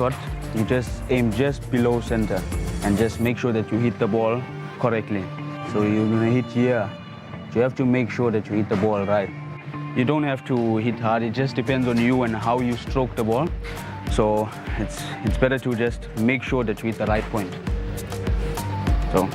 shot, you just aim just below center and just make sure that you hit the ball correctly. So you're gonna hit here. You have to make sure that you hit the ball right. You don't have to hit hard, it just depends on you and how you stroke the ball. So it's better to just make sure that you hit the right point. So.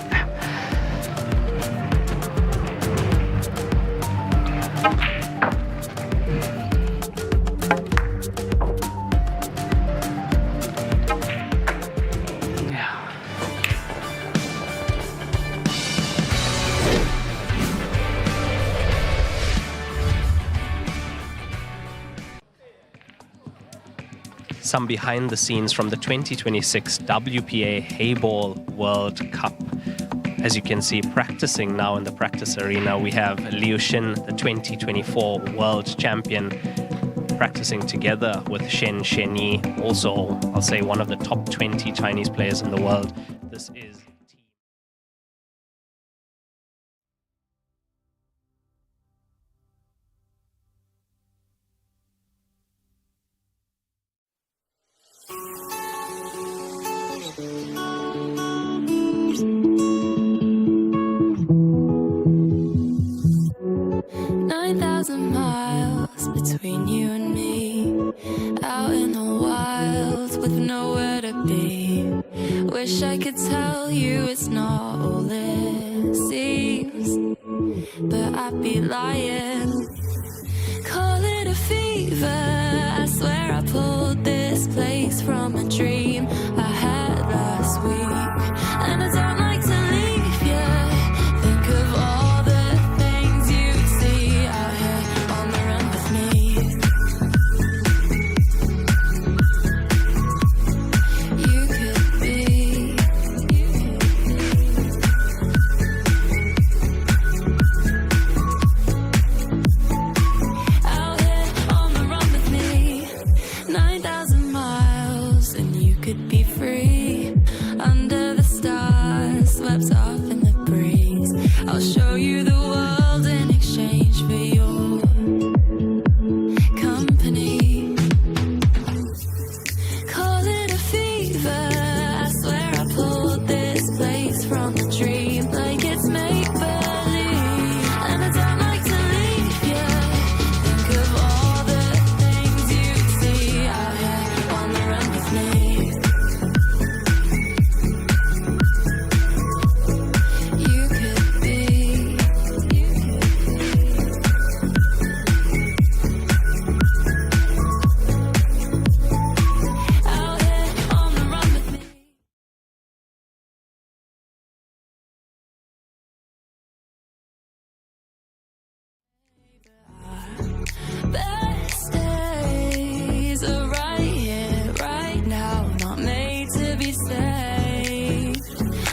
Some behind the scenes from the 2026 WPA Hayball World Cup. As you can see, practicing now in the practice arena, we have Liu Xin, the 2024 world champion, practicing together with Shen Shenyi, also, I'll say, one of the top 20 Chinese players in the world. This is between you and me, out in the wild with nowhere to be. Wish I could tell you it's not all it seems, but I'd be lying. Call it a fever, I swear I pulled this place from a dream I had last week, and I don't like to leave you. Think of all the things you'd see out here on the run with me. You could be out here on the run with me, 9,000 miles, and you could be free under the stars, swept off in the breeze. I'll show you the world in exchange for your company. Call it a fever, I swear I pulled this place from a dream, like it's make-believe, and I don't like to leave you. Think of all the things you'd see out here on the run with me. You could be out here on the run with me. Best days are right here, right now, not made to be saved.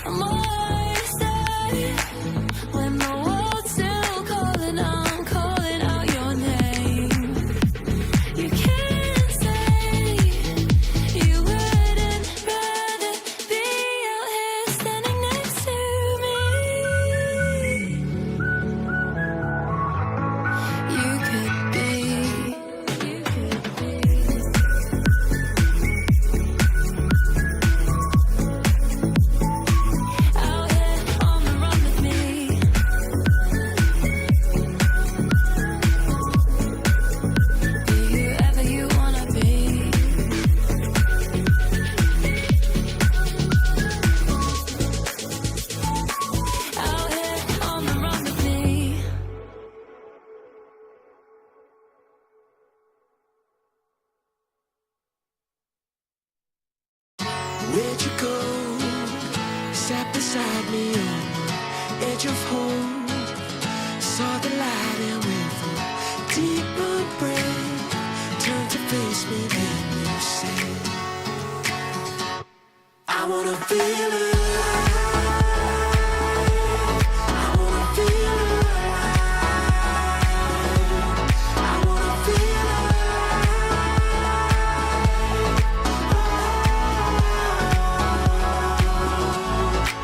I'm always safe when the world's still calling. I'm calling out your name. You can't say you wouldn't rather be out here standing next to me. You could be out here on the run with me. Be whoever you wanna be. Out here on the run with me. Where'd you go? Sat beside me on the edge of home. Saw the light and with a deeper breath turned to face me, then you said, I wanna feel alive. I wanna feel alive. I wanna feel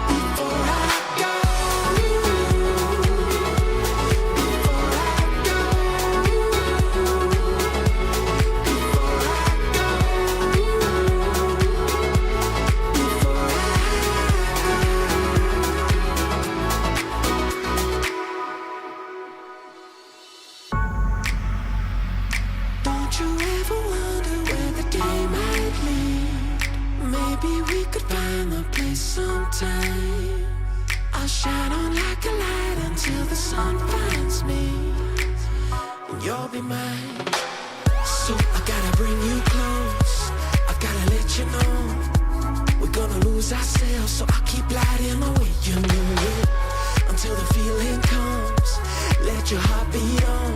before I go. Before I go. sun finds me, and you'll be mine. So I gotta bring you close, I gotta let you know we're gonna lose ourselves, so I'll keep lighting away, you know it, until the feeling comes. Let your heart beat on,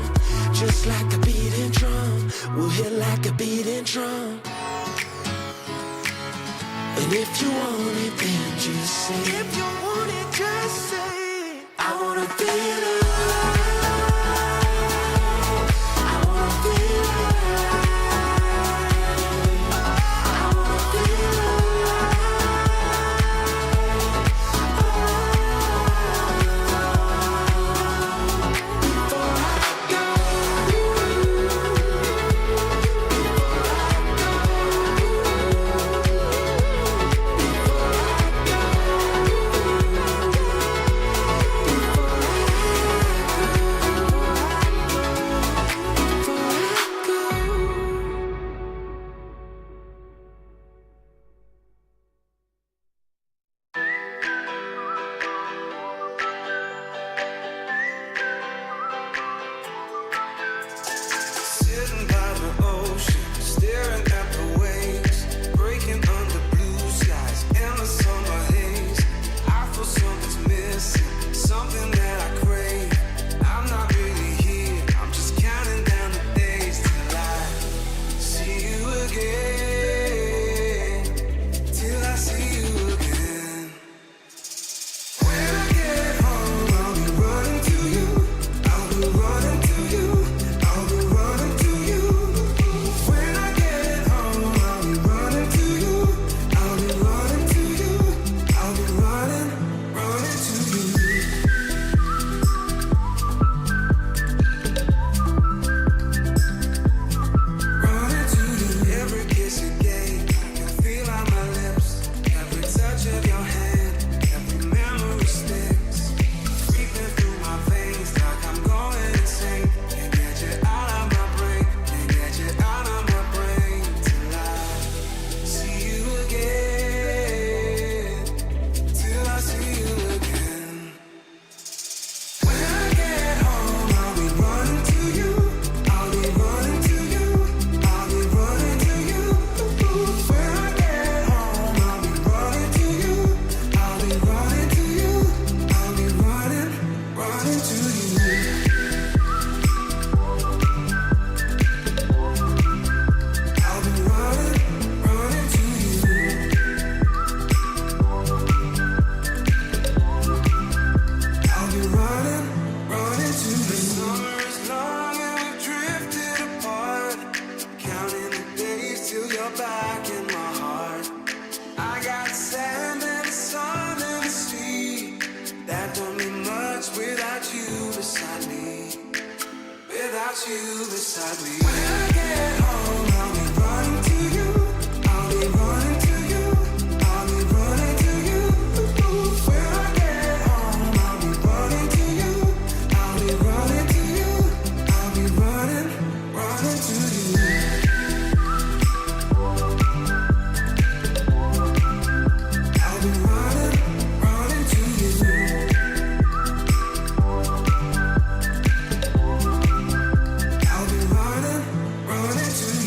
just like a beating drum. We'll hit like a beating drum. And if you want it, then just say it. If you want it, just say it. I wanna feel alive. I wanna feel alive. I wanna feel alive. Before I go, Sitting by the ocean, staring at the waves, breaking under blue skies in the summer haze. I feel something's missing, something that I crave. I'm not really here, I'm just counting down the days till I see you again, till I see you again. When I get home, I'll be running to you, I'll be running to you, I'll be running to you. When I get home, I'll be running to you, I'll be running to you, I'll be running to you. Running to you. Every kiss you gave, I can feel on my lips. Every touch of your hand, every memory sticks. Creeping through my veins like I'm going insane. Can't get you out of my brain, can't get you out of my brain till I see you again, till I see you again. When I get home, I'll be running to you, I'll be running to you, I'll be running to you. When I get home, I'll be running to you, I'll be running to you, I'll be running to you. I'll be running to you. I'll be running to you. The summer is long and we've drifted apart, counting the days till you're back in my heart. I got sand and the sun and the sea, that don't mean much without you beside me, without you beside me. When I get home, I'll be running to you, I'll be running to you, I'll be running to you. When I get home, I'll be running to you, I'll be running to you, I'll be running to you. I'll be running to you. I'll be running to you.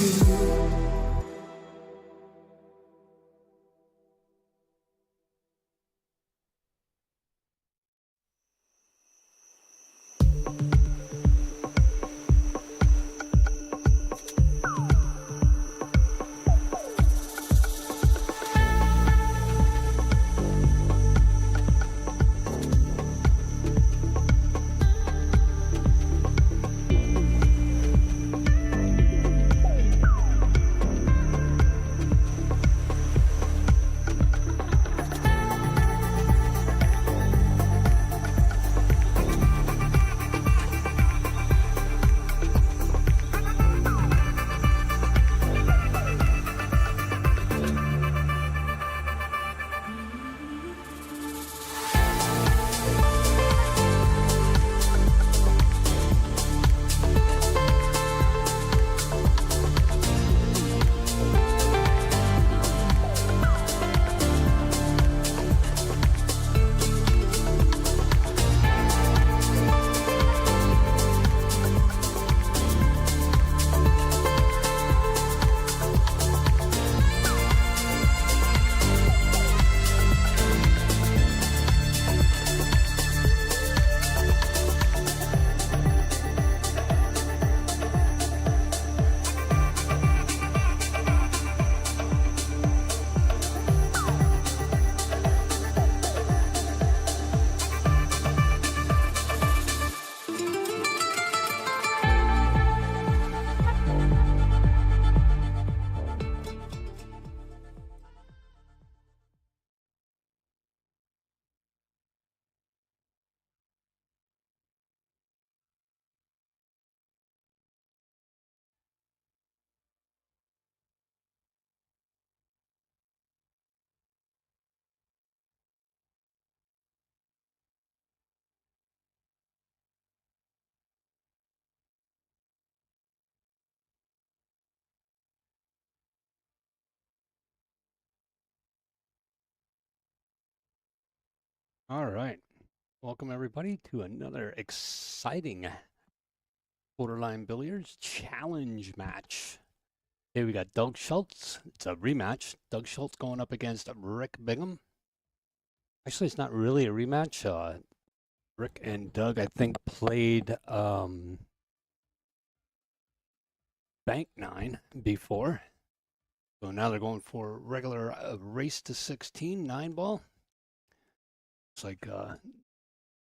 All right. Welcome, everybody, to another exciting Borderline Billiards Challenge match. Here we got Doug Shulz. It's a rematch. Doug Shulz going up against Rick Bingham. Actually, it's not really a rematch. Rick and Doug, I think, played Bank 9 before. So now they're going for regular race to 16, 9-ball. Looks like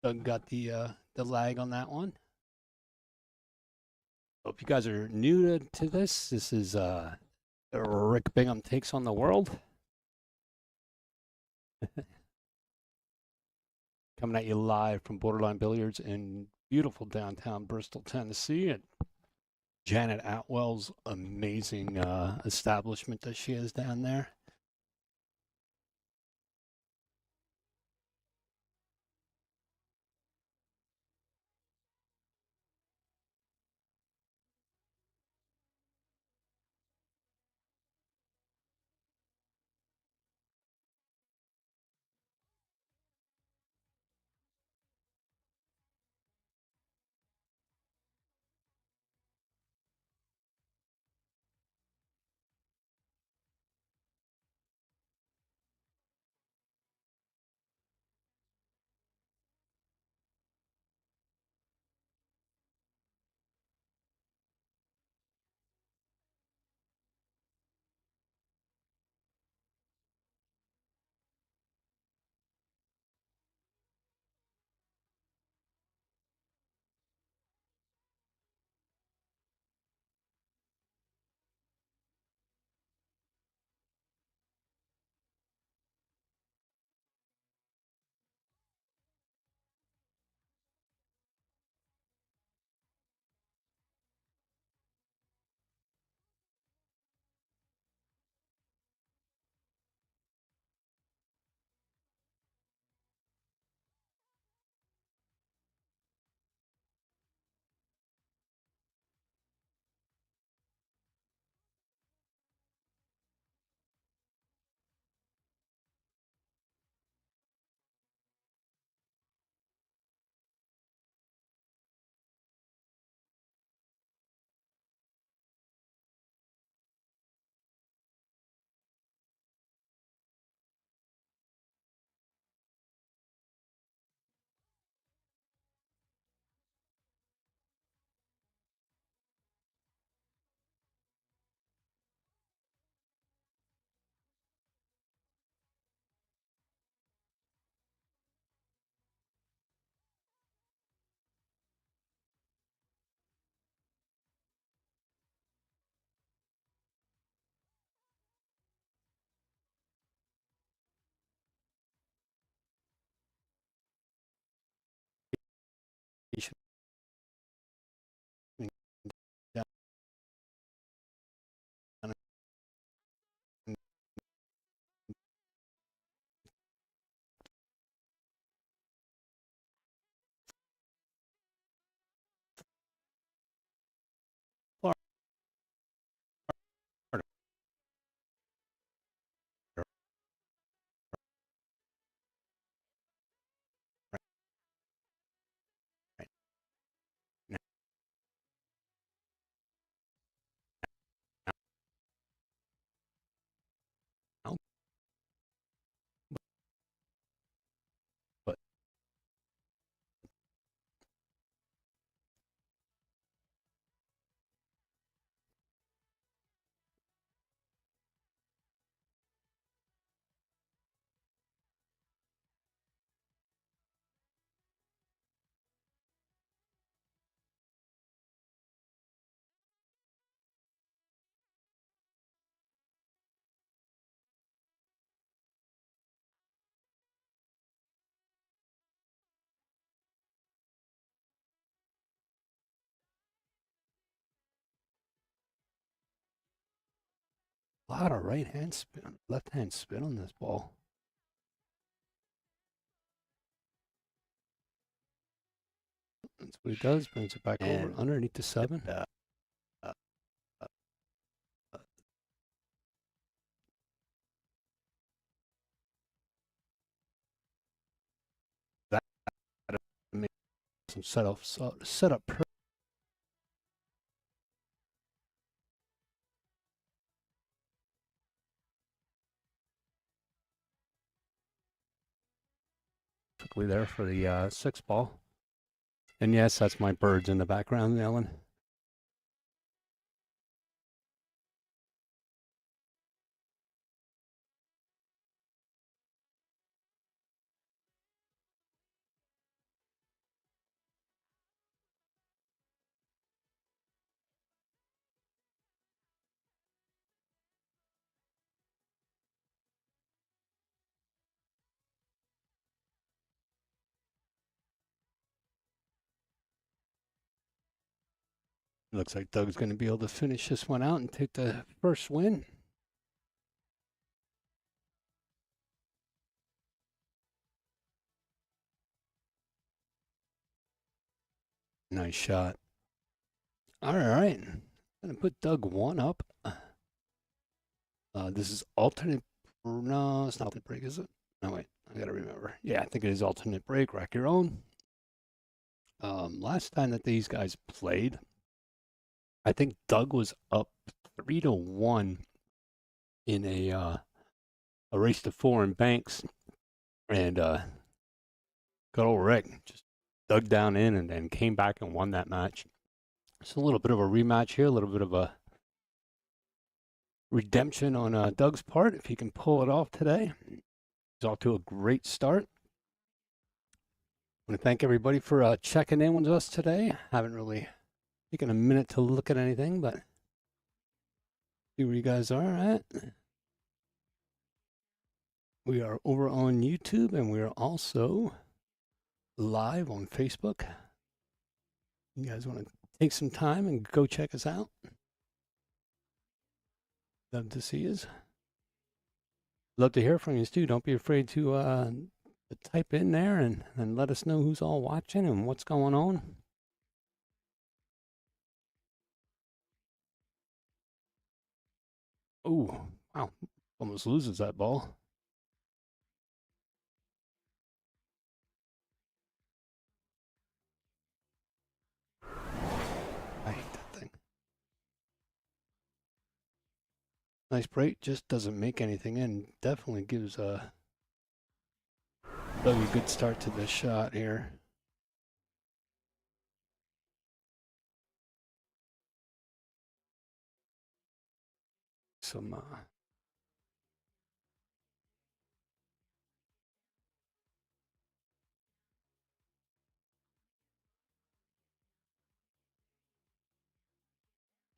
Doug got the lag on that one. So if you guys are new to this, this is Rick Bingham Takes on the World. Coming at you live from Borderline Billiards in beautiful downtown Bristol, Tennessee, at Janet Atwell's amazing establishment that she has down there. But a lot of right hand spin, left hand spin on this ball. That's what he does. Brings it back over underneath the 7. some setup. Quickly there for the 6 ball. And yes, that's my birds in the background, Ellen. Looks like Doug's going to be able to finish this one out and take the first win. Nice shot. All right. I'm going to put Doug 1 up. This is alternate. No, it's not alternate break, is it? No, wait. I got to remember. Yeah, I think it is alternate break. Rack your own. Last time that these guys played, I think Doug was up 3-1 in a race to 4 in Banks, and good old Rick just dug down in and then came back and won that match. It's a little bit of a rematch here, a little bit of a redemption on Doug's part if he can pull it off today. He's off to a great start. I want to thank everybody for checking in with us today. Haven't really taken a minute to look at anything, but see where you guys are at. We are over on YouTube, and we are also live on Facebook. You guys want to take some time and go check us out? Love to see you. Love to hear from you too. Don't be afraid to type in there and let us know who's all watching and what's going on. Oh, wow. Almost loses that ball. I hate that thing. Nice break, just doesn't make anything in. Definitely gives Doug a good start to this shot here. Some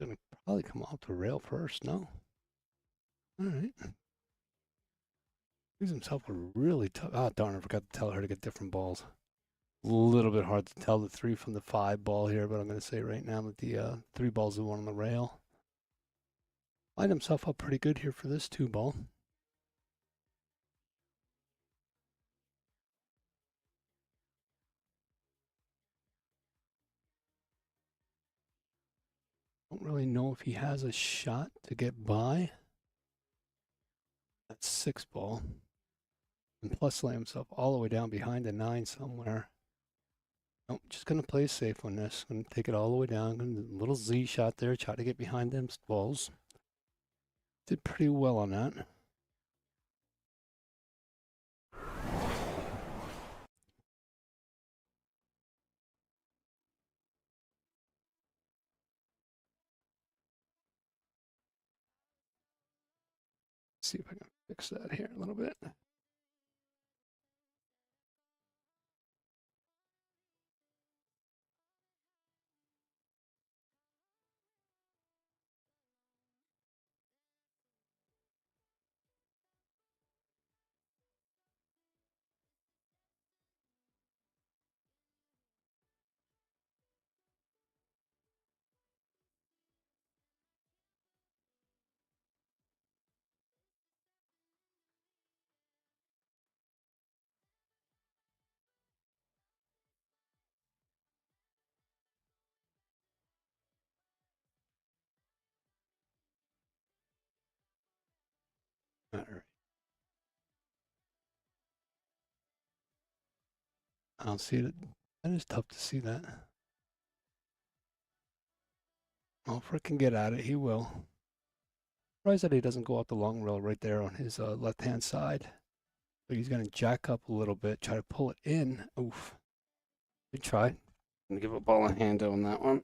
gonna probably come off the rail first, no? All right. Gives himself a really tough. Oh, darn, I forgot to tell her to get different balls. A little bit hard to tell the 3 from the 5 ball here, but I'm going to say right now that the 3 ball's the one on the rail. Lined himself up pretty good here for this 2 ball. Don't really know if he has a shot to get by. That's 6 ball. And plus lay himself all the way down behind the 9 somewhere. Nope, just going to play safe on this. Going to take it all the way down. A little Z shot there. Try to get behind them balls. Did pretty well on that. See if I can fix that here a little bit. All right. I'll see That is tough to see that. Well, if Rick can get at it, he will. Surprised that he doesn't go out the long rail right there on his left-hand side. But he's going to jack up a little bit, try to pull it in. Oof. Good try. Gonna give a ball a hand on that one.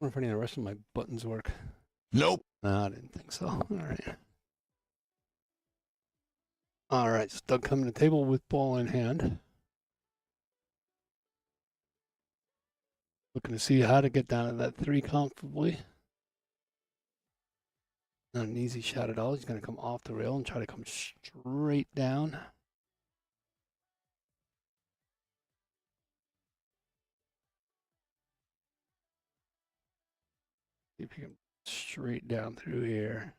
I wonder if any of the rest of my buttons work. Nope. No, I didn't think so. All right. All right, so Doug coming to the table with ball in hand. Looking to see how to get down to that 3 comfortably. Not an easy shot at all. He's going to come off the rail and try to come straight down. See if he can straight down through here.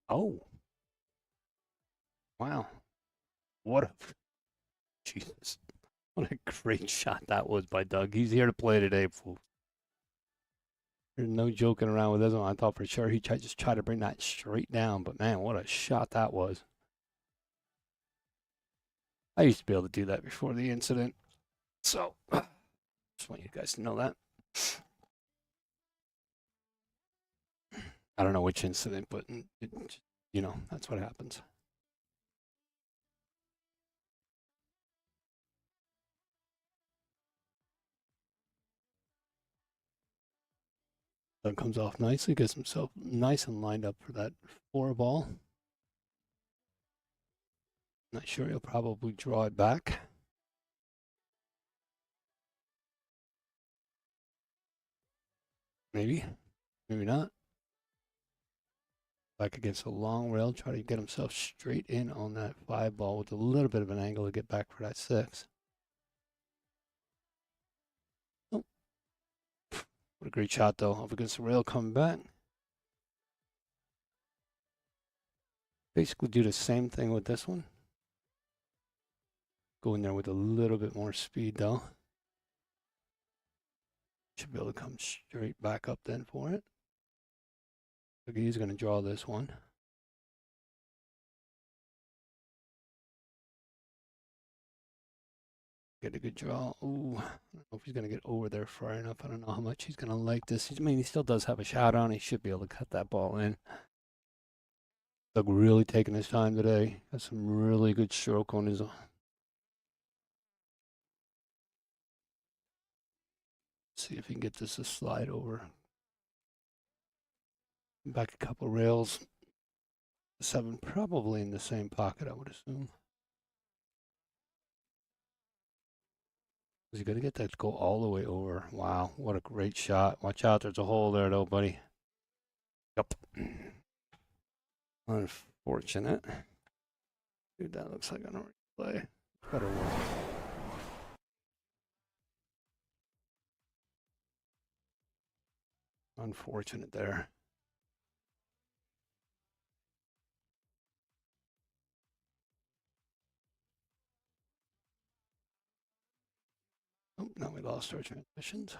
Oh. Wow. What a... Jesus. What a great shot that was by Doug. He's here to play today, fool. There's no joking around with this one. I thought for sure he'd just try to bring that straight down, but man, what a shot that was. I used to be able to do that before the incident. So, just want you guys to know that. I don't know which incident, but you know, that's what happens. Doug comes off nicely, gets himself nice and lined up for that 4 ball. Not sure he'll probably draw it back. Maybe, maybe not. Back against a long rail, try to get himself straight in on that 5 ball with a little bit of an angle to get back for that 6. Oh, what a great shot though, up against the rail coming back. Basically do the same thing with this one. Go in there with a little bit more speed though. Should be able to come straight back up then for it. Okay, he's going to draw this one. Get a good draw. Ooh, I don't know if he's going to get over there far enough. I don't know how much he's going to like this. I mean, he still does have a shot on. He should be able to cut that ball in. Doug really taking his time today. Got some really good stroke on his. See if he can get this to slide over. Back a couple rails. 7 probably in the same pocket, I would assume. Is he going to get that to go all the way over? Wow, what a great shot. Watch out, there's a hole there though, buddy. Yep. Unfortunate. Dude, that looks like an replay. Better one. Unfortunate there. Oh, now we lost our transmissions.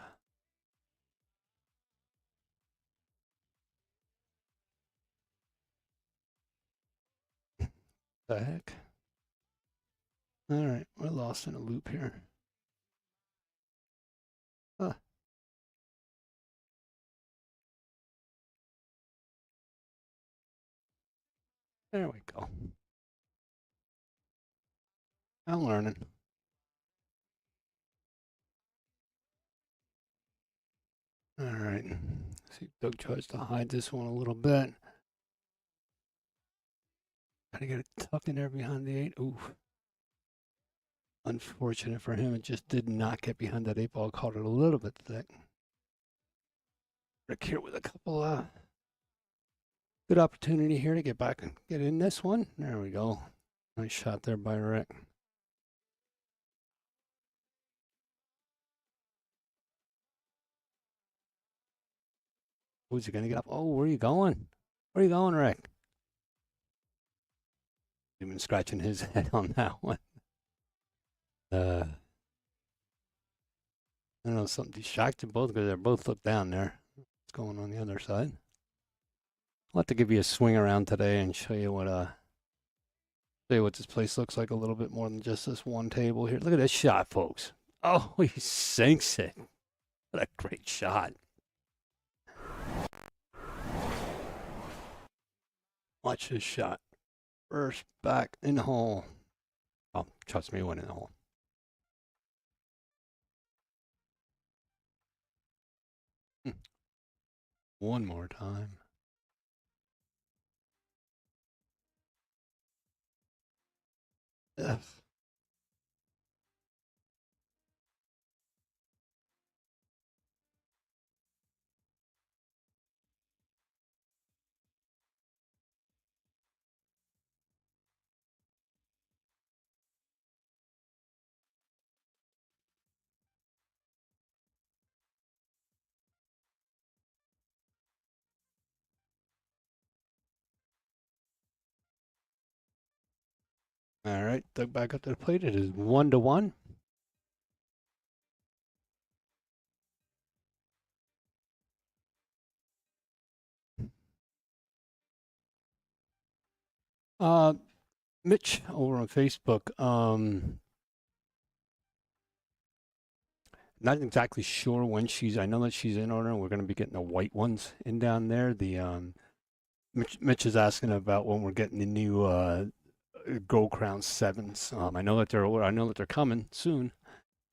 The heck? All right, we're lost in a loop here. Huh. There we go. I'm learning. All right. See, Doug tries to hide this one a little bit. Gotta get it tucked in there behind the 8. Ooh. Unfortunate for him, it just did not get behind that 8 ball. Caught it a little bit thick. Rick here with a couple good opportunity here to get back and get in this one. There we go. Nice shot there by Rick. Who's he gonna get up? Oh, where are you going? Where are you going, Rick? He's been scratching his head on that one. I don't know, something distracted both because they both look down there. What's going on the other side? I'll have to give you a swing around today and show you what this place looks like a little bit more than just this one table here. Look at this shot, folks. Oh, he sinks it. What a great shot. Watch this shot. First back in the hole. Oh, trust me, it went in the hole. One more time. Yes. All right, dug back up to the plate. It is 1-1. Mitch over on Facebook. Not exactly sure when I know that she's in order, and we're going to be getting the white ones in down there. Mitch is asking about when we're getting the new Gold Crown 7s. I know that they're coming soon,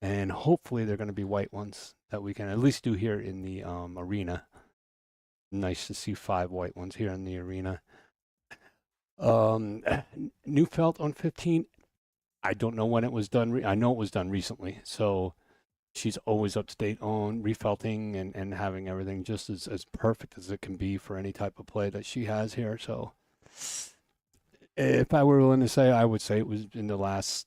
and hopefully they're going to be white ones that we can at least do here in the arena. Nice to see 5 white ones here in the arena. New felt on 15. I don't know when it was done. I know it was done recently, so she's always up to date on refelting and having everything just as perfect as it can be for any type of play that she has here. So if I were willing to say, I would say it was in the last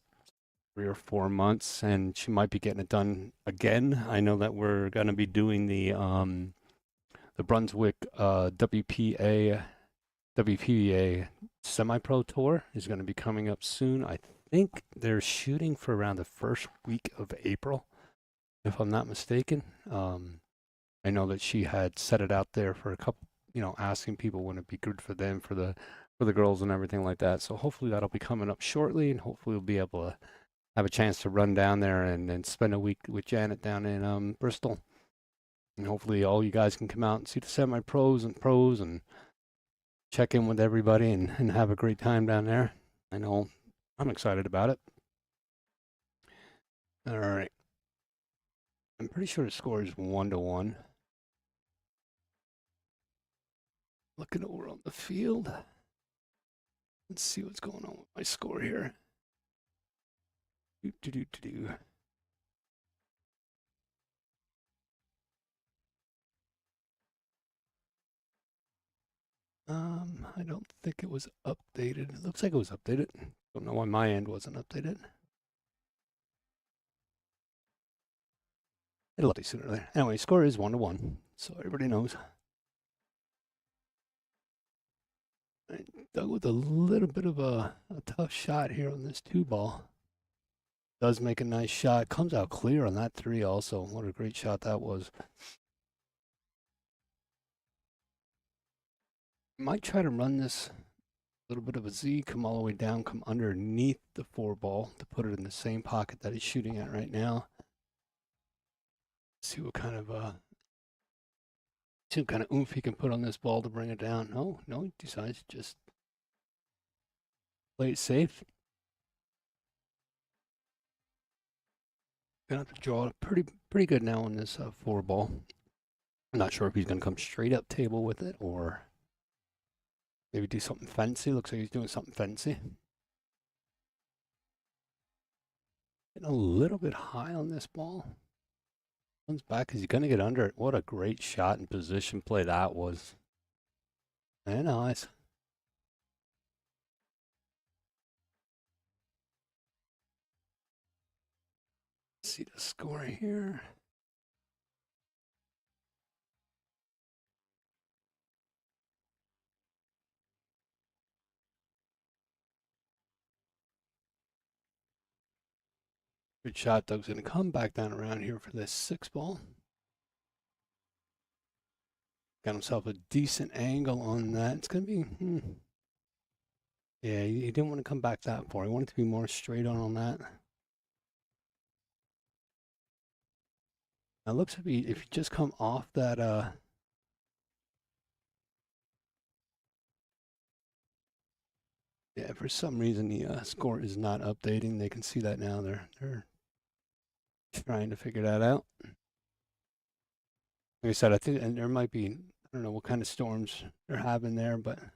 3 or 4 months, and she might be getting it done again. I know that we're going to be doing the Brunswick WPA semi-pro tour is going to be coming up soon. I think they're shooting for around the first week of April, if I'm not mistaken. I know that she had set it out there for a couple, asking people when it'd be good for them, for the girls and everything like that. So hopefully that'll be coming up shortly, and hopefully we'll be able to have a chance to run down there and spend a week with Janet down in Bristol. And hopefully all you guys can come out and see the semi-pros and pros and check in with everybody and have a great time down there. I know I'm excited about it. All right. I'm pretty sure the score is 1-1. Looking over on the field. Let's see what's going on with my score here. I don't think it was updated. It looks like it was updated. Don't know why my end wasn't updated. It'll update sooner or later. Anyway, score is 1-1, so everybody knows. I dug with a little bit of a tough shot here on this 2-ball. Does make a nice shot. Comes out clear on that 3 also. What a great shot that was. Might try to run this little bit of a Z, come all the way down, come underneath the 4-ball to put it in the same pocket that he's shooting at right now. See what kind of oomph he can put on this ball to bring it down. Oh, no, he decides to just play it safe. Gonna have to draw it pretty good now on this 4-ball. I'm not sure if he's gonna come straight up table with it or maybe do something fancy. Looks like he's doing something fancy. Getting a little bit high on this ball. Comes back. Is he going to get under it? What a great shot and position play that was. And nice. Let's see the score here. Good shot. Doug's going to come back down around here for this 6 ball. Got himself a decent angle on that. It's going to be, yeah, he didn't want to come back that far. He wanted to be more straight on that. Now, it looks like if you just come off that, yeah, for some reason the score is not updating. They can see that now. They're trying to figure that out. Like I said, I think and there might be, I don't know what kind of storms they're having there, but all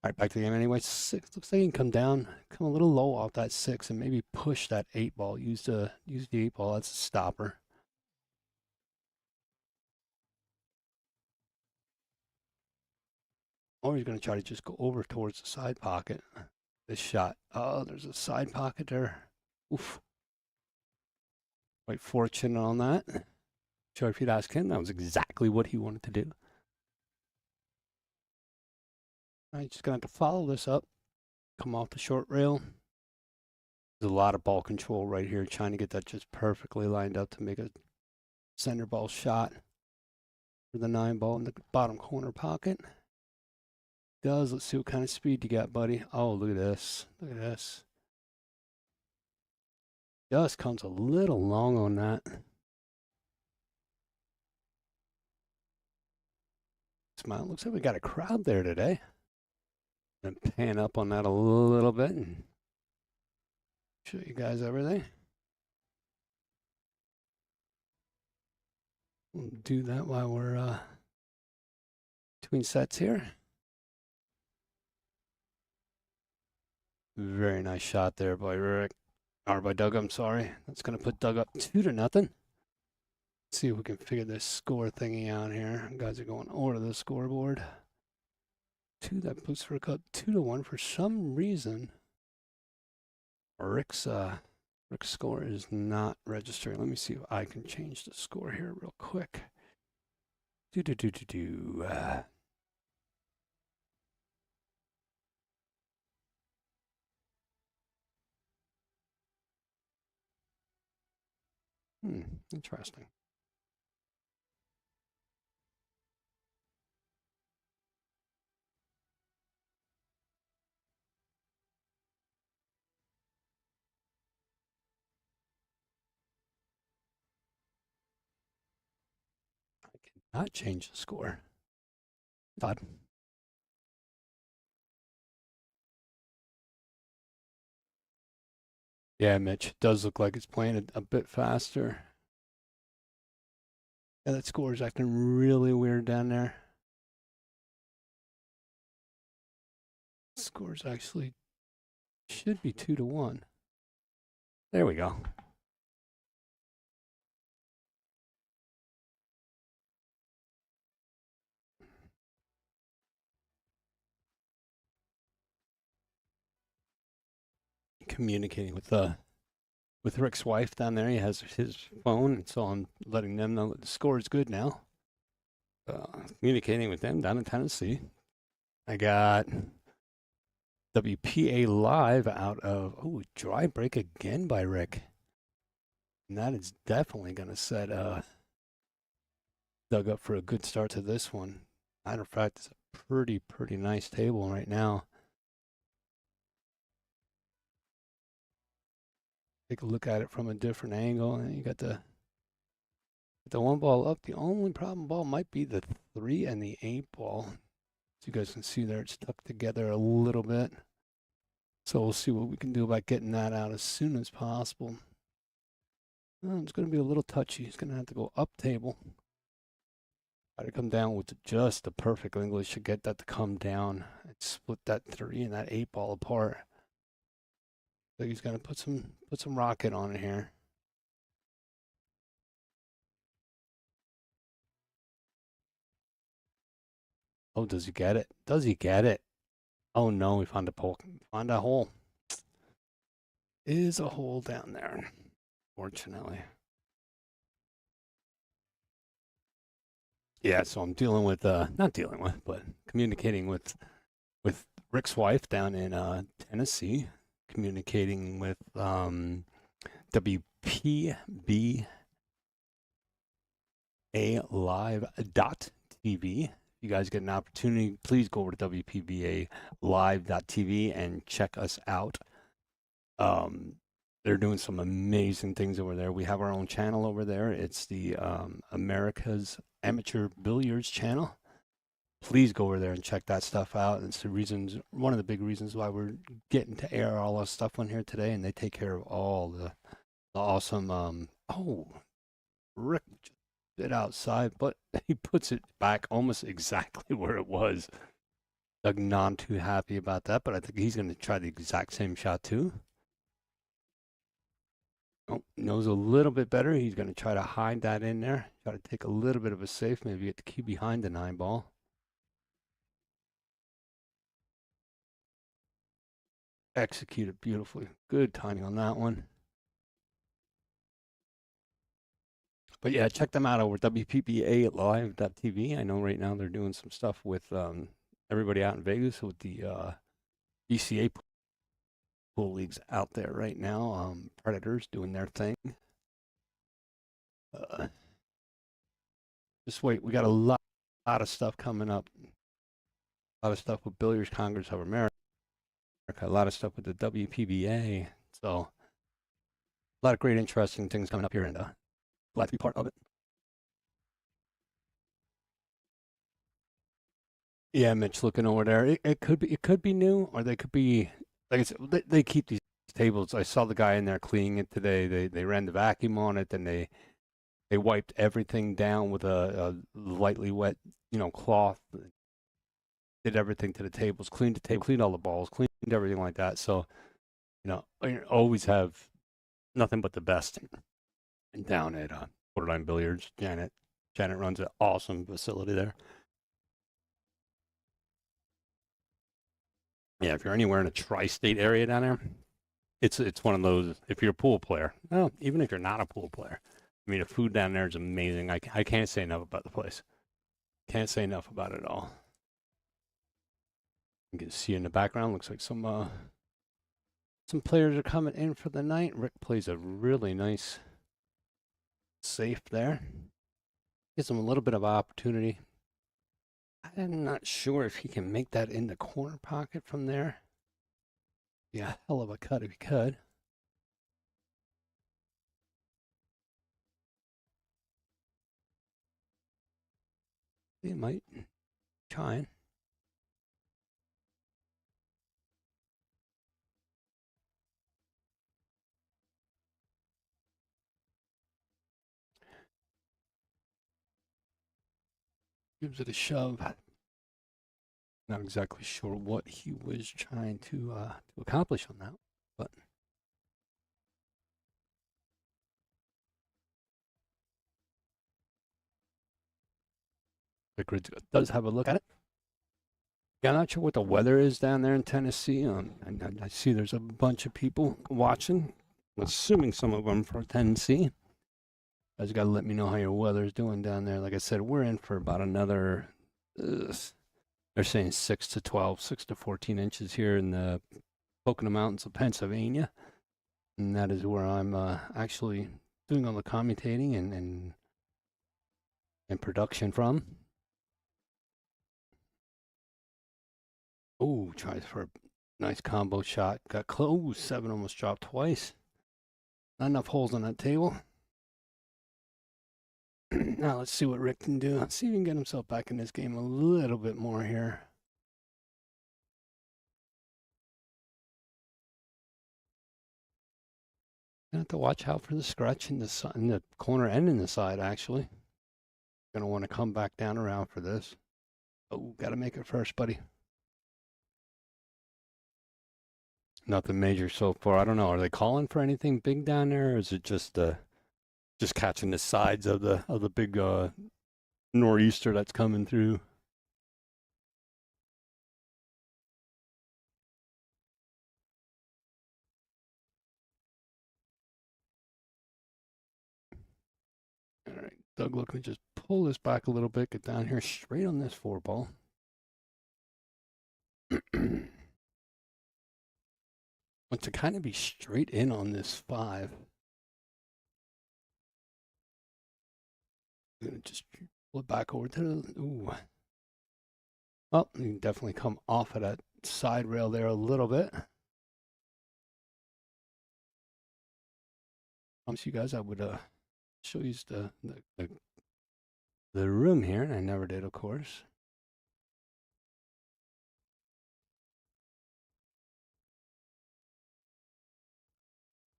right, back to the game anyway. 6 looks like you can come down, come a little low off that 6, and maybe push that 8 ball. Use the 8 ball. That's a stopper. Or he's going to try to just go over towards the side pocket. This shot. Oh, there's a side pocket there. Oof. Quite fortunate on that. Sure, if you'd ask him, that was exactly what he wanted to do. All right, just going to have to follow this up. Come off the short rail. There's a lot of ball control right here, trying to get that just perfectly lined up to make a center ball shot for the 9 ball in the bottom corner pocket. Let's see what kind of speed you got, buddy. Oh, look at this. Look at this. Just comes a little long on that. Smile. Looks like we got a crowd there today. And pan up on that a little bit and show you guys everything. We'll do that while we're between sets here. Very nice shot there by Rick. Or by Doug, I'm sorry. That's going to put Doug up 2-0. Let's see if we can figure this score thingy out here. Guys are going over to the scoreboard. 2, that puts Rick up 2-1 for some reason. Rick's score is not registering. Let me see if I can change the score here real quick. Interesting. I cannot change the score. Odd. Yeah, Mitch, it does look like it's playing a bit faster. Yeah, that score is acting really weird down there. Scores actually should be 2-1. There we go. Communicating with Rick's wife down there. He has his phone, and so I'm letting them know that the score is good now. Communicating with them down in Tennessee. I got WPA Live out of, dry break again by Rick. And that is definitely going to set Doug up for a good start to this one. Matter of fact, it's a pretty nice table right now. Take a look at it from a different angle, and you got the 1 ball up. The only problem ball might be the 3 and the 8 ball. As you guys can see there, it's stuck together a little bit. So we'll see what we can do about getting that out as soon as possible. It's going to be a little touchy. He's going to have to go up table. Try to come down with just the perfect English to get that to come down and split that 3 and that 8 ball apart. So he's going to put some rocket on it here. Oh, does he get it? Does he get it? Oh no, we found a poke. Found a hole. Is a hole down there, fortunately. Yeah, so I'm dealing with not dealing with, but communicating with Rick's wife down in Tennessee. Communicating with Doug WPBA Live.tv. If you guys get an opportunity, please go over to WPBA Live.tv and check us out. They're doing some amazing things over there. We have our own channel over there. It's the America's Amateur Billiards channel. Please go over there and check that stuff out. It's the reasons, one of the big reasons why we're getting to air all our stuff on here today, and they take care of all the awesome. Oh, Rick just did outside, but he puts it back almost exactly where it was. Doug not too happy about that, but I think he's going to try the exact same shot too. Oh, knows a little bit better. He's going to try to hide that in there. Try to take a little bit of a safe, maybe get the key behind the 9-ball. Executed beautifully. Good timing on that one. But yeah, check them out over WPBA Live.tv. I know right now they're doing some stuff with everybody out in Vegas with the BCA pool leagues out there right now. Predators doing their thing. Just wait, we got a lot of stuff coming up. A lot of stuff with Billiards Congress of America. A lot of stuff with the WPBA. So a lot of great, interesting things coming up here, and glad to be part of it. Yeah, Mitch, looking over there. It could be new, or they could be like I said, they keep these tables. I saw the guy in there cleaning it today. They ran the vacuum on it, and they wiped everything down with a lightly wet, cloth. Did everything to the tables, cleaned the table, cleaned all the balls, cleaned everything like that. So, I always have nothing but the best. And down at Borderline Billiards, Janet runs an awesome facility there. Yeah, if you're anywhere in a tri-state area down there, it's one of those. If you're a pool player, well, even if you're not a pool player, I mean, the food down there is amazing. I can't say enough about the place. Can't say enough about it at all. You can see in the background, looks like some players are coming in for the night. Rick plays a really nice safe there. Gives him a little bit of opportunity. I'm not sure if he can make that in the corner pocket from there. Yeah, hell of a cut if he could. He might try. Gives it a shove. Not exactly sure what he was trying to accomplish on that, but the grid does have a look at it. Yeah, I'm not sure what the weather is down there in Tennessee. And I see there's a bunch of people watching. I'm assuming some of them from Tennessee. You guys got to let me know how your weather is doing down there. Like I said, we're in for about another. They're saying 6 to 12, 6 to 14 inches here in the Pocono Mountains of Pennsylvania. And that is where I'm actually doing all the commentating and production from. Oh, tries for a nice combo shot. Got close. 7 almost dropped twice. Not enough holes on that table. Now let's see what Rick can do. Let's see if he can get himself back in this game a little bit more here. Gonna have to watch out for the scratch in the corner and in the side, actually. Gonna want to come back down around for this. Oh, gotta make it first, buddy. Nothing major so far. I don't know. Are they calling for anything big down there, or is it just catching the sides of the big nor'easter that's coming through? All right, Doug, look, we just pull this back a little bit, get down here straight on this 4-ball. Want to kind of be straight in on this 5. I'm gonna just pull it back over to the. Ooh. Well, you can definitely come off of that side rail there a little bit. Promise you guys I would show you the room here, and I never did, of course.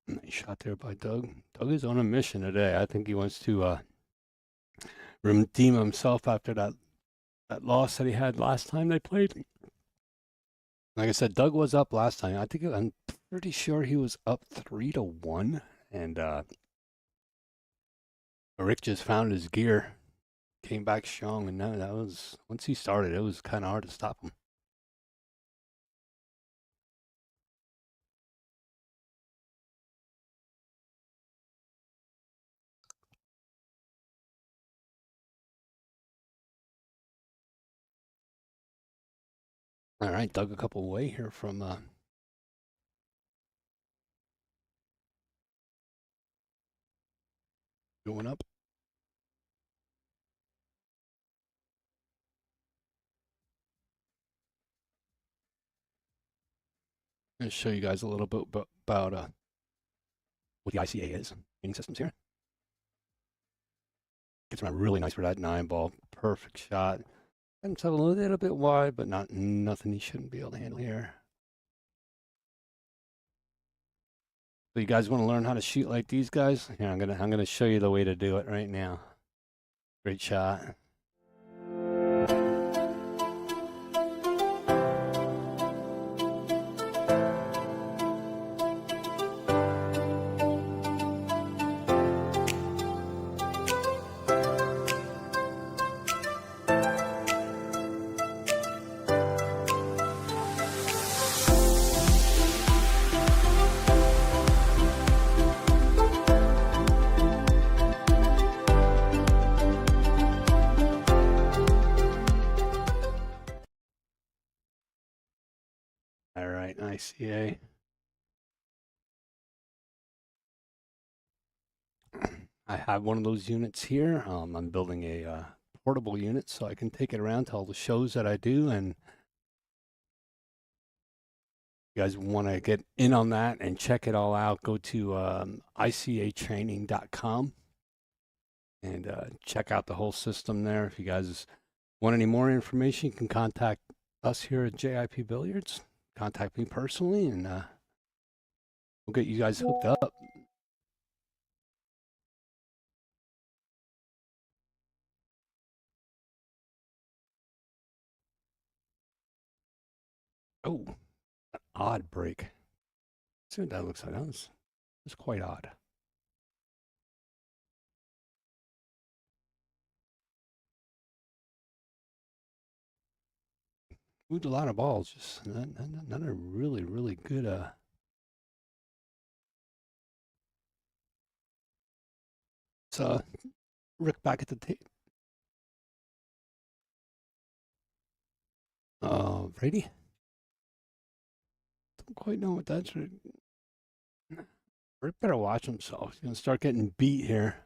Nice shot there by Doug. Doug is on a mission today. I think he wants to redeem himself after that loss that he had last time they played. Like I said, Doug was up last time. I'm pretty sure he was up 3-1, and Rick just found his gear, came back strong, and that was once he started, it was kind of hard to stop him. All right, Doug, a couple away here from going up. I'm going to show you guys a little bit about what the ICA is, training systems here. Gets him out really nice for that 9-ball. Perfect shot. Got himself a little bit wide, but nothing he shouldn't be able to handle here. So you guys want to learn how to shoot like these guys? Yeah, I'm gonna show you the way to do it right now. Great shot. All right, ICA. I have one of those units here. I'm building a portable unit so I can take it around to all the shows that I do. And you guys want to get in on that and check it all out, go to icatraining.com and check out the whole system there. If you guys want any more information, you can contact us here at JIP Billiards. Contact me personally, and we'll get you guys hooked up. Oh, an odd break. Let's see what that looks like. That's quite odd. Moved a lot of balls, just not a really, really good so Rick back at the tape. Brady? Don't quite know what that's. Rick better watch himself. He's gonna start getting beat here.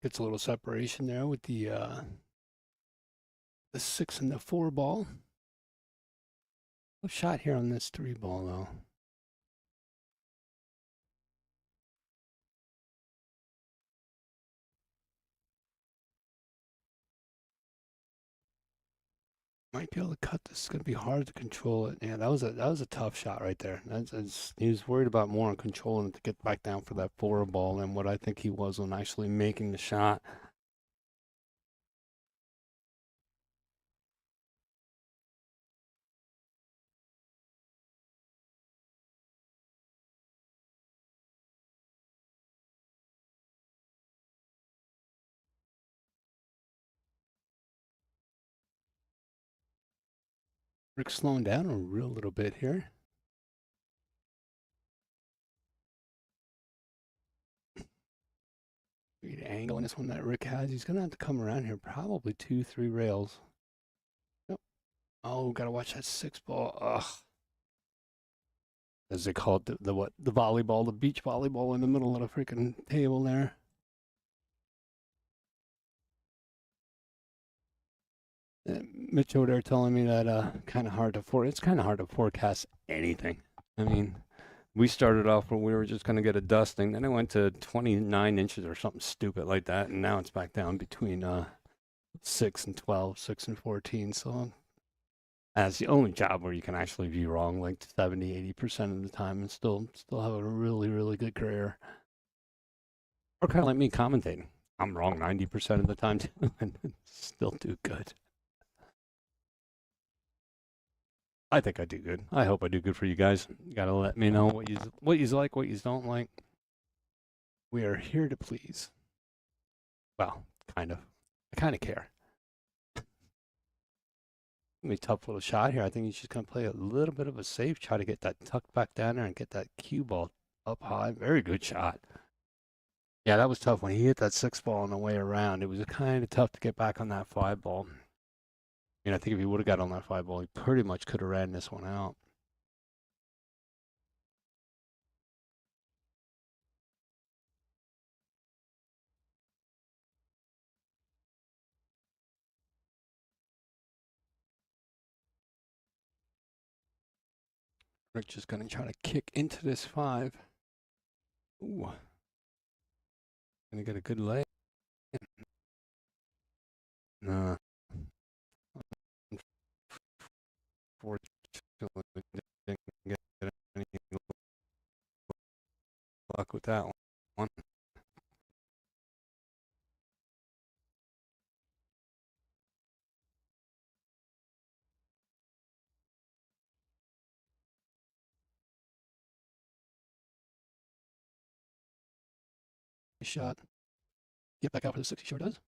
Gets a little separation there with the 6 and the 4 ball. No shot here on this 3 ball though. Might be able to cut this. It's gonna be hard to control it. Yeah, that was a tough shot right there. He was worried about more on controlling it to get back down for that 4 ball than what I think he was on actually making the shot. Rick's slowing down a real little bit here. The angle on this one that Rick has, he's gonna have to come around here probably 2-3 rails. Yep. Oh, gotta watch that 6-ball. Ugh. As they call it, the what? The volleyball, the beach volleyball in the middle of the freaking table there. Mitch over there telling me that kind of hard to it's kind of hard to forecast anything. I mean, we started off where we were just going to get a dusting, then it went to 29 inches or something stupid like that, and now it's back down between 6 and 12, 6 and 14. So that's the only job where you can actually be wrong like 70, 80% of the time and still have a really, really good career. Or kind of like me commentating. I'm wrong 90% of the time too, and still do good. I think I do good. I hope I do good for you guys. You gotta let me know what you like, what you don't like. We are here to please. Well, kind of. I kind of care. Gonna be a tough little shot here. I think he's just gonna play a little bit of a safe, try to get that tucked back down there and get that cue ball up high. Very good shot. Yeah, that was tough when he hit that 6-ball on the way around. It was kind of tough to get back on that 5-ball. I mean, I think if he would have got on that 5-ball, he pretty much could have ran this one out. Rick's just going to try to kick into this 5. Ooh. Going to get a good lay. Unfortunately, didn't get any luck with that one. Shot. Get back out for the 6, he sure does.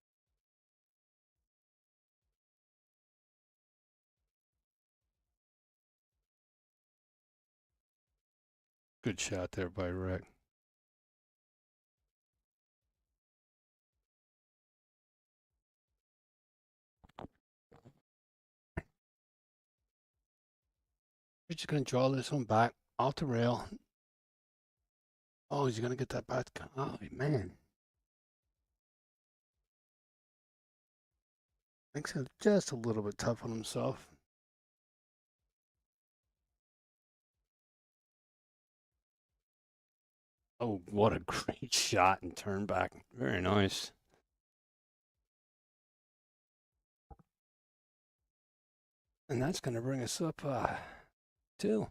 Good shot there by Rick. We're just going to draw this one back off the rail. Oh, he's going to get that back. Oh, man. Makes it just a little bit tough on himself. Oh, what a great shot and turn back. Very nice. And that's going to bring us up 2.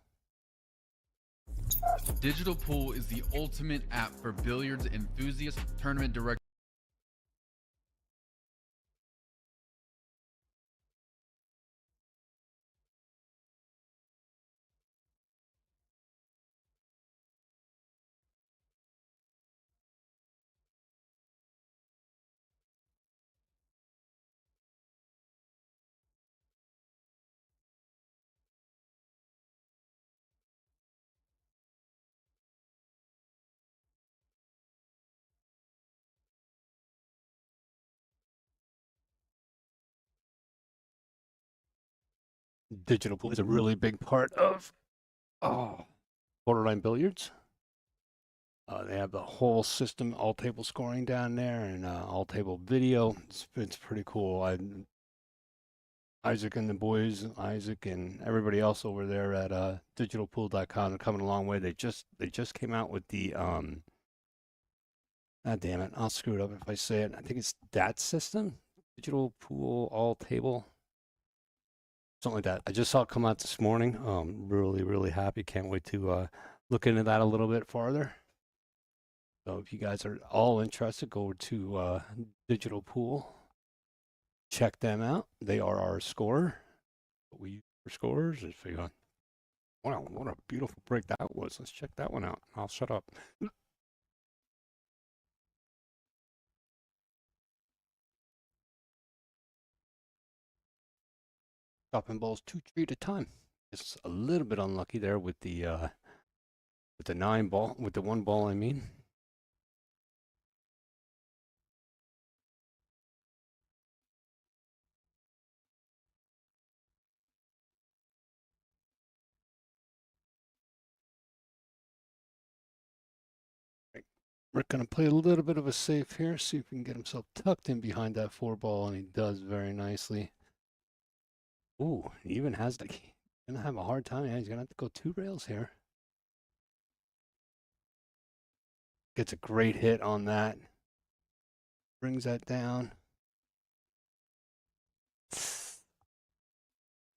Digital Pool is the ultimate app for billiards enthusiasts, tournament directors. Digital Pool is a really big part of Borderline Billiards. They have the whole system, all table scoring down there, and all table video. It's pretty cool. Isaac and the boys, Isaac and everybody else over there at digitalpool.com are coming a long way. They just came out with the God damn it, I'll screw it up if I say it. I think it's that system, Digital Pool All Table, something like that. I just saw it come out this morning. Really, really happy. Can't wait to look into that a little bit farther. So if you guys are all interested, go over to Digital Pool. Check them out. They are our scorer. What we use for scores is figure. Wow, what a beautiful break that was. Let's check that one out. I'll shut up. Dropping balls 2-3 at a time. It's a little bit unlucky there with the 9 ball, with the 1 ball, I mean. Rick gonna play a little bit of a safe here, see if he can get himself tucked in behind that 4 ball, and he does very nicely. Ooh, he even has like, gonna have a hard time. Yeah, he's gonna have to go 2 rails here. Gets a great hit on that. Brings that down.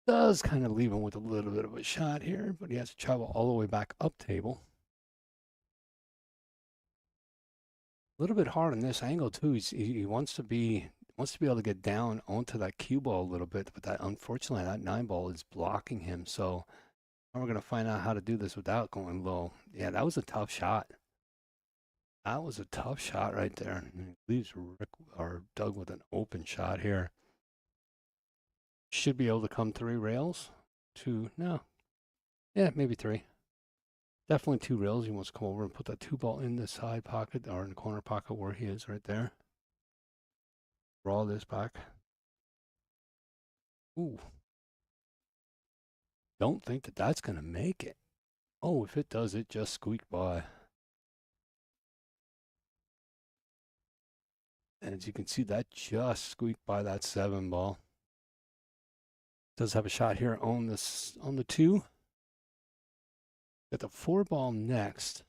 Does kind of leave him with a little bit of a shot here, but he has to travel all the way back up table. A little bit hard on this angle too. He wants to be able to get down onto that cue ball a little bit, but that unfortunately that 9 ball is blocking him. So now we're gonna find out how to do this without going low. Yeah, that was a tough shot. That was a tough shot right there. And it leaves Rick or Doug with an open shot here. Should be able to come 3 rails. 2, no. Yeah, maybe 3. Definitely 2 rails. He wants to come over and put that 2 ball in the side pocket or in the corner pocket where he is right there. Draw this back. Ooh. Don't think that that's going to make it. Oh, if it does, it just squeaked by. And as you can see, that just squeaked by that 7 ball. Does have a shot here on this on the 2. Got the 4 ball next.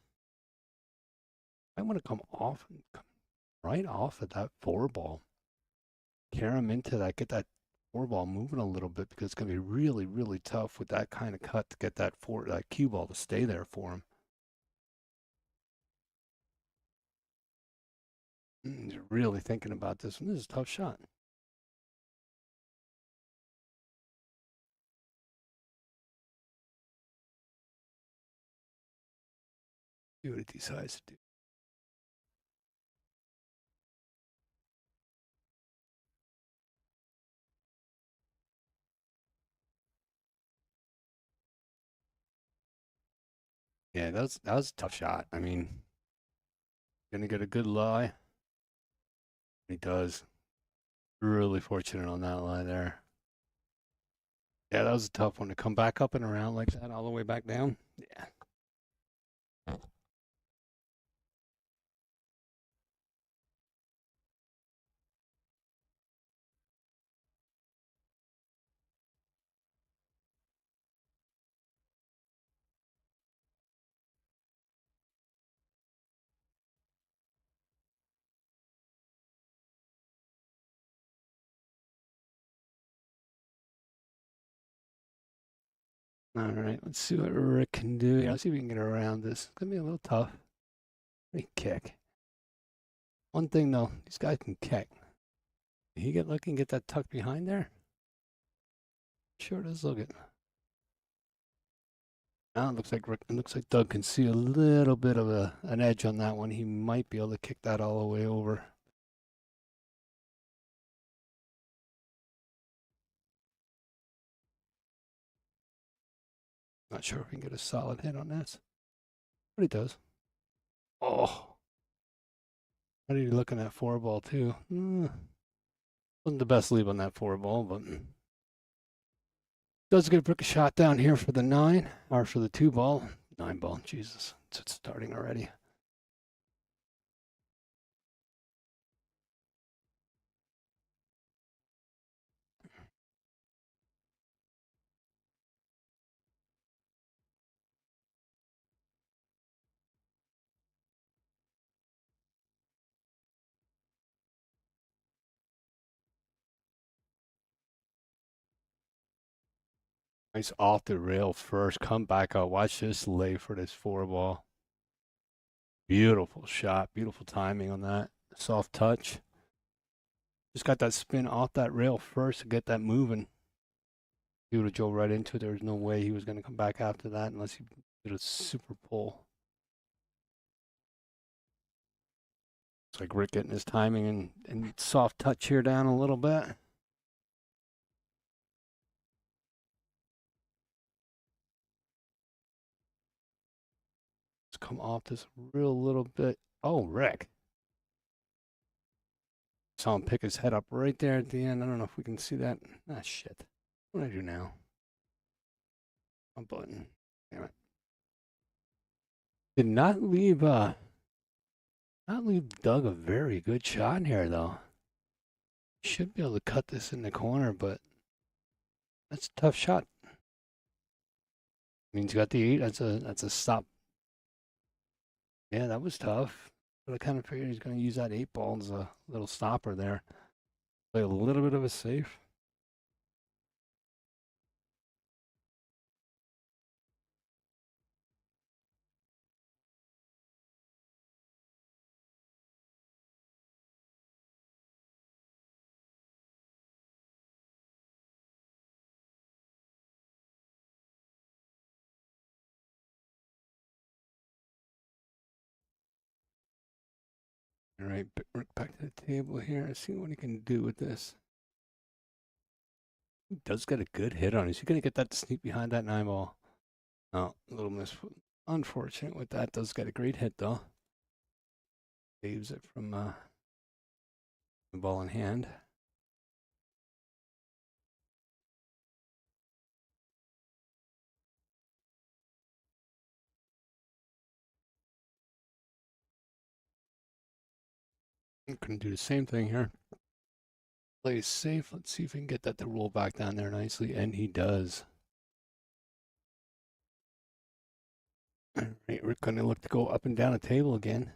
I want to come off and come right off of that 4 ball. Carry him into that, get that 4 ball moving a little bit because it's going to be really, really tough with that kind of cut to get that cue ball to stay there for him. He's really thinking about this one. This is a tough shot. See what it decides to do. Yeah, that was a tough shot. I mean, gonna get a good lie. He does. Really fortunate on that lie there. Yeah, that was a tough one to come back up and around like that all the way back down. Yeah. All right, let's see what Rick can do. Yeah, let's see if we can get around this. It's gonna be a little tough. Let me kick. One thing though, these guys can kick. Did he get lucky and get that tuck behind there? Sure does look it. Now it looks like Doug can see a little bit of an edge on that one. He might be able to kick that all the way over. Not sure if we can get a solid hit on this, but he does. Oh, how did he look in that 4 ball too? Wasn't the best leave on that 4 ball, but does get a shot down here for the 9 or for the 2 ball. 9 ball, Jesus, it's starting already. Nice off the rail first, come back out. Watch this lay for this 4 ball. Beautiful shot, beautiful timing on that. Soft touch. Just got that spin off that rail first to get that moving. He would have drove right into it. There was no way he was going to come back after that unless he did a super pull. It's like Rick getting his timing and soft touch here down a little bit. come off this real little bit. Oh, Rick. Saw him pick his head up right there at the end. I don't know if we can see that. Ah, shit. What do I do now? A button. Damn it. Did not leave Doug a very good shot here though. Should be able to cut this in the corner, but that's a tough shot. Means you got the 8. That's a stop. Yeah, that was tough. But I kind of figured he's going to use that 8 ball as a little stopper there. Play a little bit of a safe. All right, Rick back to the table here. Let's see what he can do with this. He does get a good hit on it. Is he going to get that to sneak behind that 9 ball? Oh, a little unfortunate with that. Does get a great hit though. Saves it from the ball in hand. I'm going to do the same thing here. Play safe. Let's see if we can get that to roll back down there nicely, and he does. All right, we're going to look to go up and down the table again.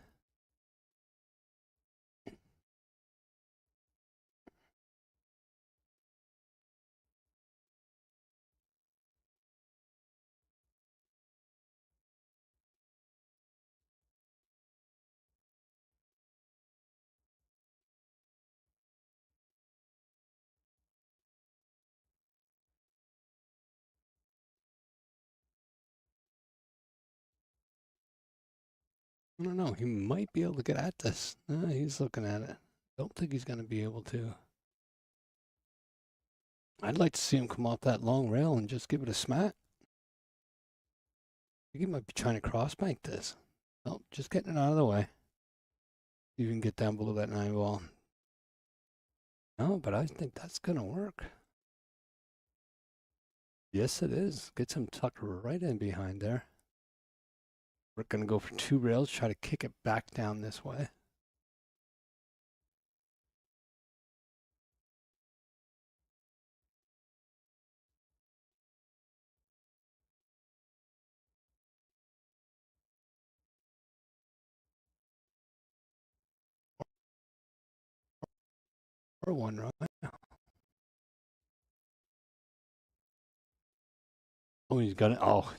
I don't know. He might be able to get at this. No, he's looking at it. Don't think he's going to be able to. I'd like to see him come off that long rail and just give it a smack. I think he might be trying to cross-bank this. Oh, just getting it out of the way. You can get down below that 9 ball. No, but I think that's going to work. Yes, it is. Gets him tucked right in behind there. We're going to go for 2 rails, try to kick it back down this way. Or 1 right. Oh, he's got it. Oh,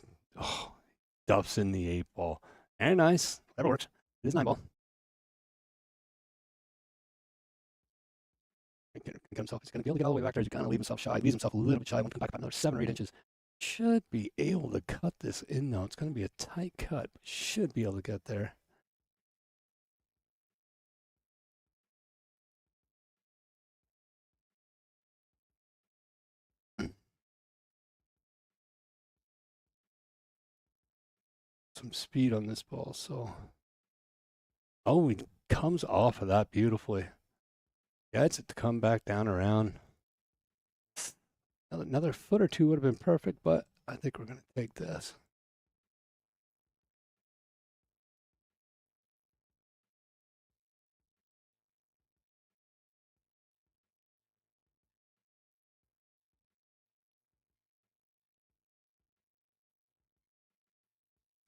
duffs in the 8 ball. Very nice. That works. It is 9 ball. Himself. He's going to be able to get all the way back there. He's going to leave himself shy. Leaves himself a little bit shy. Want to come back about another 7 or 8 inches. Should be able to cut this in though. It's going to be a tight cut. But should be able to get there. Some speed on this ball. So, oh, he comes off of that beautifully. Gets it to come back down around. Another foot or 2 would have been perfect, but I think we're going to take this.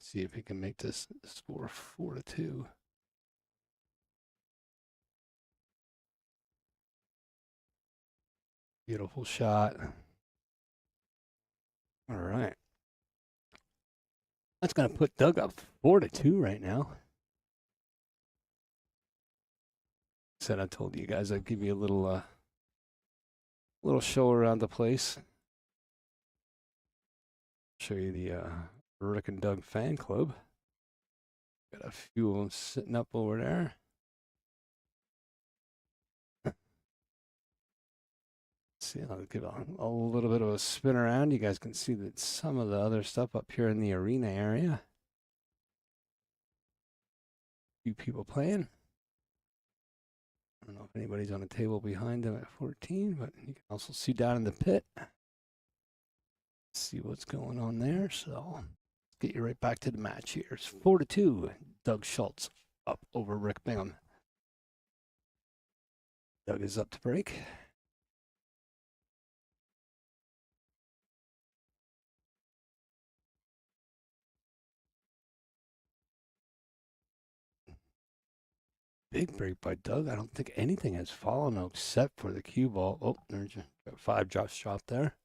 See if he can make this score 4-2. Beautiful shot. All right. That's going to put Doug up 4-2 right now. Said I told you guys I'd give you a little show around the place. Show you the Rick and Doug fan club. Got a few of them sitting up over there. See, I'll give a little bit of a spin around. You guys can see that some of the other stuff up here in the arena area. Few people playing. I don't know if anybody's on a table behind them at 14, but you can also see down in the pit. See what's going on there. So let's get you right back to the match here. It's 4-2. Doug Shulz up over Rick Bingham. Doug is up to break. Big break by Doug. I don't think anything has fallen except for the cue ball. Oh, there's a 5 drop shot there.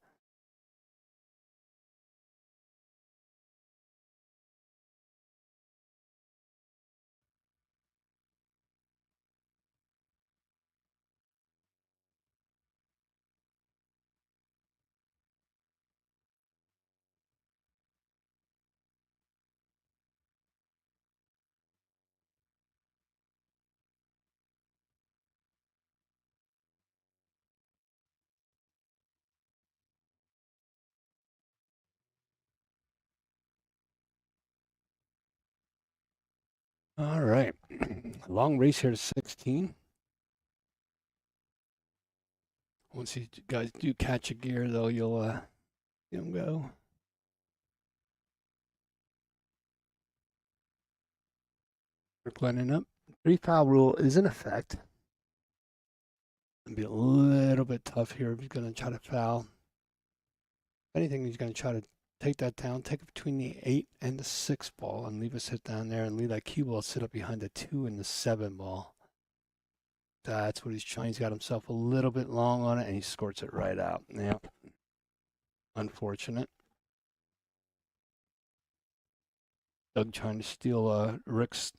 All right. Long race here to 16. Once you guys do catch a gear, though, you'll see them go. Rick lining up. 3 foul rule is in effect. It'll be a little bit tough here if he's going to try to foul. If anything, he's going to try to take that down, take it between the 8 and the 6 ball, and leave us sit down there and leave that cue ball sit up behind the 2 and the 7 ball. That's what he's trying. He's got himself a little bit long on it, and he squirts it right out. Yeah. Unfortunate. Doug trying to steal Rick's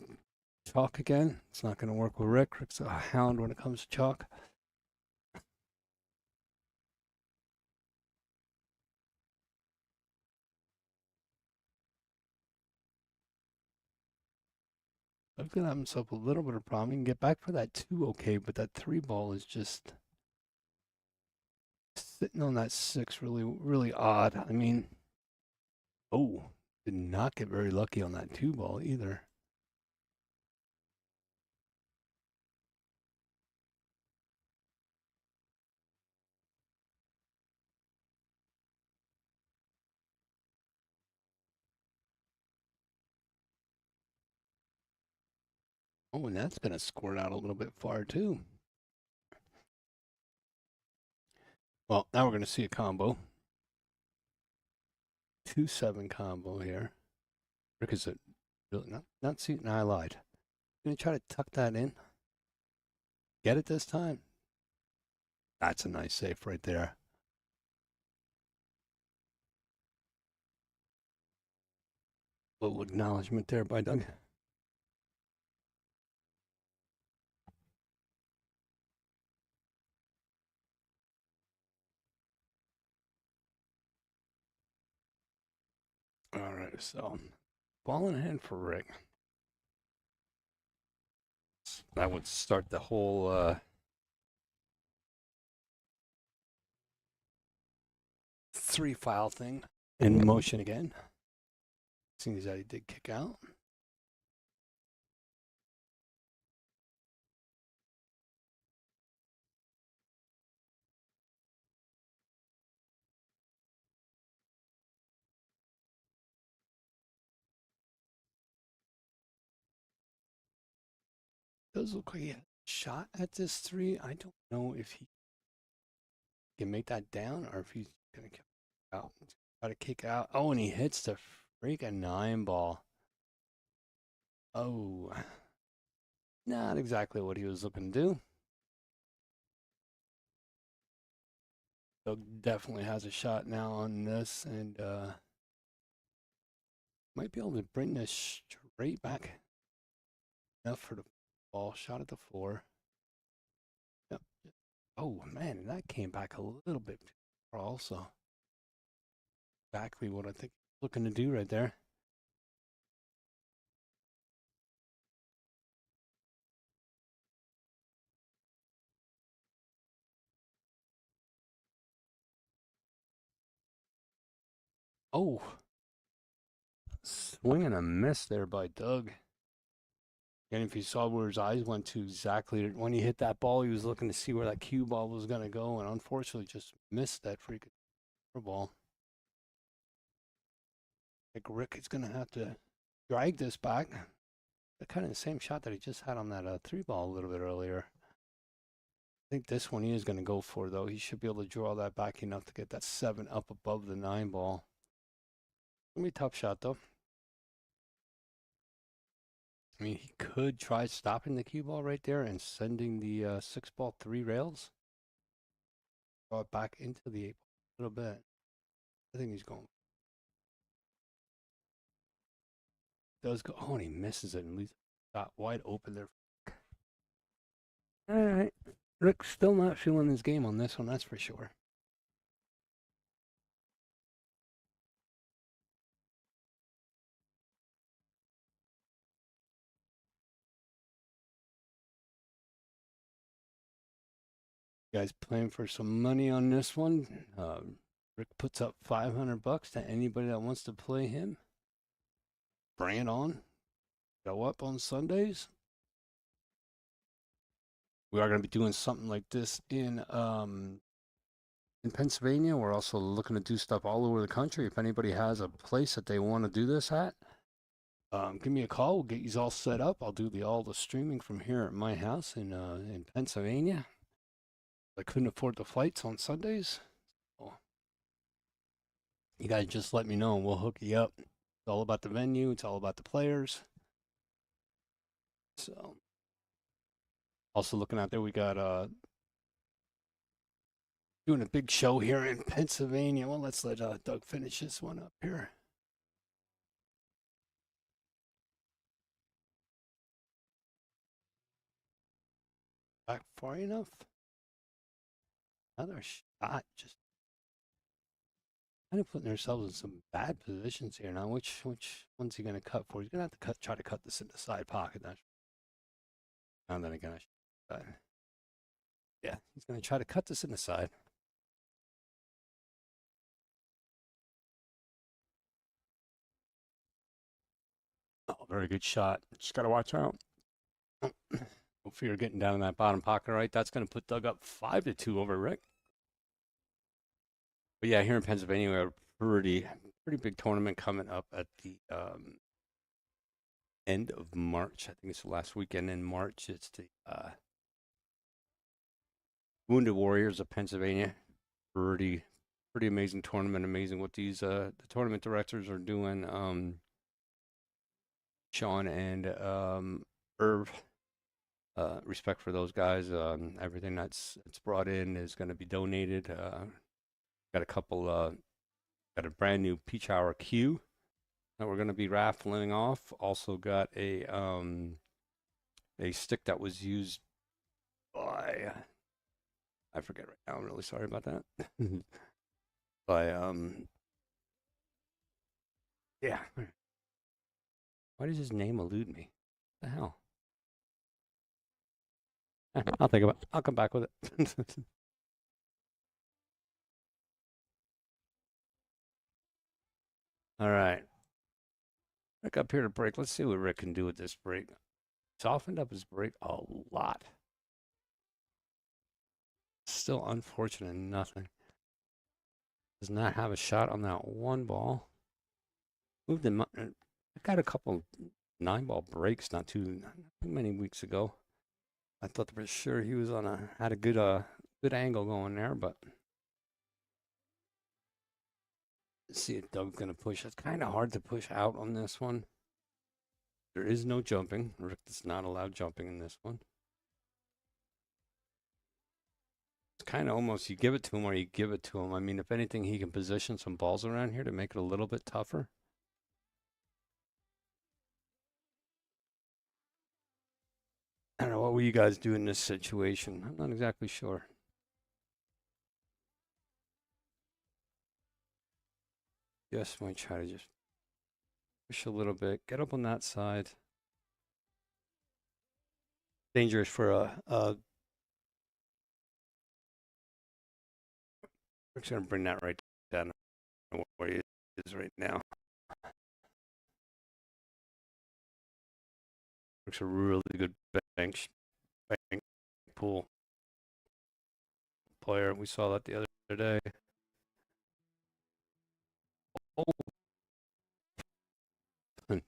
chalk again. It's not going to work with Rick. Rick's a hound when it comes to chalk. Doug's going to have himself a little bit of problem. He can get back for that 2 okay, but that 3 ball is just sitting on that 6 really, really odd. I mean, oh, did not get very lucky on that 2 ball either. Oh, and that's going to squirt out a little bit far too. Well, now we're going to see a combo. 2-7 combo here. Rick is a really not see. No, I lied. Gonna try to tuck that in. Get it this time. That's a nice save right there. Little acknowledgement there by Doug. All right, so ball in hand for Rick. That would start the whole 3 foul thing in motion again. Seeing as that he did kick out. Does look like he had a shot at this 3. I don't know if he can make that down or if he's gonna kick out. Try to kick out. Oh, and he hits the freaking 9 ball. Oh, not exactly what he was looking to do. Doug definitely has a shot now on this, and might be able to bring this straight back. Enough for the ball shot at the 4. Yep. Oh man, and that came back a little bit also. Exactly what I think he's looking to do right there. Oh, swing and a miss there by Doug. And if you saw where his eyes went to exactly when he hit that ball, he was looking to see where that cue ball was going to go, and unfortunately just missed that freaking ball. Like Rick is going to have to drag this back. Kind of the same shot that he just had on that 3-ball a little bit earlier. I think this one he is going to go for, though. He should be able to draw that back enough to get that 7 up above the 9-ball. It's going to be a tough shot, though. I mean, he could try stopping the cue ball right there and sending the 6-ball 3 rails. Draw it back into the 8-ball a little bit. I think he's going. Does go. Oh, and he misses it and leaves it wide open there. All right. Rick's still not feeling his game on this one, that's for sure. You guys playing for some money on this one? Rick puts up $500 to anybody that wants to play him. Bring it on. Go up on Sundays. We are going to be doing something like this in Pennsylvania. We're also looking to do stuff all over the country. If anybody has a place that they want to do this at, give me a call. We'll get you all set up. I'll do all the streaming from here at my house in Pennsylvania. I couldn't afford the flights on Sundays. So you guys just let me know and we'll hook you up. It's all about the venue. It's all about the players. So also looking out there, we got doing a big show here in Pennsylvania. Well, let's let Doug finish this one up here. Back far enough. Another shot. Just kind of putting ourselves in some bad positions here now. Which one's he going to cut for? He's going to have to try to cut this in the side pocket. And then again, yeah, he's going to try to cut this in the side. Oh, very good shot. Just got to watch out. Hopefully you're getting down in that bottom pocket, right? That's going to put Doug up 5-2 over Rick. But yeah, here in Pennsylvania, we have a pretty big tournament coming up at the end of March. I think it's the last weekend in March. It's the Wounded Warriors of Pennsylvania. Pretty amazing tournament. Amazing what these the tournament directors are doing. Sean and Irv. Respect for those guys. Everything that's brought in is going to be donated. Got a couple. Got a brand new Peach Hour cue that we're going to be raffling off. Also got a stick that was used by, I forget right now. I'm really sorry about that. By yeah. Why does his name elude me? What the hell? I'll think about it. I'll come back with it. All right. Rick up here to break. Let's see what Rick can do with this break. Softened up his break a lot. Still unfortunate, nothing. Does not have a shot on that 1-ball. Moved him. I got a couple 9-ball breaks not too many weeks ago. I thought for sure he was had a good angle going there, but let's see if Doug's gonna push. It's kind of hard to push out on this one. There is no jumping. Rick is not allowed jumping in this one. It's kind of almost you give it to him or you give it to him. I mean, if anything, he can position some balls around here to make it a little bit tougher. I don't know, what will you guys do in this situation? I'm not exactly sure. Just might try to just push a little bit, get up on that side. Dangerous for a we're just gonna bring that right down where he is right now. Looks a really good bank pool player. We saw that the other day. Oh,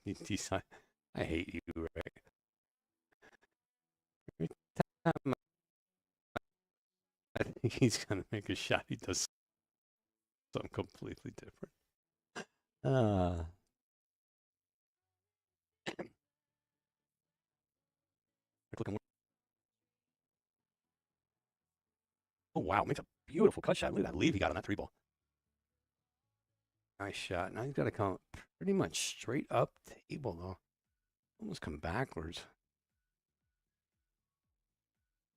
he decided, I hate you, Rick. Every time I think he's gonna make a shot, he does something completely different. Looking. Oh wow, makes a beautiful cut shot. Look at that lead he got on that 3-ball. Nice shot. Now he's got to come pretty much straight up table though. Almost come backwards.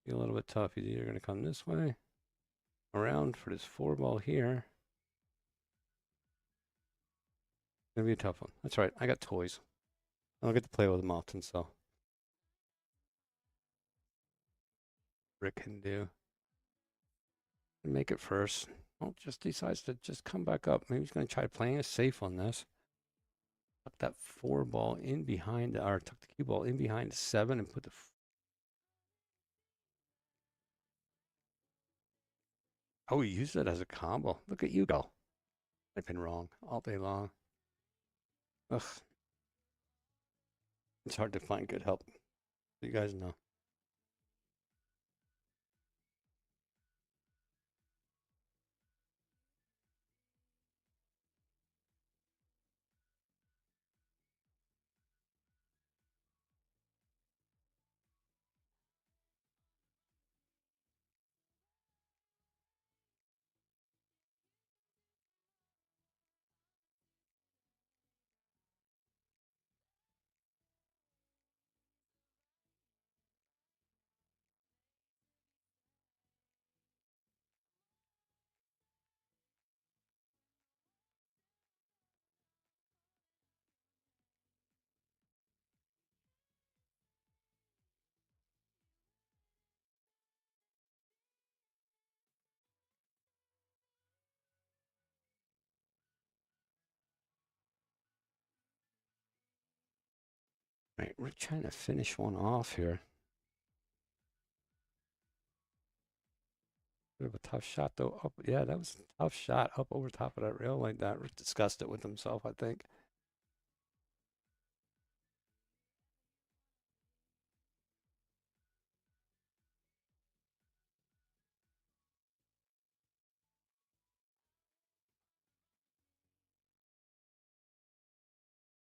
Be a little bit tough. He's either going to come this way, around for this 4-ball here. Gonna be a tough one. That's right. I got toys. I don't get to play with them often, so Rick can do. Make it first. Well, just decides to just come back up. Maybe he's going to try playing it safe on this. Tuck that 4-ball in behind, or tuck the cue ball in behind the 7 and put the. Oh, he used it as a combo. Look at you go. I've been wrong all day long. Ugh. It's hard to find good help. You guys know. Right, we're trying to finish one off here. Bit of a tough shot though. Up, yeah, that was a tough shot up over top of that rail like that. Rick discussed it with himself, I think.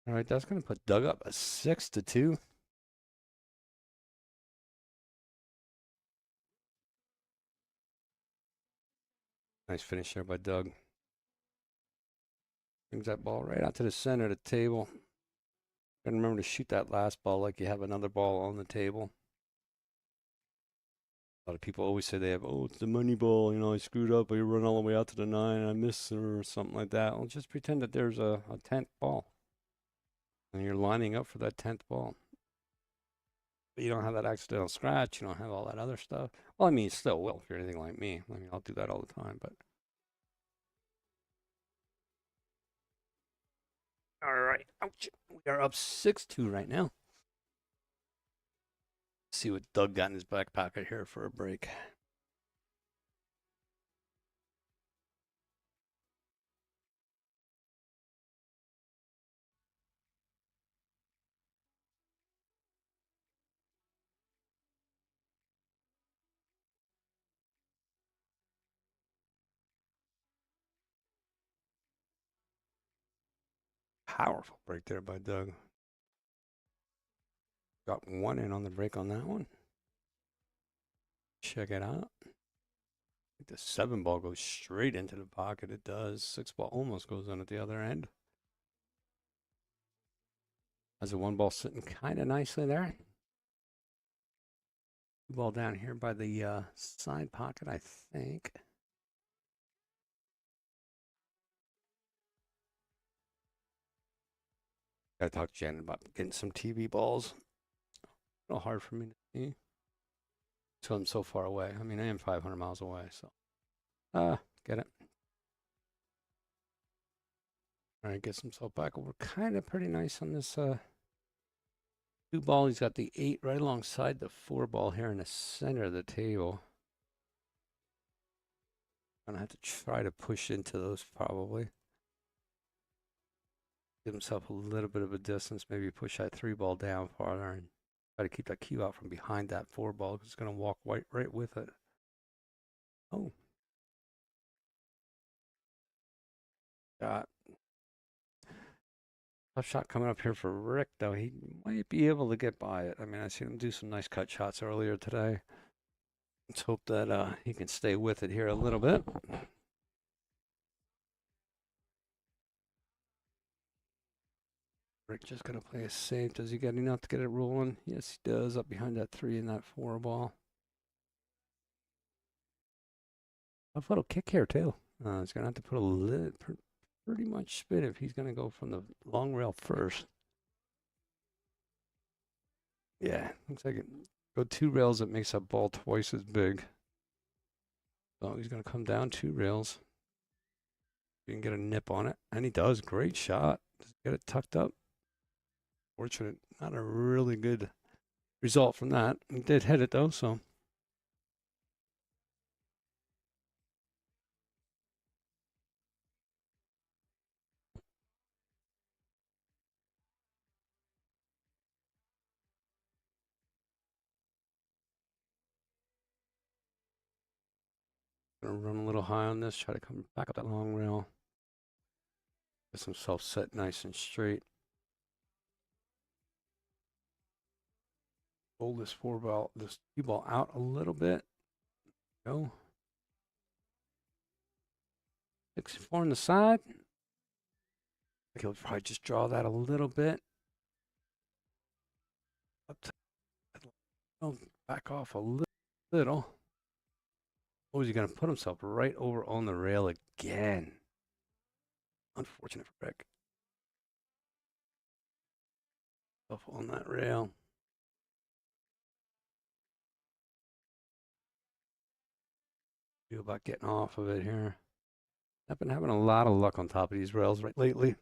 All right, that's going to put Doug up a 6-2. Nice finish there by Doug. Brings that ball right out to the center of the table. And remember to shoot that last ball like you have another ball on the table. A lot of people always say they have, oh, it's the money ball. You know, I screwed up. I run all the way out to the 9 and I miss or something like that. Well, just pretend that there's a 10th ball. And you're lining up for that 10th ball. But you don't have that accidental scratch. You don't have all that other stuff. Well, I mean, you still will if you're anything like me. I mean, I'll do that all the time, but. All right. Ouch. We are up 6-2 right now. Let's see what Doug got in his back pocket here for a break. Powerful break there by Doug. Got 1 in on the break on that one. Check it out. The 7-ball goes straight into the pocket. It does. 6-ball almost goes in at the other end. Has a 1-ball sitting kind of nicely there. 2-ball down here by the side pocket, I think. Gotta talk to Janet about getting some TV balls. A little hard for me to see. So I'm so far away. I mean, I am 500 miles away, so. Get it. All right, gets himself back over kind of pretty nice on this 2 ball. He's got the 8 right alongside the 4 ball here in the center of the table. Gonna have to try to push into those probably. Give himself a little bit of a distance, maybe push that 3 ball down farther and try to keep that cue out from behind that 4 ball because it's gonna walk right with it. Oh. Shot. Tough shot coming up here for Rick, though. He might be able to get by it. I mean, I seen him do some nice cut shots earlier today. Let's hope that he can stay with it here a little bit. Rick just going to play it safe. Does he get enough to get it rolling? Yes, he does. Up behind that 3 and that 4 ball. Tough little kick here, too. He's going to have to put a little, pretty much spin if he's going to go from the long rail first. Yeah, looks like it. Go 2 rails, it makes that ball twice as big. So he's going to come down 2 rails. You can get a nip on it. And he does. Great shot. Just get it tucked up. Fortunate. Not a really good result from that. He did hit it, though, so. Gonna run a little high on this, try to come back up that long rail. Get himself set nice and straight. Pull this 4 ball, this 2 ball out a little bit. Go. 6-4 on the side. I think he'll probably just draw that a little bit. Up to, back off a little. Oh, is he going to put himself right over on the rail again? Unfortunate for Rick. Up on that rail. Feel about getting off of it here. I've been having a lot of luck on top of these rails right lately.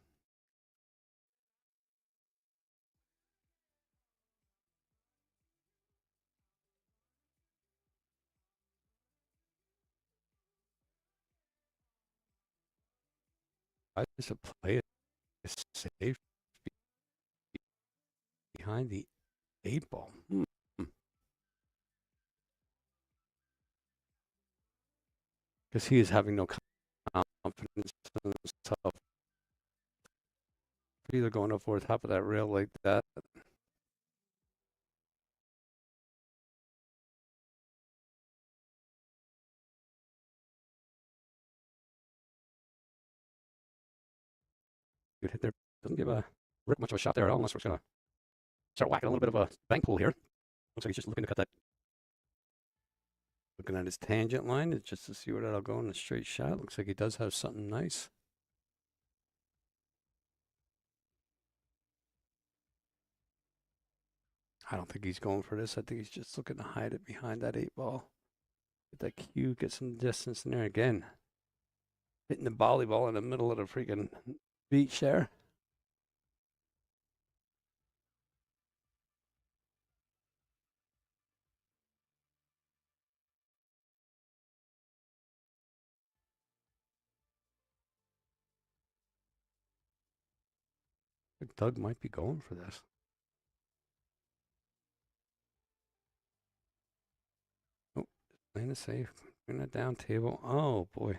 I just play it safe behind the 8 ball. Because he is having no confidence in himself. Either going up over the top of that rail like that. Good hit there. Doesn't give Rick much of a shot there at all unless we're going to start whacking a little bit of a bank pull here. Looks like he's just looking to cut that. Looking at his tangent line just to see where that'll go in a straight shot. Looks like he does have something nice. I don't think he's going for this. I think he's just looking to hide it behind that 8 ball. Get that cue, get some distance in there again. Hitting the volleyball in the middle of the freaking beach there. I think Doug might be going for this. Oh, playing it safe. Bring that down table. Oh, boy.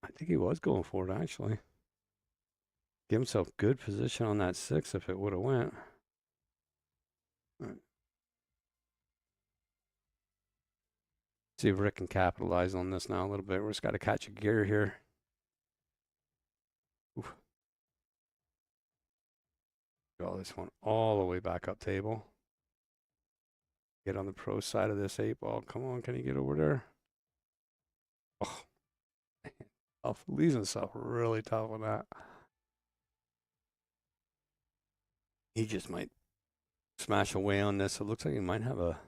I think he was going for it, actually. Give himself good position on that 6 if it would have went. Right. See if Rick can capitalize on this now a little bit. We're just got to catch a gear here. Oof. Draw this one all the way back up table. Get on the pro side of this 8 ball. Come on, can he get over there? Oh, tough. Leaves himself really tough on that. He just might smash away on this. It looks like he might have a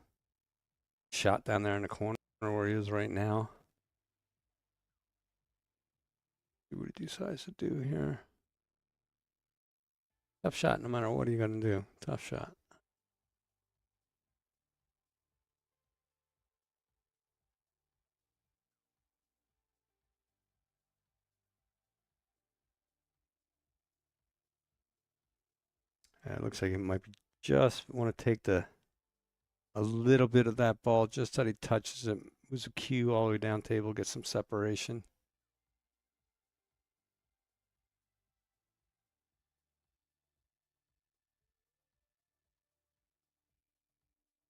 shot down there in the corner where he is right now. See what he decides to do here. Tough shot, no matter what are you going to do. Tough shot. It looks like it might be just want to take a little bit of that ball, just that he touches it, moves a cue all the way down table, get some separation.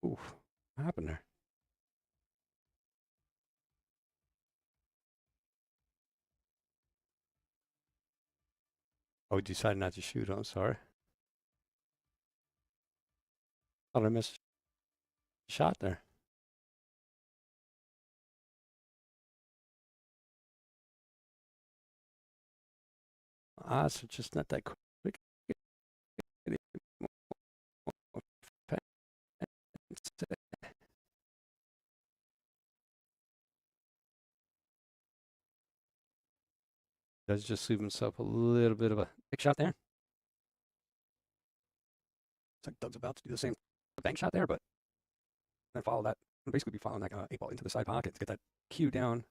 Oof, what happened there? Oh, he decided not to shoot. I'm sorry. Thought I missed a shot there. So just not that quick. Does just leave himself a little bit of a big shot there. It's like Doug's about to do the same bank shot there, but then follow that. Basically, be following that 8 ball into the side pocket to get that cue down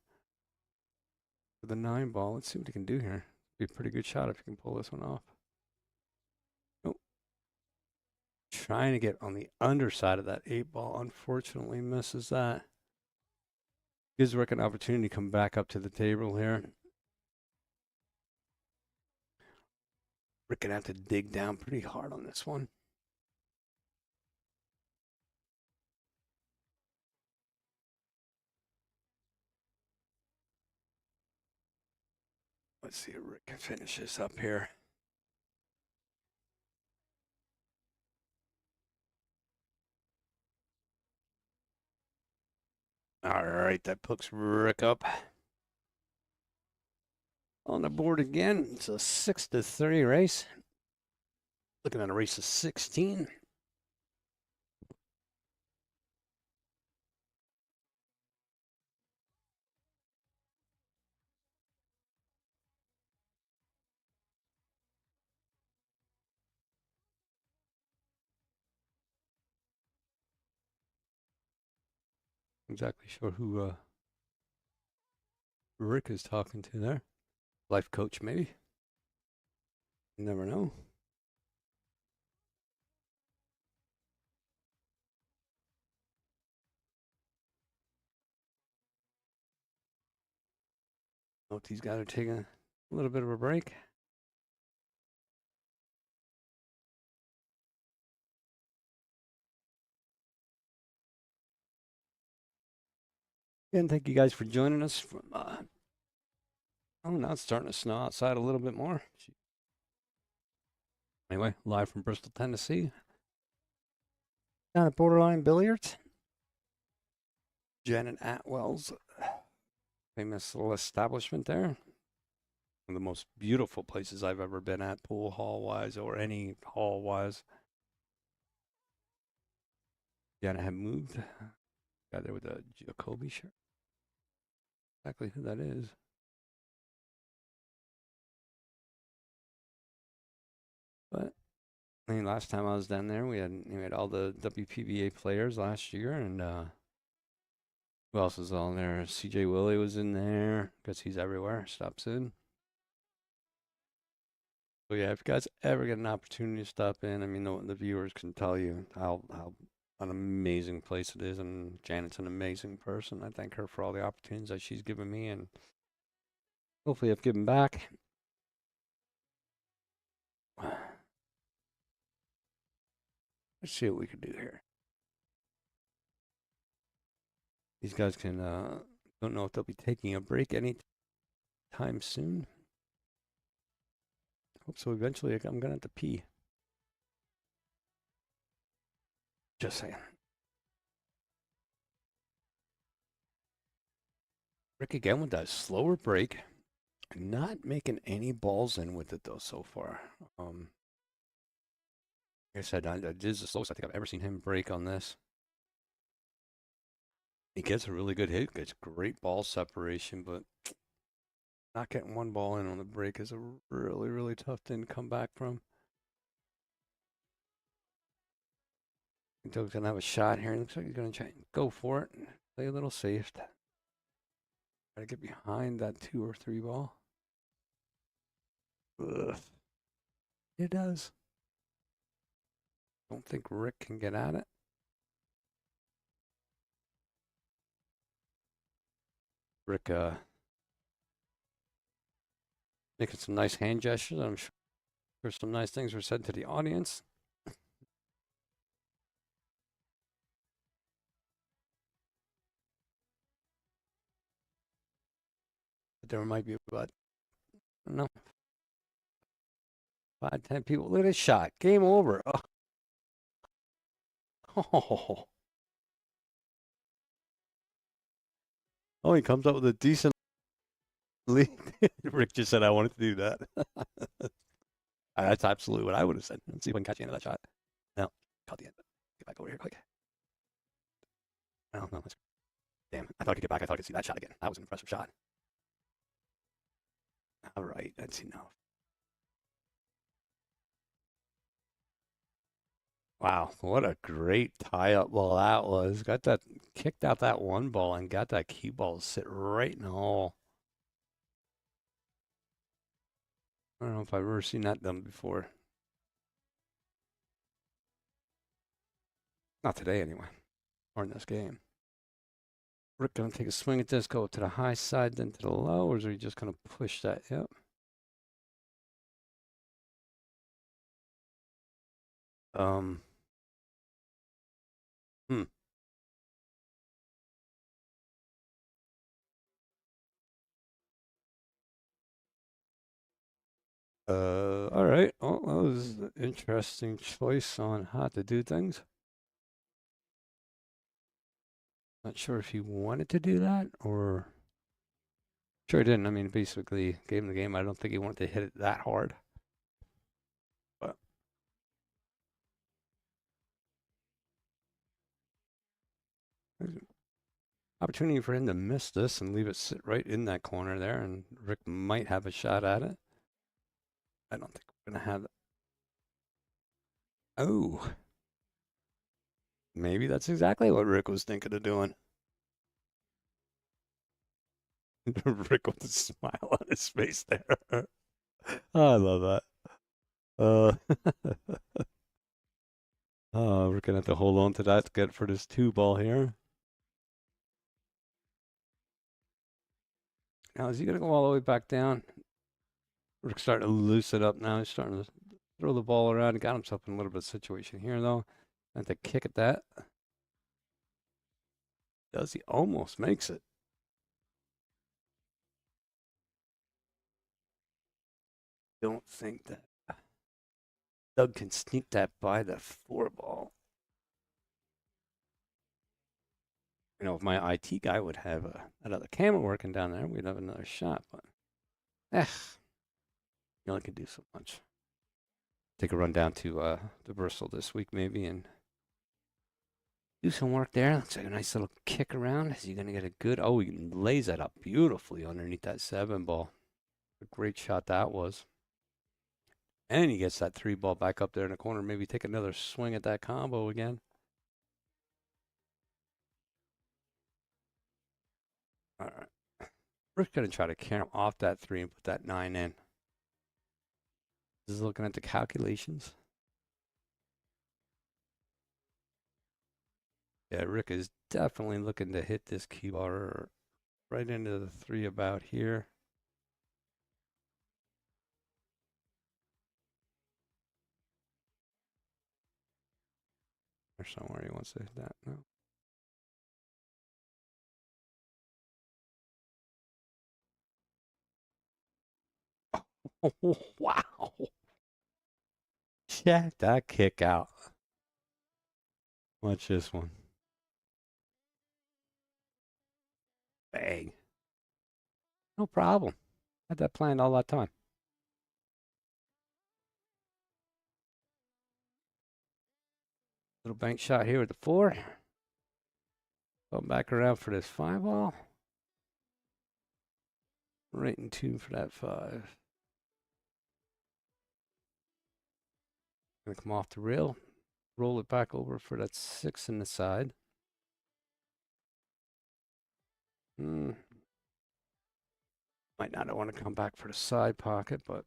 for the 9 ball. Let's see what he can do here. Be a pretty good shot if he can pull this one off. Nope. Trying to get on the underside of that 8 ball. Unfortunately, misses that. Gives Rick an opportunity to come back up to the table here. Rick gonna have to dig down pretty hard on this one. Let's see if Rick can finish this up here. All right, that puts Rick up on the board again. It's a 6-3 race. Looking at a race of 16. Exactly sure who Rick is talking to there. Life coach, maybe. You never know. Note these guys are taking a little bit of a break. And thank you guys for joining us from oh, now it's starting to snow outside a little bit more. Anyway, live from Bristol, Tennessee. Down at Borderline Billiards. Janet Atwell's famous little establishment there. One of the most beautiful places I've ever been at, pool hall wise or any hall wise. Janet had moved. Got there with a Jacoby shirt. Exactly who that is. But I mean, last time I was down there, we had all the WPBA players last year, and who else was on there? CJ Willie was in there because he's everywhere. Stops in. So yeah, if you guys ever get an opportunity to stop in, I mean, the viewers can tell you how an amazing place it is, and Janet's an amazing person. I thank her for all the opportunities that she's given me, and hopefully I've given back. Let's see what we can do here. These guys can, don't know if they'll be taking a break anytime soon. Hope so. Eventually, I'm going to have to pee. Just saying. Rick again with that slower break. Not making any balls in with it, though, so far. Like I said, this is the slowest I think I've ever seen him break on this. He gets a really good hit, gets great ball separation, but not getting one ball in on the break is a really, really tough thing to come back from. Doug's gonna have a shot here. Looks like he's gonna try and go for it. Play a little safe. Try to get behind that 2 or 3 ball. Ugh. It does. Don't think Rick can get at it. Rick making some nice hand gestures. I'm sure some nice things were said to the audience. But there might be about, I don't know, 5, 10 people. Look at this shot. Game over. Oh. Oh, he comes up with a decent lead. Rick just said I wanted to do that. That's absolutely what I would have said. Let's see if I can catch the end of that shot. No, caught the end. Get back over here quick. No, that's, damn. I thought I could get back. I thought I could see that shot again. That was an impressive shot. All right, that's enough. Wow, what a great tie-up ball that was. Got that, kicked out that 1 ball and got that cue ball to sit right in the hole. I don't know if I've ever seen that done before. Not today, anyway, or in this game. Rick gonna take a swing at this, go to the high side, then to the low, or is he just gonna push that? Yep. Hmm. All right. Well, that was an interesting choice on how to do things. Not sure if he wanted to do that or. Sure he didn't. I mean, basically gave him the game. I don't think he wanted to hit it that hard. But. Opportunity for him to miss this and leave it sit right in that corner there, and Rick might have a shot at it. I don't think we're going to have it. Oh. Maybe that's exactly what Rick was thinking of doing. Rick with a smile on his face there. Oh, I love that. We're going to have to hold on to that to get for this 2 ball here. Now, is he going to go all the way back down? Rick's starting to loose it up now. He's starting to throw the ball around. He got himself in a little bit of situation here, though. Have to kick at that. Does he? Almost makes it. Don't think that Doug can sneak that by the 4 ball. You know, if my IT guy would have another camera working down there, we'd have another shot. But, you only can do so much. Take a run down to Bristol this week, maybe, and do some work there. Looks like a nice little kick around. Is he going to get a good? Oh, he lays that up beautifully underneath that 7 ball. A great shot that was. And he gets that 3 ball back up there in the corner. Maybe take another swing at that combo again. All right. We're going to try to carry him off that 3 and put that 9 in. This is looking at the calculations. Yeah, Rick is definitely looking to hit this cue ball right into the 3 about here. Or somewhere he wants to hit that. No. Oh, wow. Check that kick out. Watch this one. Bang. No problem. Had that planned all that time. Little bank shot here with the 4. Go back around for this 5 ball. Right in tune for that 5. Gonna come off the rail. roll it back over for that 6 in the side. Might not want to come back for the side pocket, but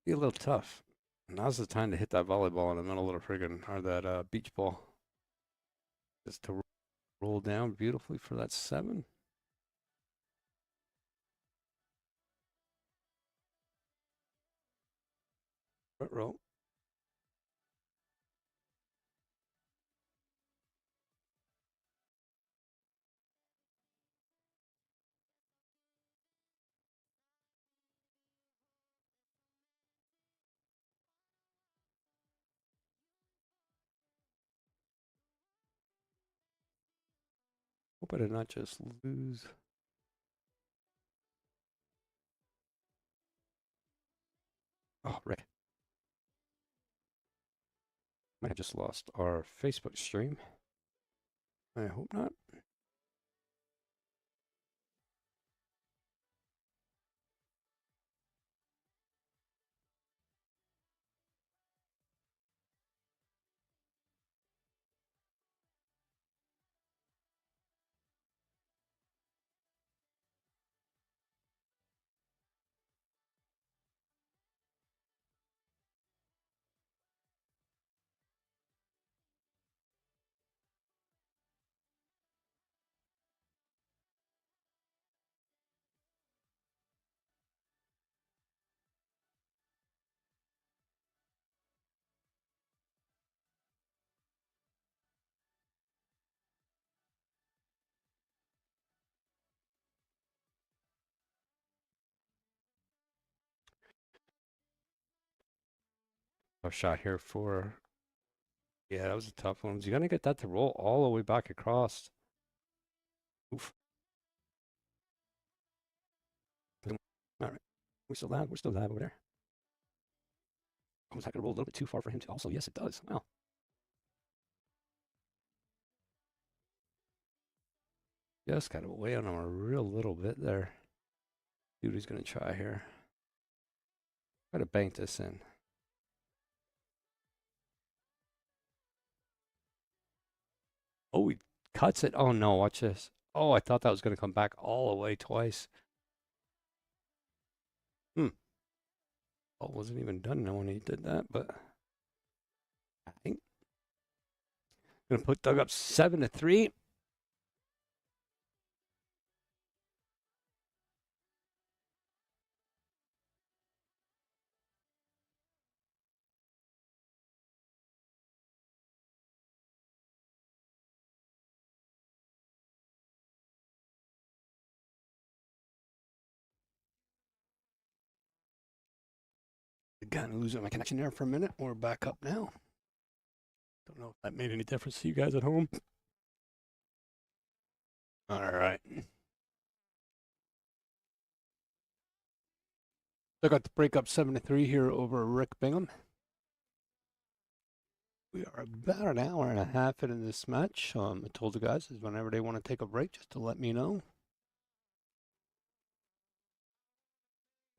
be a little tough. Now's the time to hit that volleyball in the middle of the friggin' or that beach ball. Just to roll down beautifully for that 7. Front row. Hope I did not just lose. Oh, Rick. Might have just lost our Facebook stream. I hope not. A shot here for. Yeah, that was a tough one. You're going to get that to roll all the way back across. Oof. All right. We're still live. We're still live over there. Oh, is that going to roll a little bit too far for him to also? Yes, it does. Wow. Just kind of away on him a real little bit there. See what he's going to try here. Try to bank this in. Oh, he cuts it. Oh, no. Watch this. Oh, I thought that was going to come back all the way twice. Oh, wasn't even done when he did that, but I think going to put Doug up 7-3. Kind of losing my connection there for a minute. We're back up now. Don't know if that made any difference to you guys at home. All right. I got to break up 7-3 here over Rick Bingham. We are about an hour and a half into this match. I told the guys is whenever they want to take a break, just to let me know.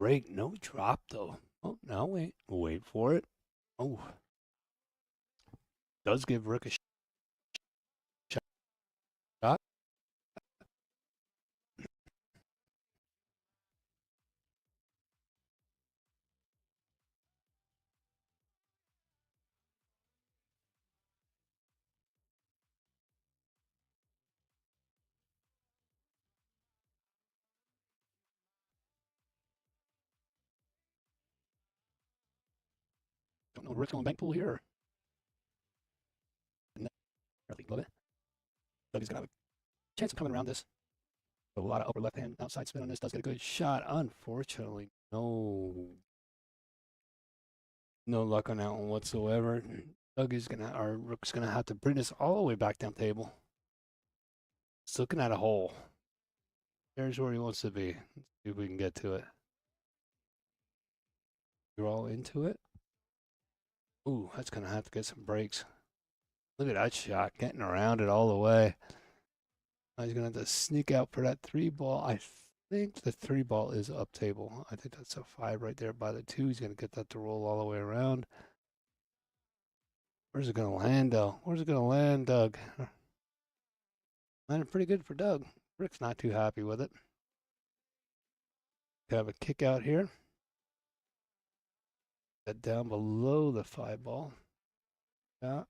Break, no drop though. Oh, now wait. Wait for it. Oh. Does give Rick a shot. Don't know Rick's going bank pool here. Love it. Doug is going to have a chance of coming around this. A lot of upper left hand outside spin on this. Does get a good shot. Unfortunately, no luck on that one whatsoever. Doug is gonna, or Rook's gonna have to bring this all the way back down table. He's looking at a hole. There's where he wants to be. Let's see if we can get to it. You're all into it. Ooh, that's gonna have to get some breaks. Look at that shot, getting around it all the way. He's gonna have to sneak out for that 3 ball. I think the 3 ball is up table. I think that's a 5 right there by the 2. He's going to get that to roll all the way around. Where's it going to land, though? Where's it going to land, Doug? Landed pretty good for Doug. Rick's not too happy with it. Have a kick out here. That down below the 5 ball. Yeah.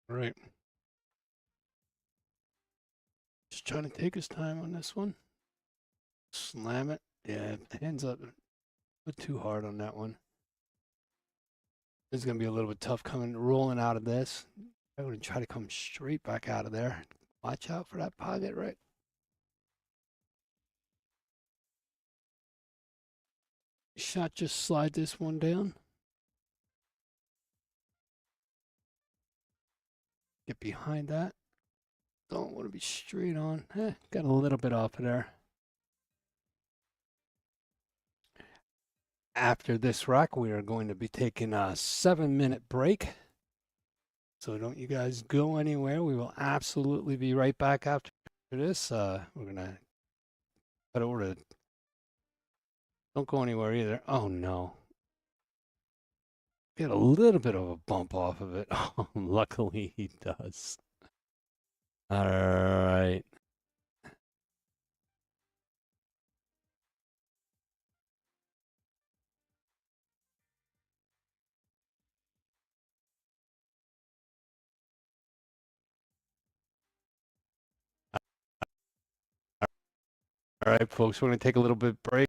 Right. Just trying to take his time on this one. Slam it. Yeah, hands up. Put too hard on that one. This is going to be a little bit tough rolling out of this. I'm going to try to come straight back out of there. Watch out for that pocket, right? Shot, just slide this one down. Get behind that. Don't want to be straight on. Got a little bit off of there. After this rack, we are going to be taking a 7-minute break. So don't you guys go anywhere. We will absolutely be right back after this. We're going to cut over to... Don't go anywhere either. Oh, no. Get a little bit of a bump off of it. Oh, luckily he does. All right. All right, folks, we're going to take a little bit break.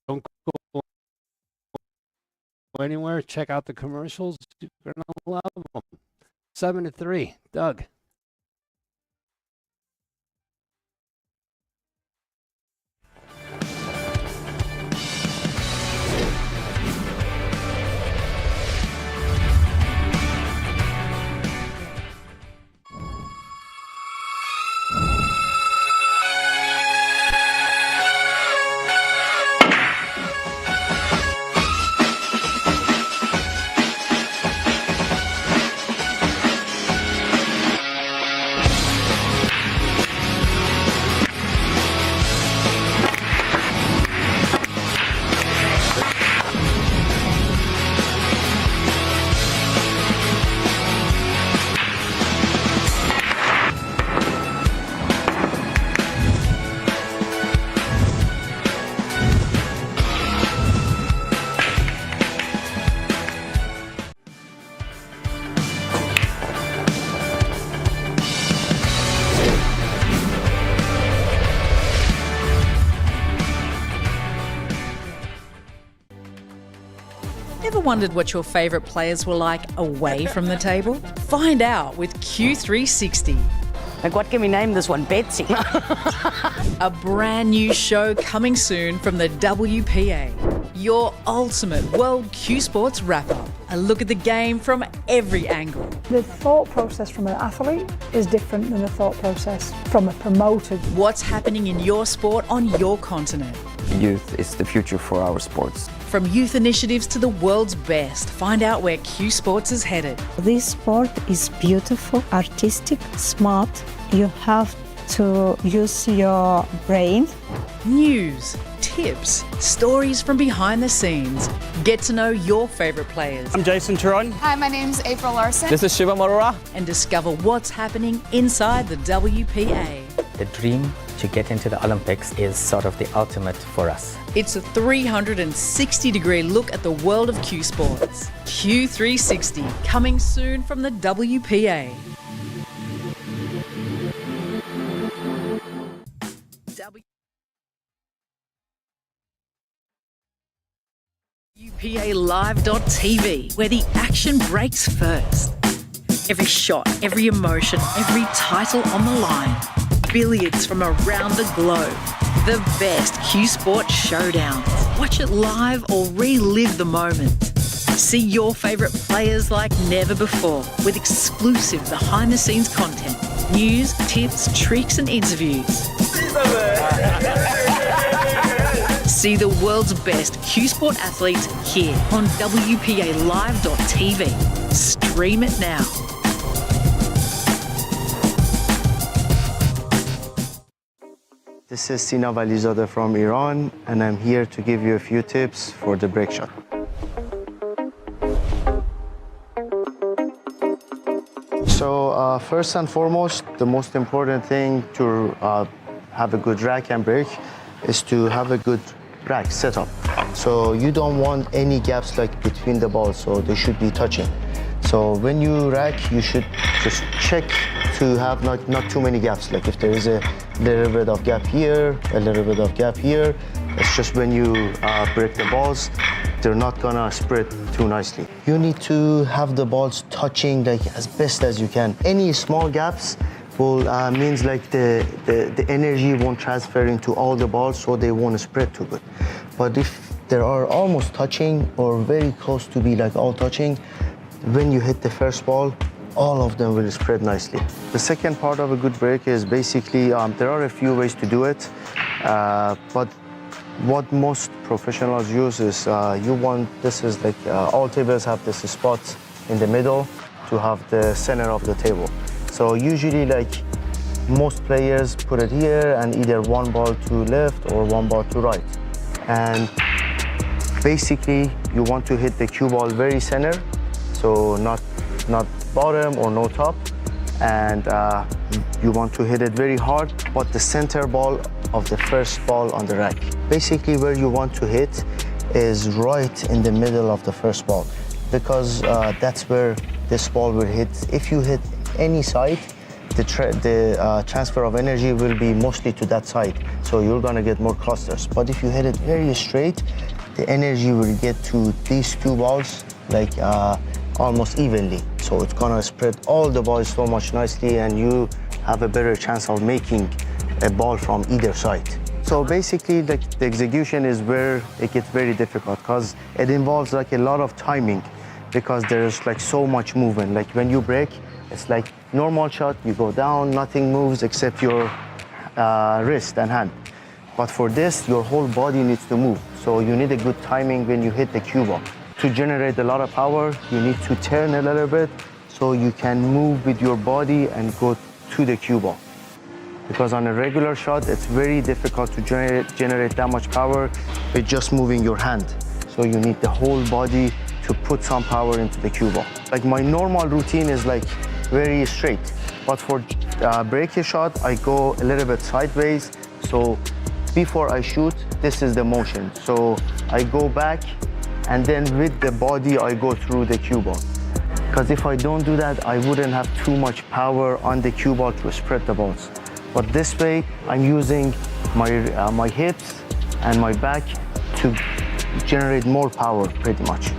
Don't go anywhere. Check out the commercials. You're going to love them. 7-3. Doug. Ever wondered what your favourite players were like away from the table? Find out with Q360. Like, what can we name this one? Betsy. A brand new show coming soon from the WPA. Your ultimate World Q Sports wrap-up. A look at the game from every angle. The thought process from an athlete is different than the thought process from a promoter. What's happening in your sport on your continent. Youth is the future for our sports. From youth initiatives to the world's best, find out where Q Sports is headed. This sport is beautiful, artistic, smart. You have to use your brain. News, tips, stories from behind the scenes. Get to know your favourite players. I'm Jason Turon. Hi, my name's April Larson. This is Shiva Marora. And discover what's happening inside the WPA. The dream to get into the Olympics is sort of the ultimate for us. It's a 360-degree look at the world of Q Sports. Q360, coming soon from the WPA. WPALive.tv, where the action breaks first. Every shot, every emotion, every title on the line. Billiards from around the globe. The best Q Sport showdowns. Watch it live or relive the moment. See your favourite players like never before with exclusive behind-the-scenes content, news, tips, tricks and interviews. See the world's best Q Sport athletes here on WPALive.tv. Stream it now. This is Sina Valizadeh from Iran, and I'm here to give you a few tips for the break shot. So first and foremost, the most important thing to have a good rack and break is to have a good rack setup. So you don't want any gaps like between the balls, so they should be touching. So when you rack, you should just check to have not too many gaps. Like if there is a little bit of gap here, a little bit of gap here, it's just when you break the balls, they're not gonna spread too nicely. You need to have the balls touching like as best as you can. Any small gaps will means like the energy won't transfer into all the balls, so they won't spread too good. But if they are almost touching or very close to be like all touching, when you hit the first ball, all of them will spread nicely. The second part of a good break is basically, there are a few ways to do it, but what most professionals use is this is like all tables have this spot in the middle to have the center of the table. So usually like most players put it here and either one ball to left or one ball to right. And basically you want to hit the cue ball very center, so not bottom or no top, and you want to hit it very hard, but the center ball of the first ball on the rack. Basically where you want to hit is right in the middle of the first ball, because that's where this ball will hit. If you hit any side, the transfer of energy will be mostly to that side, so you're gonna get more clusters. But if you hit it very straight, the energy will get to these two balls like almost evenly. So it's gonna spread all the balls so much nicely, and you have a better chance of making a ball from either side. So basically the execution is where it gets very difficult, because it involves like a lot of timing, because there's like so much movement. Like when you break, it's like normal shot, you go down, nothing moves except your wrist and hand. But for this, your whole body needs to move. So you need a good timing when you hit the cue ball. To generate a lot of power, you need to turn a little bit so you can move with your body and go to the cue ball. Because on a regular shot, it's very difficult to generate that much power with just moving your hand. So you need the whole body to put some power into the cue ball. Like my normal routine is like very straight, but for break a shot, I go a little bit sideways. So before I shoot, this is the motion. So I go back, and then with the body, I go through the cue ball. Because if I don't do that, I wouldn't have too much power on the cue ball to spread the balls. But this way, I'm using my hips and my back to generate more power, pretty much.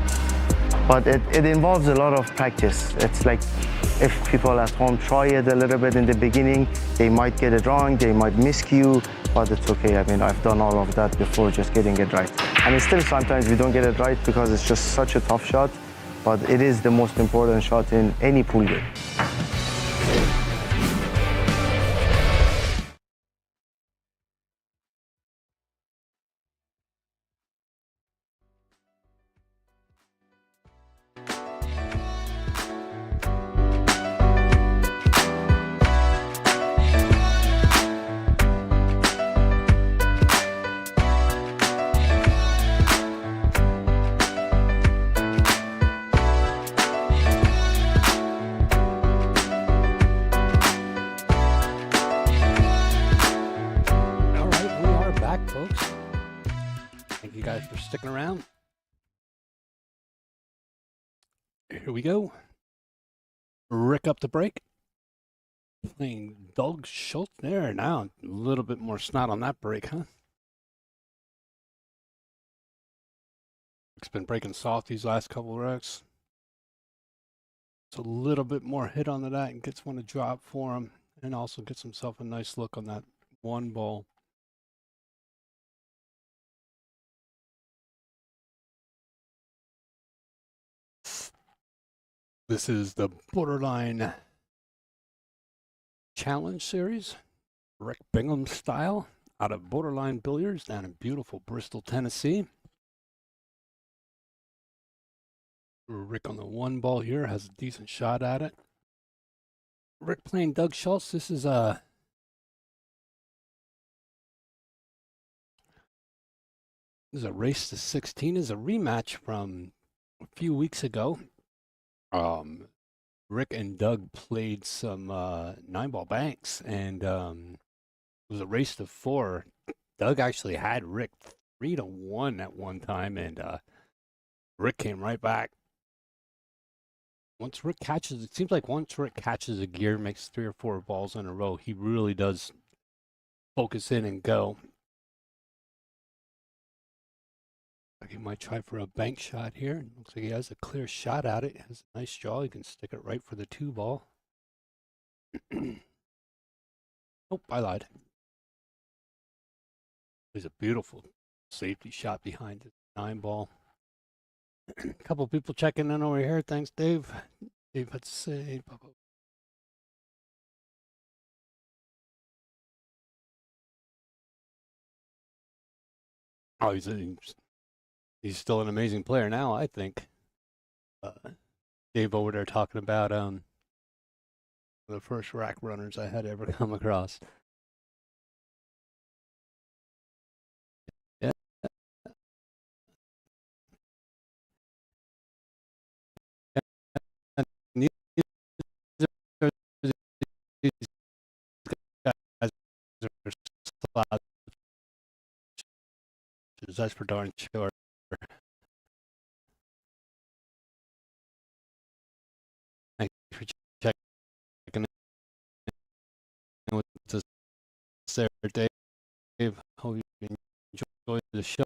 But it involves a lot of practice. It's like if people at home try it a little bit in the beginning, they might get it wrong, they might miscue, but it's okay. I mean, I've done all of that before, just getting it right. I mean, still sometimes we don't get it right because it's just such a tough shot, but it is the most important shot in any pool game. Sticking around. Here we go. Rick up the break. Playing Doug Shulz there now. A little bit more snot on that break, huh? Rick's been breaking soft these last couple of wrecks. It's a little bit more hit onto that and gets one to drop for him, and also gets himself a nice look on that one ball. This is the Borderline Challenge Series, Rick Bingham style, out of Borderline Billiards down in beautiful Bristol, Tennessee. Rick on the one ball here has a decent shot at it. Rick playing Doug Shulz. This is a race to 16. Is a rematch from a few weeks ago. Rick and Doug played some 9-ball banks, and it was a race to 4. Doug actually had Rick 3-1 at one time, and Rick came right back. Once Rick catches, it seems like once Rick catches a gear, makes 3 or 4 balls in a row, he really does focus in and go. He might try for a bank shot here. Looks like he has a clear shot at it. Has a nice draw. He can stick it right for the 2 ball. Oh, I lied. There's a beautiful safety shot behind the 9 ball. A couple people checking in over here. Thanks, Dave. Dave, let's say. Oh, he's still an amazing player now, I think. Dave over there talking about the first rack runners I had ever come across. Yeah. That's for darn sure. Thanks for checking in with us there, Dave. Hope you enjoyed the show.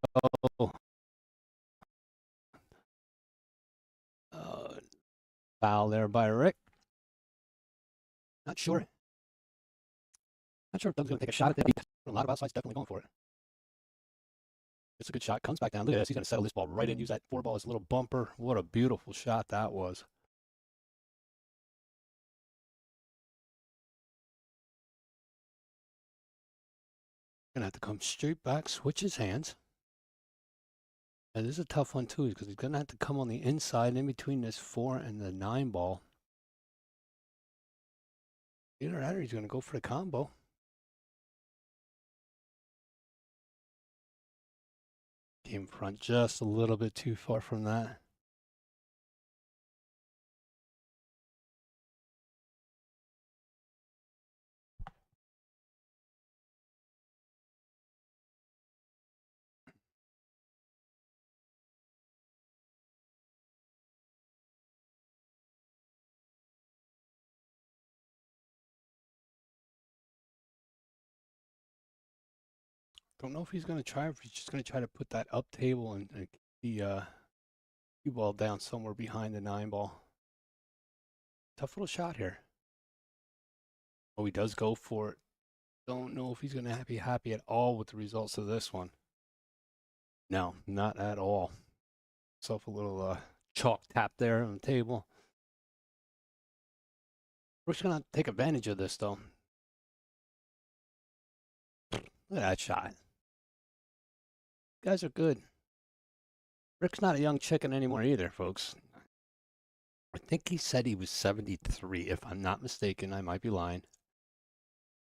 Foul there by Rick. Not sure. Not sure if Doug's going to take a shot at that. A lot of outsides definitely going for it. It's a good shot. Comes back down. Look at this. He's going to settle this ball right in. Use that 4 ball as a little bumper. What a beautiful shot that was. Going to have to come straight back, switch his hands. And this is a tough one too, because he's going to have to come on the inside in between this 4 and the 9 ball. Either that or he's going to go for the combo. Came front just a little bit too far from that. Don't know if he's going to try, or if he's just going to try to put that up table and the cue ball down somewhere behind the 9 ball. Tough little shot here. Oh, he does go for it. Don't know if he's going to be happy at all with the results of this one. No, not at all. Self a little chalk tap there on the table. We're just going to take advantage of this, though. Look at that shot. Guys are good. Rick's not a young chicken anymore either, folks. I think he said he was 73, if I'm not mistaken. I might be lying.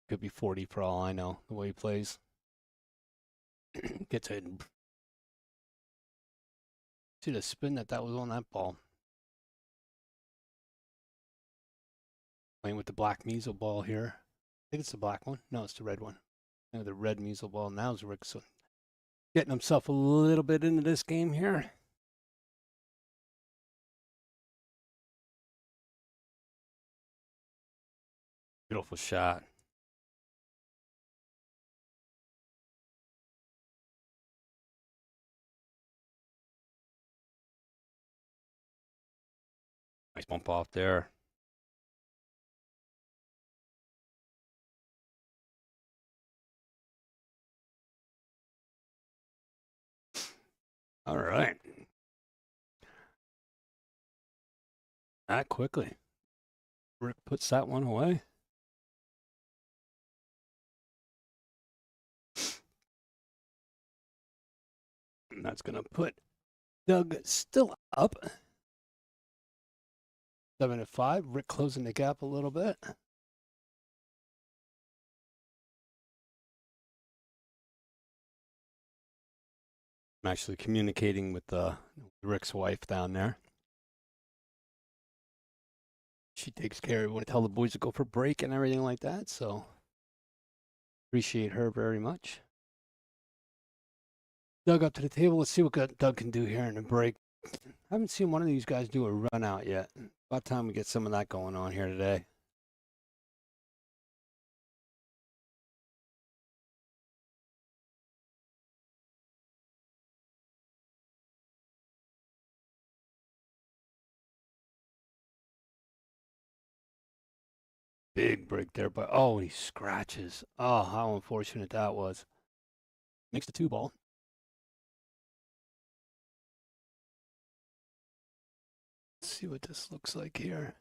Could be 40 for all I know, the way he plays. Gets it. See the spin that was on that ball. Playing with the black measle ball here. I think it's the black one. No, it's the red one. The red measle ball. Now's Rick getting himself a little bit into this game here. Beautiful shot. Nice bump off there. All right. That quickly. Rick puts that one away. And that's going to put Doug still up. 7-5. Rick closing the gap a little bit. I'm actually communicating with Rick's wife down there. She takes care of when I tell the boys to go for break and everything like that, so appreciate her very much. Doug up to the table. Let's see what Doug can do here in the break. I haven't seen one of these guys do a run out yet. About time we get some of that going on here today. Big break there, but oh, he scratches. Oh, how unfortunate that was. Makes the 2-ball. Let's see what this looks like here.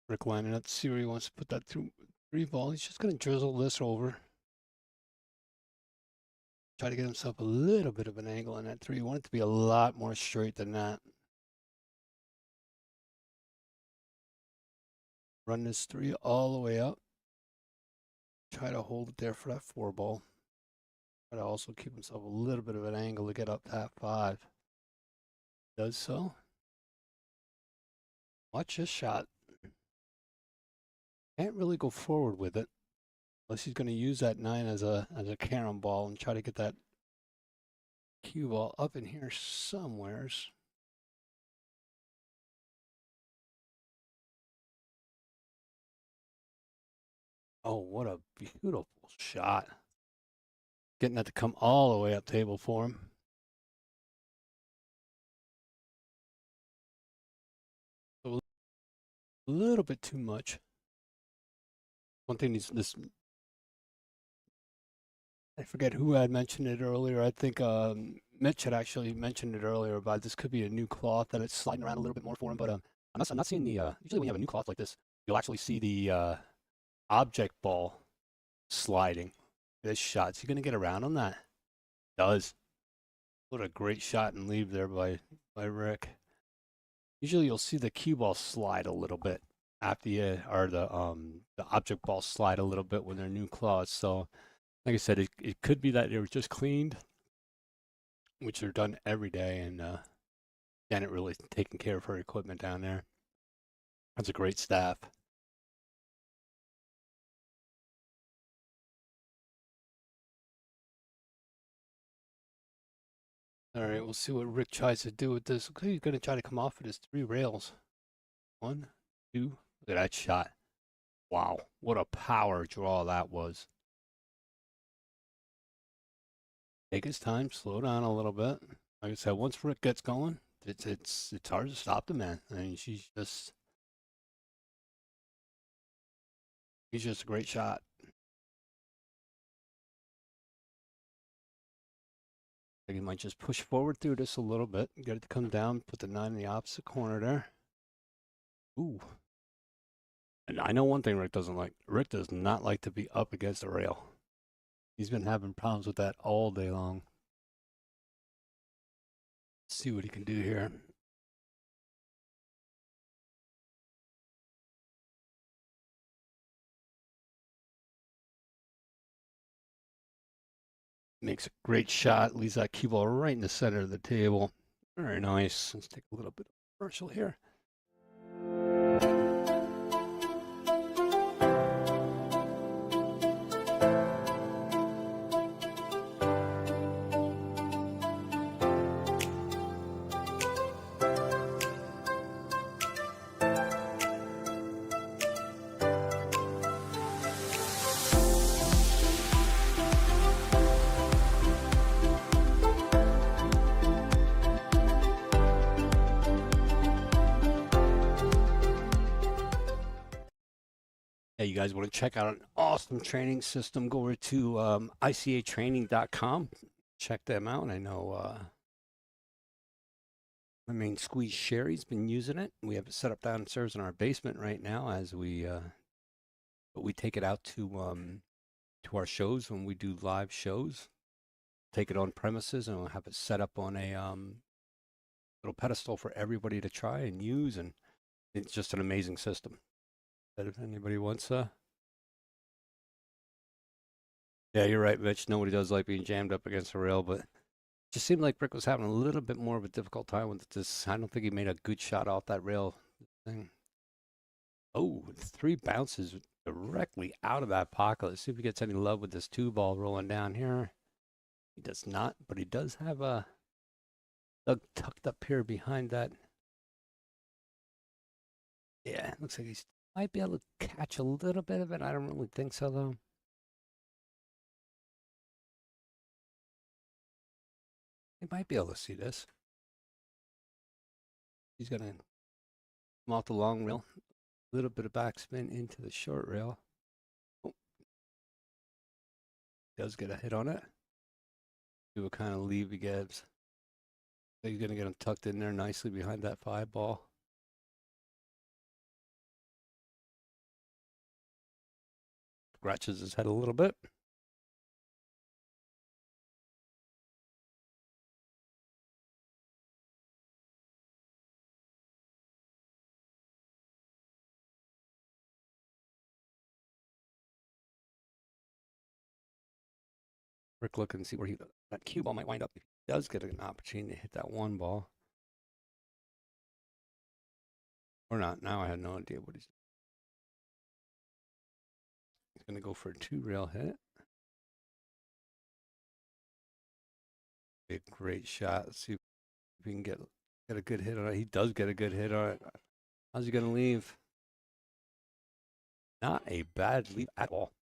Rick lining up to see where he wants to put that 3-ball. He's just going to drizzle this over. Try to get himself a little bit of an angle on that 3. You want it to be a lot more straight than that. Run this 3 all the way up. Try to hold it there for that 4-ball. Try to also keep himself a little bit of an angle to get up that 5. Does so. Watch this shot. Can't really go forward with it unless he's going to use that 9 as a carom ball and try to get that cue ball up in here somewheres. Oh, what a beautiful shot. Getting that to come all the way up table for him. A little bit too much. One thing is this, I forget who had mentioned it earlier. I think Mitch had actually mentioned it earlier about this could be a new cloth that it's sliding around a little bit more for him. But I'm not seeing the, usually when you have a new cloth like this, you'll actually see the object ball sliding. This shot, is he going to get around on that? Does. What a great shot and leave there by Rick. Usually you'll see the cue ball slide a little bit after the object ball slide a little bit when they're new cloths. So like I said, it could be that they were just cleaned, which are done every day, and Janet really taking care of her equipment down there. That's a great staff. All right, we'll see what Rick tries to do with this. Okay, he's going to try to come off of his 3 rails. 1, 2. Look at that shot. Wow, what a power draw that was. Take his time, slow down a little bit. Like I said, once Rick gets going, it's hard to stop the man. I mean, he's just a great shot. He might just push forward through this a little bit, get it to come down, put the 9 in the opposite corner there. Ooh. And I know one thing Rick doesn't like. Rick does not like to be up against the rail. He's been having problems with that all day long. Let's see what he can do here. Makes a great shot, leaves that cue ball right in the center of the table. Very nice. Let's take a little bit of a commercial here. Yeah, you guys want to check out an awesome training system, go over to icatraining.com. Check them out. I know my main squeeze Sherry's been using it. We have it set up downstairs in our basement right now as but we take it out to our shows when we do live shows. Take it on premises and we'll have it set up on a little pedestal for everybody to try and use, and it's just an amazing system. But if anybody wants yeah, you're right, Mitch. Nobody does like being jammed up against a rail, but it just seemed like Rick was having a little bit more of a difficult time with this. I don't think he made a good shot off that rail thing. Oh, 3 bounces directly out of that pocket. Let's see if he gets any love with this 2-ball rolling down here. He does not, but he does have a Doug tucked up here behind that. Yeah, looks like he might be able to catch a little bit of it. I don't really think so, though. He might be able to see this. He's going to come off the long rail. A little bit of backspin into the short rail. Oh. Does get a hit on it. See what kind of leave he gives. He's going to get him tucked in there nicely behind that 5-ball. Scratches his head a little bit. Rick looking to see where that cue ball might wind up. If he does get an opportunity to hit that 1 ball. Or not. Now I have no idea what he's going to go for a 2-rail hit. Be a great shot. Let's see if we can get a good hit on it. He does get a good hit on it. How's he going to leave? Not a bad leave at all.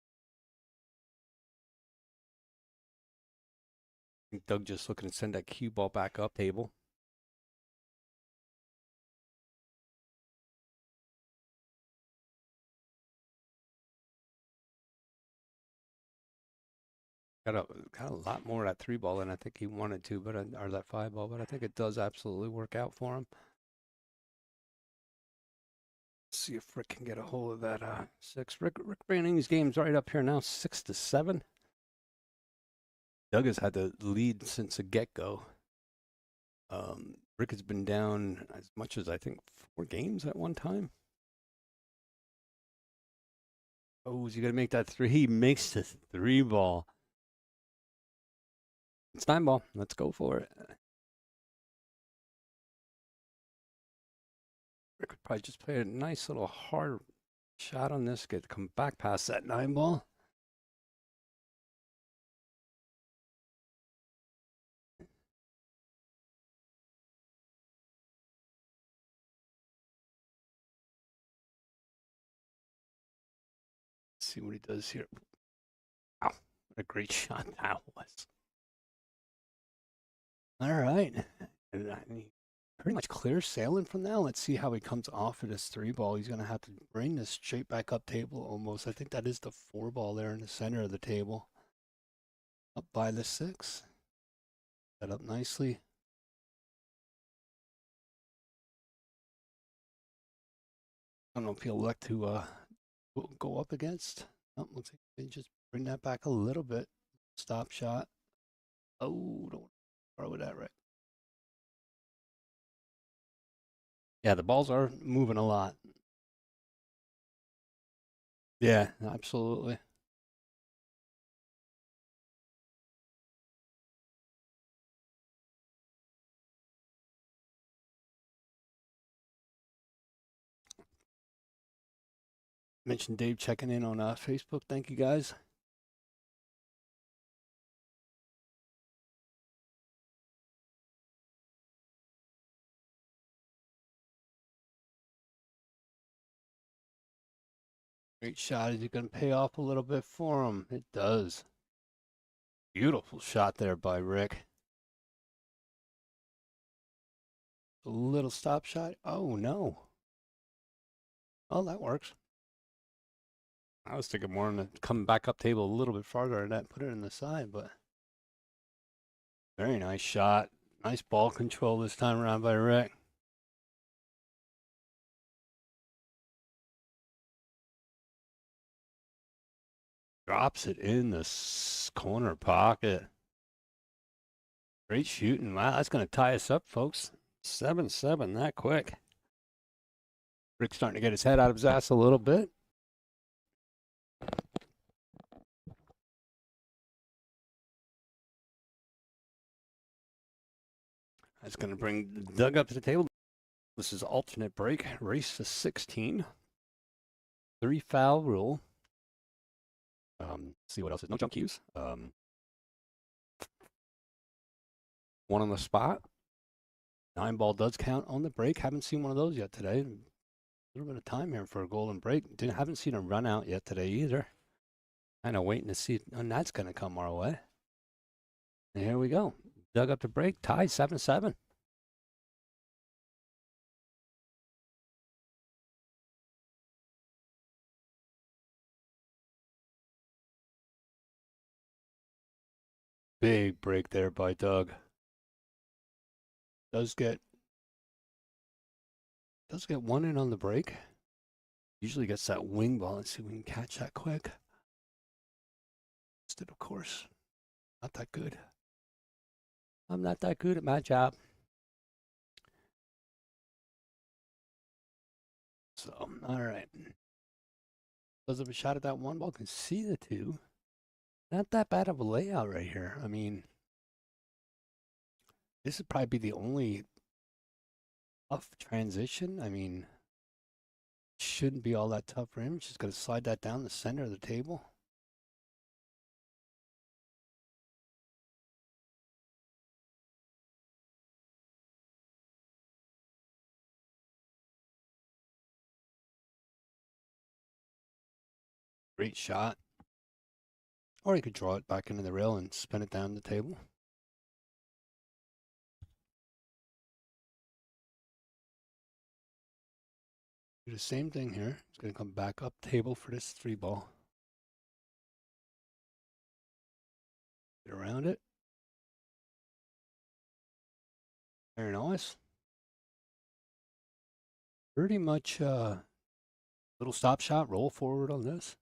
I think Doug just looking to send that cue ball back up table. Got a lot more of that 3-ball than I think he wanted to, but or that 5-ball, but I think it does absolutely work out for him. Let's see if Rick can get a hold of that 6. Rick bringing these games right up here now, 6-7. Doug has had the lead since the get-go. Rick has been down as much as I think 4 games at one time. Oh, is he going to make that 3? He makes the 3-ball. It's 9-ball. Let's go for it. Rick could probably just play a nice little hard shot on this, get to come back past that 9-ball. Let's see what he does here. Wow, what a great shot that was. All right. And pretty much clear sailing from now. Let's see how he comes off of this 3-ball. He's going to have to bring this straight back up table almost. I think that is the 4-ball there in the center of the table. Up by the 6. Set up nicely. I don't know if he'll elect to go up against. Oh, looks like they just bring that back a little bit. Stop shot. Oh, don't throw it at right. Yeah, the balls are moving a lot. Yeah, absolutely. Mentioned Dave checking in on Facebook. Thank you, guys. Great shot. Is it going to pay off a little bit for him? It does. Beautiful shot there by Rick. A little stop shot. Oh, no. Oh, that works. I was thinking more on the coming back up table a little bit farther and that put it in the side, but very nice shot. Nice ball control this time around by Rick. Drops it in the corner pocket. Great shooting. Wow, that's going to tie us up, folks. 7-7 that quick. Rick's starting to get his head out of his ass a little bit. That's going to bring Doug up to the table. This is alternate break, race to 16. 3 foul rule. See what else is. No jump cues. 1 on the spot. 9 ball does count on the break. Haven't seen one of those yet today. A little bit of time here for a golden break. Haven't seen a run out yet today either. Kind of waiting to see when that's going to come our way. And here we go. Dug up the break. Tied 7-7. Big break there by Doug. Does get 1 in on the break. Usually gets that wing ball. Let's see if we can catch that quick. Instead, of course, not that good. I'm not that good at my job. So, all right. Does have a shot at that 1 ball. Can see the 2. Not that bad of a layout right here. I mean, this would probably be the only tough transition. I mean, shouldn't be all that tough for him. Just going to slide that down the center of the table. Great shot. Or he could draw it back into the rail and spin it down the table. Do the same thing here. He's going to come back up table for this 3 ball. Get around it. Very nice. Pretty much little stop shot, roll forward on this.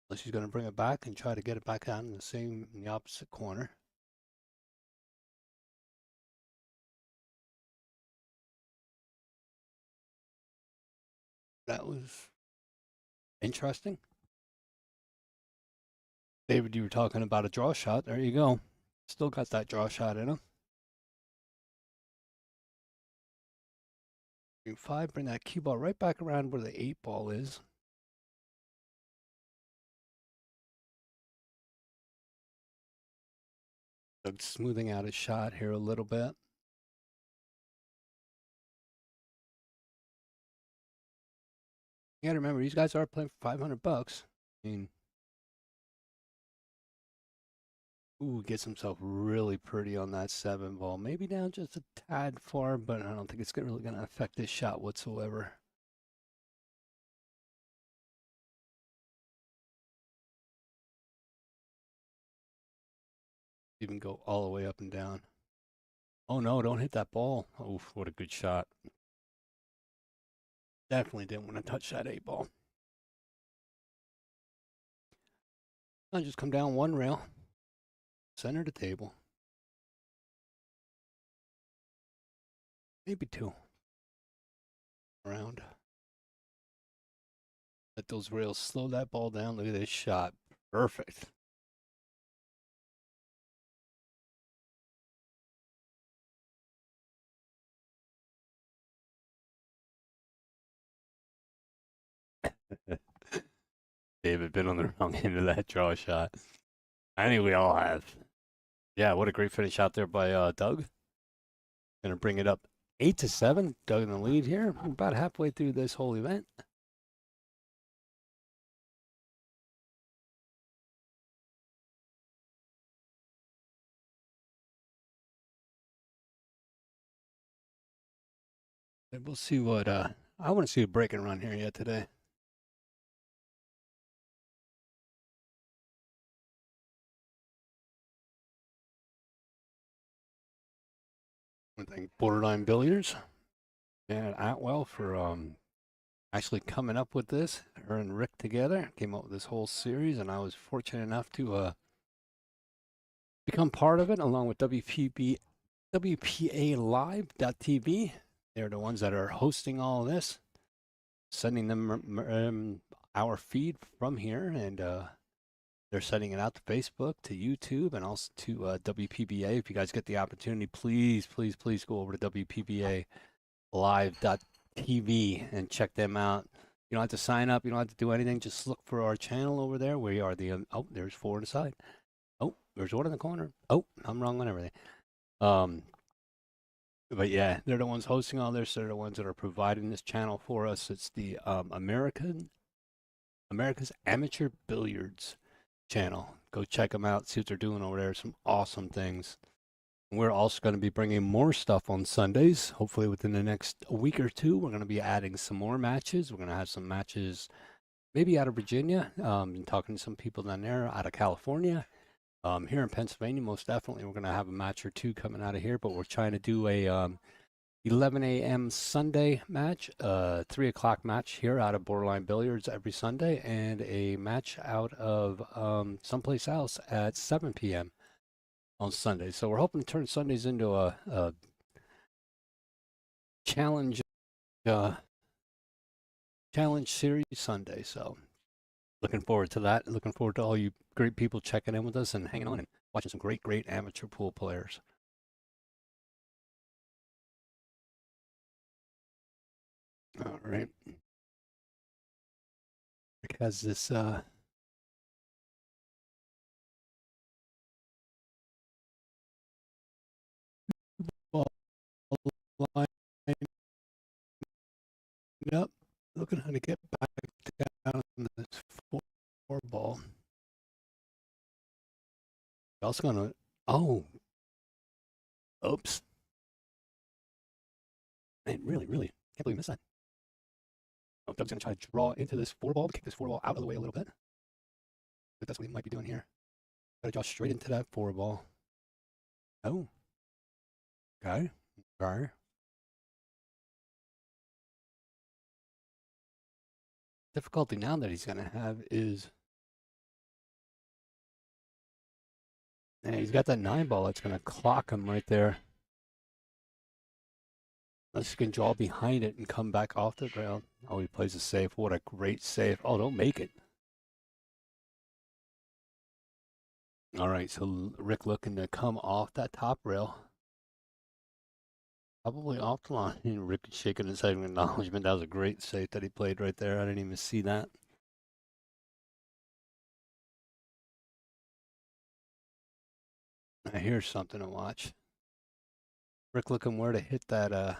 Unless he's going to bring it back and try to get it back down in the opposite corner. That was interesting. David, you were talking about a draw shot. There you go. Still got that draw shot in him. 5, bring that cue ball right back around where the 8 ball is. Doug smoothing out his shot here a little bit. You gotta remember, these guys are playing for $500. I mean, ooh, gets himself really pretty on that 7 ball. Maybe down just a tad far, but I don't think it's really gonna affect this shot whatsoever. Even go all the way up and down. Oh no, don't hit that ball. Oof, what a good shot. Definitely didn't want to touch that 8 ball. I'll just come down 1 rail. Center the table. Maybe 2. Around. Let those rails slow that ball down. Look at this shot. Perfect. David been on the wrong end of that draw shot. I think we all have. Yeah, what a great finish out there by Doug. Gonna bring it up 8-7. Doug in the lead here. We're about halfway through this whole event. And we'll see what I want to see a break and run here yet today. I thank Borderline Billiards and Atwell for actually coming up with this. Her and Rick together came up with this whole series, and I was fortunate enough to become part of it along with WPA Live.tv. They're the ones that are hosting all of this, sending them our feed from here, and they're sending it out to Facebook, to YouTube, and also to WPBA. If you guys get the opportunity, please, please, please go over to WPBA Live.tv and check them out. You don't have to sign up. You don't have to do anything. Just look for our channel over there. We are the, oh, there's 4 on the side. Oh, there's 1 in the corner. Oh, I'm wrong on everything. But yeah, they're the ones hosting all this. They're the ones that are providing this channel for us. It's the America's Amateur Billiards channel. Go check them out. See what they're doing over there. Some awesome things. We're also going to be bringing more stuff on Sundays. Hopefully within the next week or 2, we're going to be adding some more matches. We're going to have some matches maybe out of Virginia. Been talking to some people down there, out of California. Here in Pennsylvania, most definitely, we're going to have a match or 2 coming out of here, but we're trying to do a 11 a.m. Sunday match, 3 o'clock match here out of Borderline Billiards every Sunday, and a match out of someplace else at 7 p.m. on Sunday. So we're hoping to turn Sundays into a challenge series Sunday. So looking forward to that. Looking forward to all you great people checking in with us and hanging on and watching some great amateur pool players. All right. Rick has this ball line up, looking how to get back down on this 4 ball. Also gonna, oh, oops. Man, really, can't believe I missed that. Oh, Doug's gonna try to draw into this 4 ball, kick this 4 ball out of the way a little bit. But that's what he might be doing here. Gotta draw straight into that 4 ball. Oh. Okay. Okay. Difficulty now that he's gonna have is, yeah, he's got that 9 ball that's gonna clock him right there. Unless you can draw behind it and come back off the ground. Oh, he plays a safe. What a great save. Oh, don't make it. All right, so Rick looking to come off that top rail. Probably off the line. Rick shaking his head in acknowledgement. That was a great save that he played right there. I didn't even see that. Now here's something to watch. Rick looking where to hit that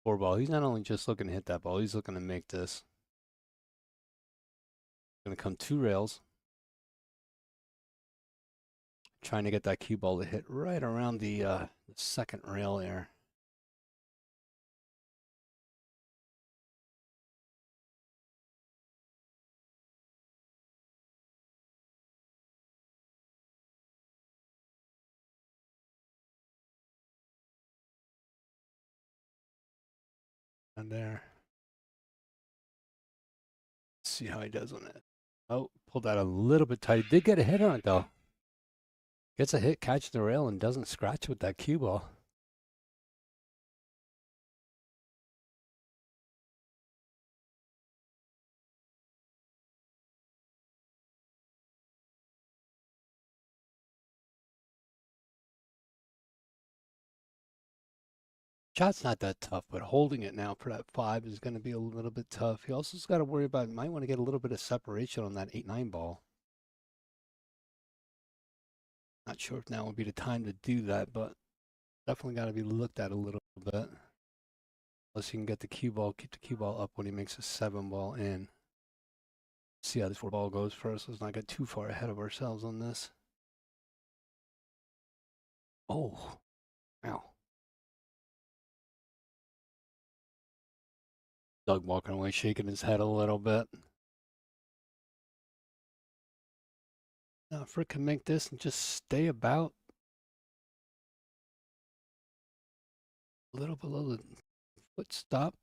4 ball. He's not only just looking to hit that ball, he's looking to make this. Gonna come 2 rails. Trying to get that cue ball to hit right around the second rail there. And there. Let's see how he does on it. Oh, pulled that a little bit tight. He did get a hit on it though. Gets a hit, catches the rail, and doesn't scratch with that cue ball. Shot's not that tough, but holding it now for that 5 is going to be a little bit tough. He also's got to worry about, might want to get a little bit of separation on that 8-9 ball. Not sure if now would be the time to do that, but definitely got to be looked at a little bit. Unless you can get the cue ball, keep the cue ball up when he makes a 7 ball in. See how this 4 ball goes first. Let's not get too far ahead of ourselves on this. Oh, ow. Doug walking away, shaking his head a little bit. Now, if Rick can make this and just stay about A little below the foot stop.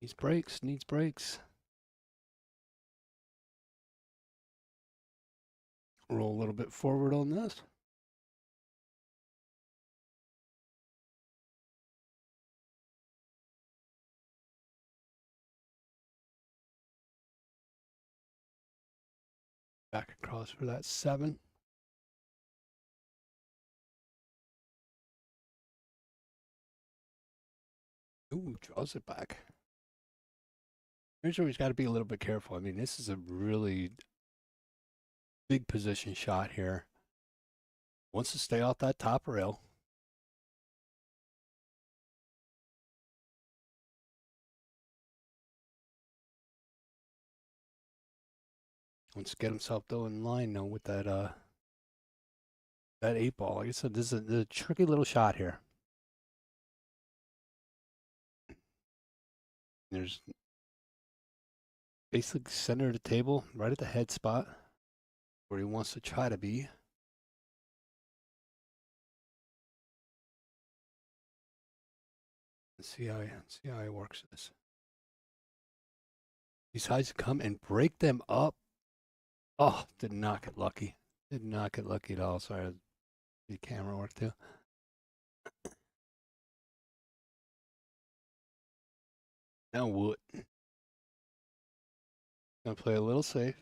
Needs brakes, needs brakes. Roll a little bit forward on this. Back across for that 7. Ooh, draws it back. Here's where he's got to be a little bit careful. I mean, this is a really big position shot here. Wants to stay off that top rail. Wants to get himself though in line though with that that 8 ball. Like I said, this is a tricky little shot here. There's basically center of the table, right at the head spot where he wants to try to be. Let's see how he works this. He decides to come and break them up. Oh, did not get lucky. Did not get lucky at all. Sorry, the camera work too. Now what? Gonna play a little safe.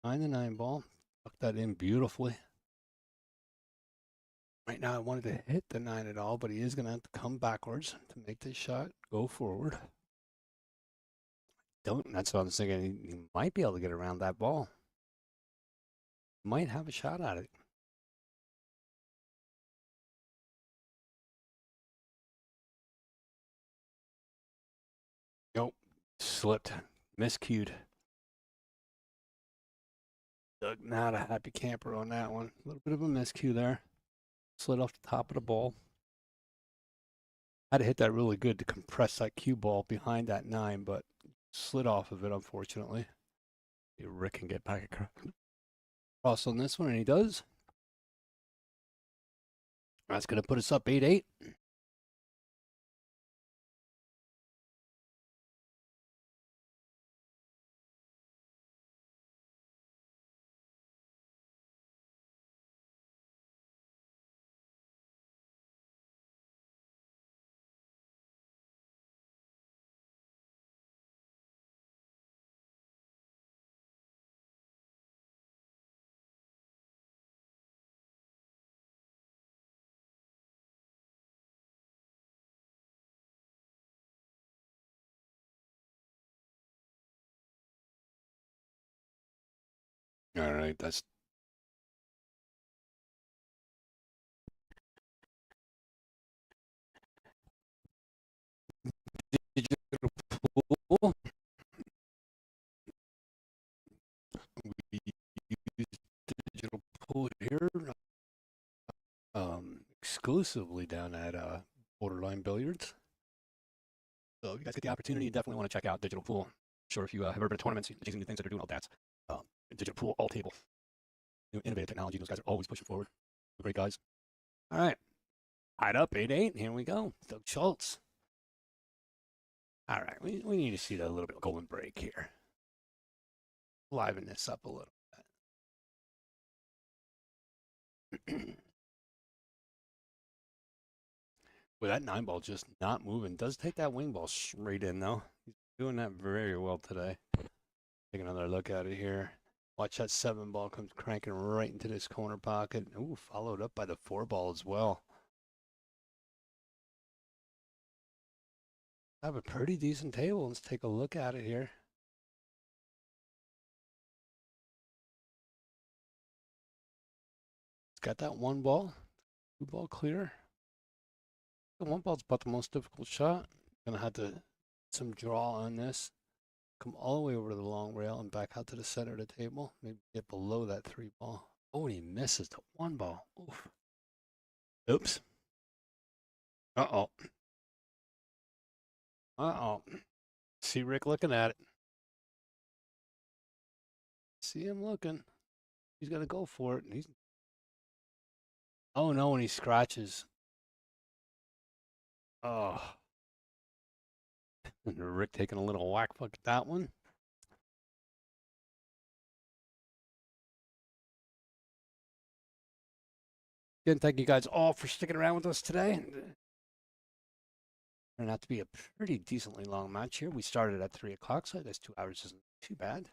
9-9 ball. Tuck that in beautifully. Right now I wanted to hit the 9 at all, but he is gonna have to come backwards to make this shot go forward. That's what I was thinking. He might be able to get around that ball. Might have a shot at it. Nope. Slipped. Miscued. Doug, not a happy camper on that one. A little bit of a miscue there. Slid off the top of the ball. Had to hit that really good to compress that cue ball behind that 9, but slid off of it, unfortunately. Rick can get back across on this one, and he does. That's going to put us up 8-8. All right, that's digital pool. We use digital pool here exclusively down at Borderline Billiards. So if you guys get the opportunity, you definitely want to check out digital pool. Sure, if you have ever been to tournaments, you see new things that are doing all that. Digital pool, all table. New innovative technology. Those guys are always pushing forward. Great guys. All right. Tied up 8-8. Here we go. Doug Shulz. All right. We need to see that a little bit of golden break here. Liven this up a little bit. With that 9 ball just not moving. Does take that wing ball straight in though. He's doing that very well today. Take another look at it here. Watch that 7 ball comes cranking right into this corner pocket. Ooh, followed up by the 4 ball as well. Have a pretty decent table. Let's take a look at it here. It's got that 1 ball. 2 ball clear. The 1 ball's about the most difficult shot. Gonna have to some draw on this. Come all the way over to the long rail and back out to the center of the table. Maybe get below that 3 ball. Oh, and he misses the 1 ball. Oof. Oops. Uh-oh. Uh-oh. See Rick looking at it. See him looking. He's gonna go for it. And he's... Oh no, and he scratches. Oh. And Rick taking a little whack fuck at that one. Again, thank you guys all for sticking around with us today. Turned out to be a pretty decently long match here. We started at 3 o'clock, so I guess 2 hours isn't too bad.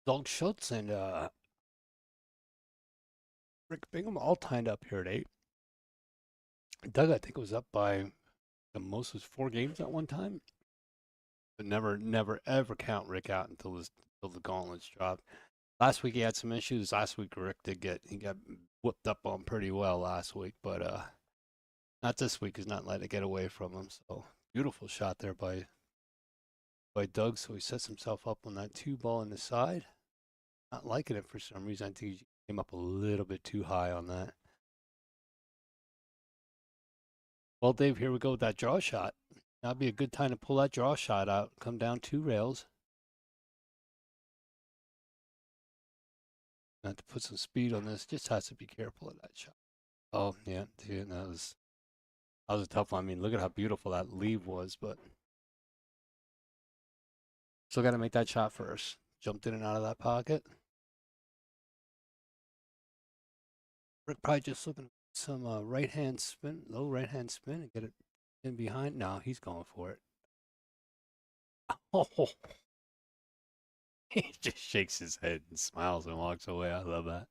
Doug Schultz and Rick Bingham all tied up here at 8. Doug, I think, was up by the most was 4 games at one time. But never, ever count Rick out until the gauntlets dropped. Last week he had some issues. Last week Rick he got whooped up on pretty well last week, but not this week. He's not letting it get away from him. So beautiful shot there by Doug. So he sets himself up on that 2 ball in the side. Not liking it for some reason. I think he came up a little bit too high on that. Well, Dave, here we go with that draw shot. That'd be a good time to pull that draw shot out. Come down 2 rails. Not to put some speed on this. Just has to be careful of that shot. Oh, yeah. Dude, that was a tough one. I mean, look at how beautiful that leave was, but still got to make that shot first. Jumped in and out of that pocket. Rick probably just looking at some right-hand spin, low right-hand spin, and get it in behind. No, he's going for it. Oh, he just shakes his head and smiles and walks away. I love that.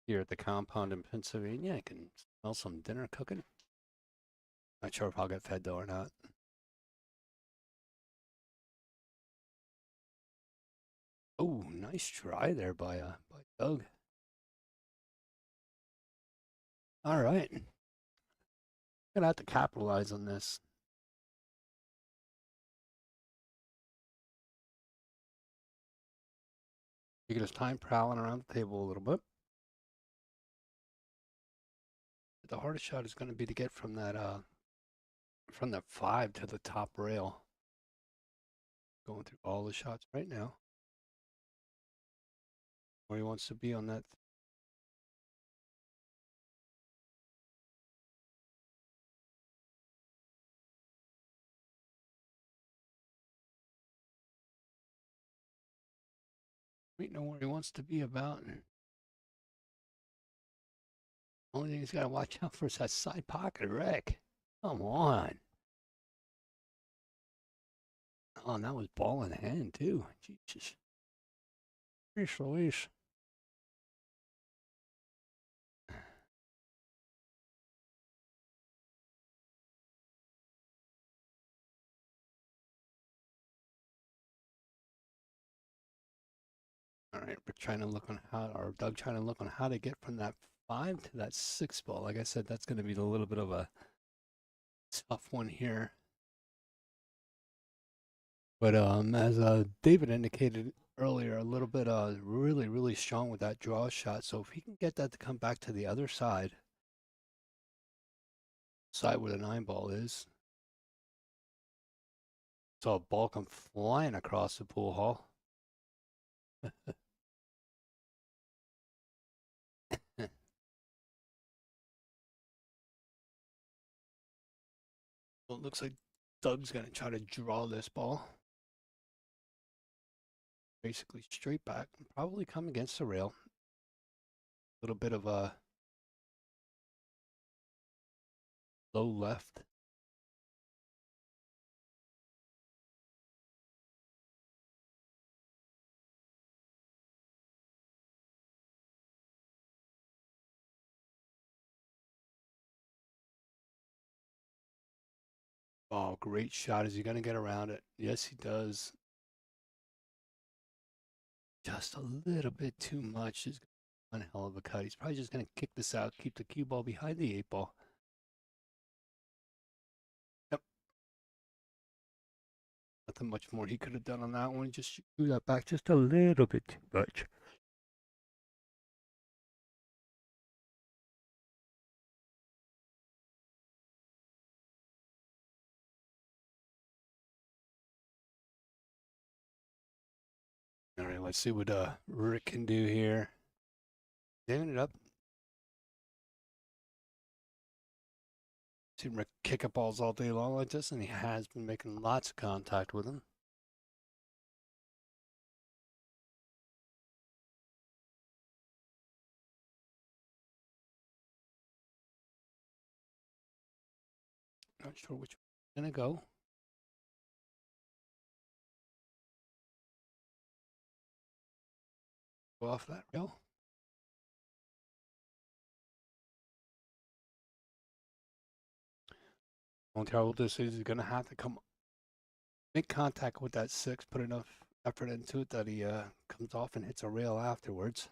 Here at the compound in Pennsylvania, I can smell some dinner cooking. Not sure if I'll get fed though or not. Oh, nice try there by Doug. All right. Gonna have to capitalize on this. Taking his time prowling around the table a little bit. The hardest shot is going to be to get from that 5 to the top rail. Going through all the shots right now. Where he wants to be on that. We know where he wants to be about. Only thing he's got to watch out for is that side pocket wreck. Come on. Oh, and that was ball in hand, too. Jesus. Jeez Louise. All right, we're trying to look on Doug trying to look on how to get from that 5 to that 6 ball. Like I said, that's going to be a little bit of a tough one here. But as David indicated earlier, a little bit really, really strong with that draw shot. So if he can get that to come back to the other side where the 9 ball is. Saw a ball come flying across the pool hall. Well, it looks like Doug's going to try to draw this ball. Basically straight back and probably come against the rail. A little bit of a low left. Oh, great shot. Is he going to get around it? Yes, he does. Just a little bit too much. Is one hell of a cut. He's probably just going to kick this out, keep the cue ball behind the 8 ball. Yep. Nothing much more he could have done on that one. Just threw that back just a little bit too much. All right, let's see what Rick can do here. Doing it up. Seen Rick kick up balls all day long like this, and he has been making lots of contact with him. Not sure which one's gonna go. Go off that rail. Only trouble this is he's gonna have to come make contact with that 6, put enough effort into it that he comes off and hits a rail afterwards.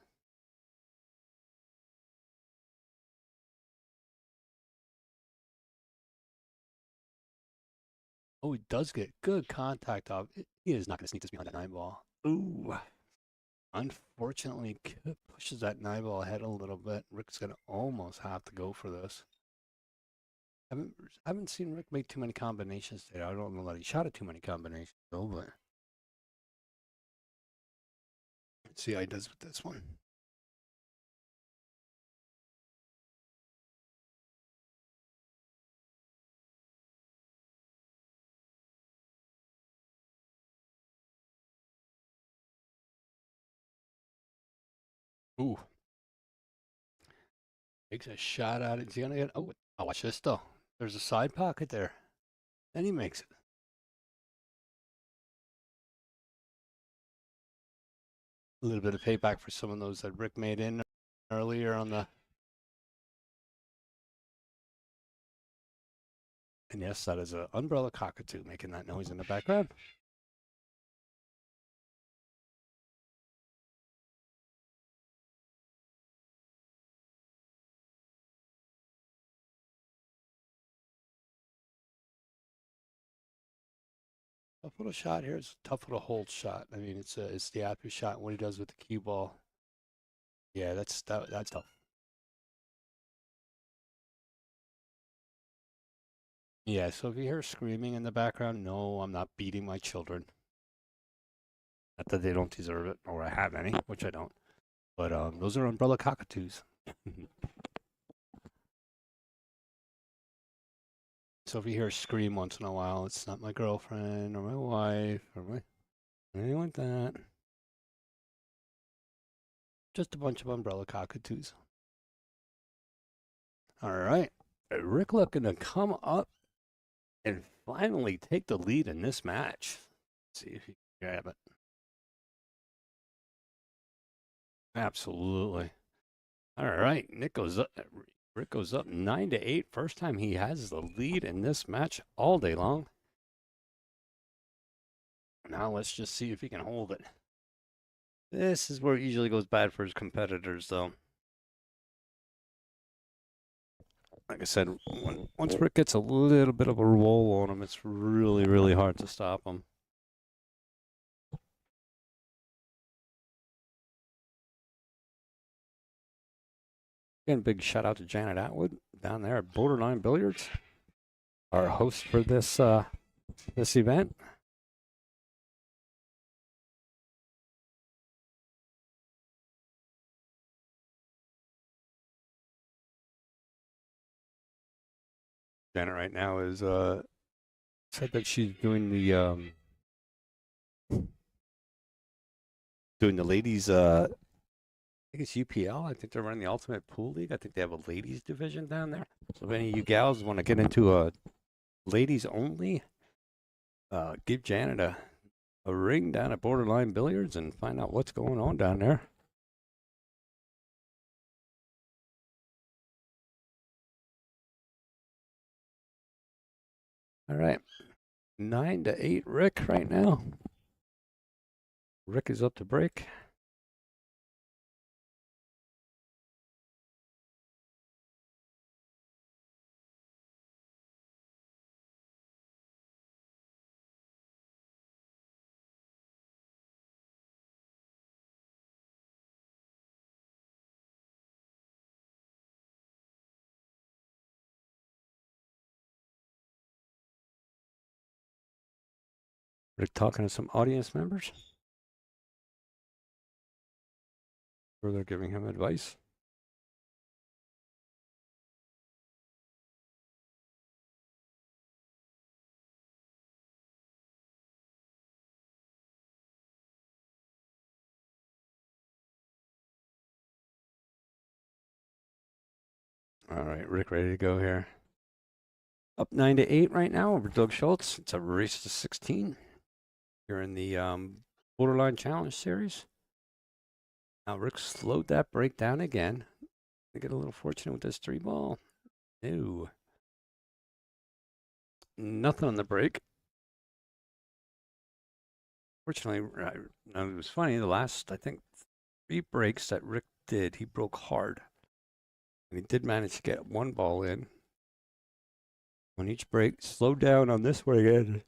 Oh, he does get good contact off. He is not going to sneak this behind that 9 ball. Ooh. Unfortunately, pushes that 9 ball ahead a little bit. Rick's going to almost have to go for this. I haven't seen Rick make too many combinations today. I don't know that he shot at too many combinations, though, but let's see how he does with this one. Ooh. Takes a shot at it. Is he going to get... Oh, watch this, though. There's a side pocket there. Then he makes it. A little bit of payback for some of those that Rick made in earlier on the... And yes, that is an umbrella cockatoo making that noise in the background. Tough little shot here. It's a tough little hold shot. I mean, it's the after shot. What he does with the cue ball. Yeah, that's tough. Yeah, so if you hear screaming in the background, no, I'm not beating my children. Not that they don't deserve it, or I have any, which I don't. But those are umbrella cockatoos. So if you hear a scream once in a while, it's not my girlfriend or my wife or anything like that. Just a bunch of umbrella cockatoos. All right. Rick looking to come up and finally take the lead in this match. Let's see if he can grab it. Absolutely. All right. Rick goes up 9-8. First time he has the lead in this match all day long. Now let's just see if he can hold it. This is where it usually goes bad for his competitors, though. Like I said, once Rick gets a little bit of a roll on him, it's really, really hard to stop him. Again, big shout out to Janet Atwood down there at Borderline Billiards, our host for this this event. Janet right now is said that she's doing the ladies I think it's UPL. I think they're running the Ultimate Pool League. I think they have a ladies division down there. So if any of you gals want to get into a ladies only, give Janet a ring down at Borderline Billiards and find out what's going on down there. All right. 9-8 Rick right now. Rick is up to break. Rick talking to some audience members. Further giving him advice. All right, Rick ready to go here. Up 9-8 right now over Doug Shulz. It's a race to 16 here in the Borderline Challenge Series. Now Rick slowed that break down again. I get a little fortunate with this 3-ball. No. Nothing on the break. Fortunately, no, it was funny. The last, I think, 3 breaks that Rick did, he broke hard. And he did manage to get 1 ball in on each break. Slowed down on this one again.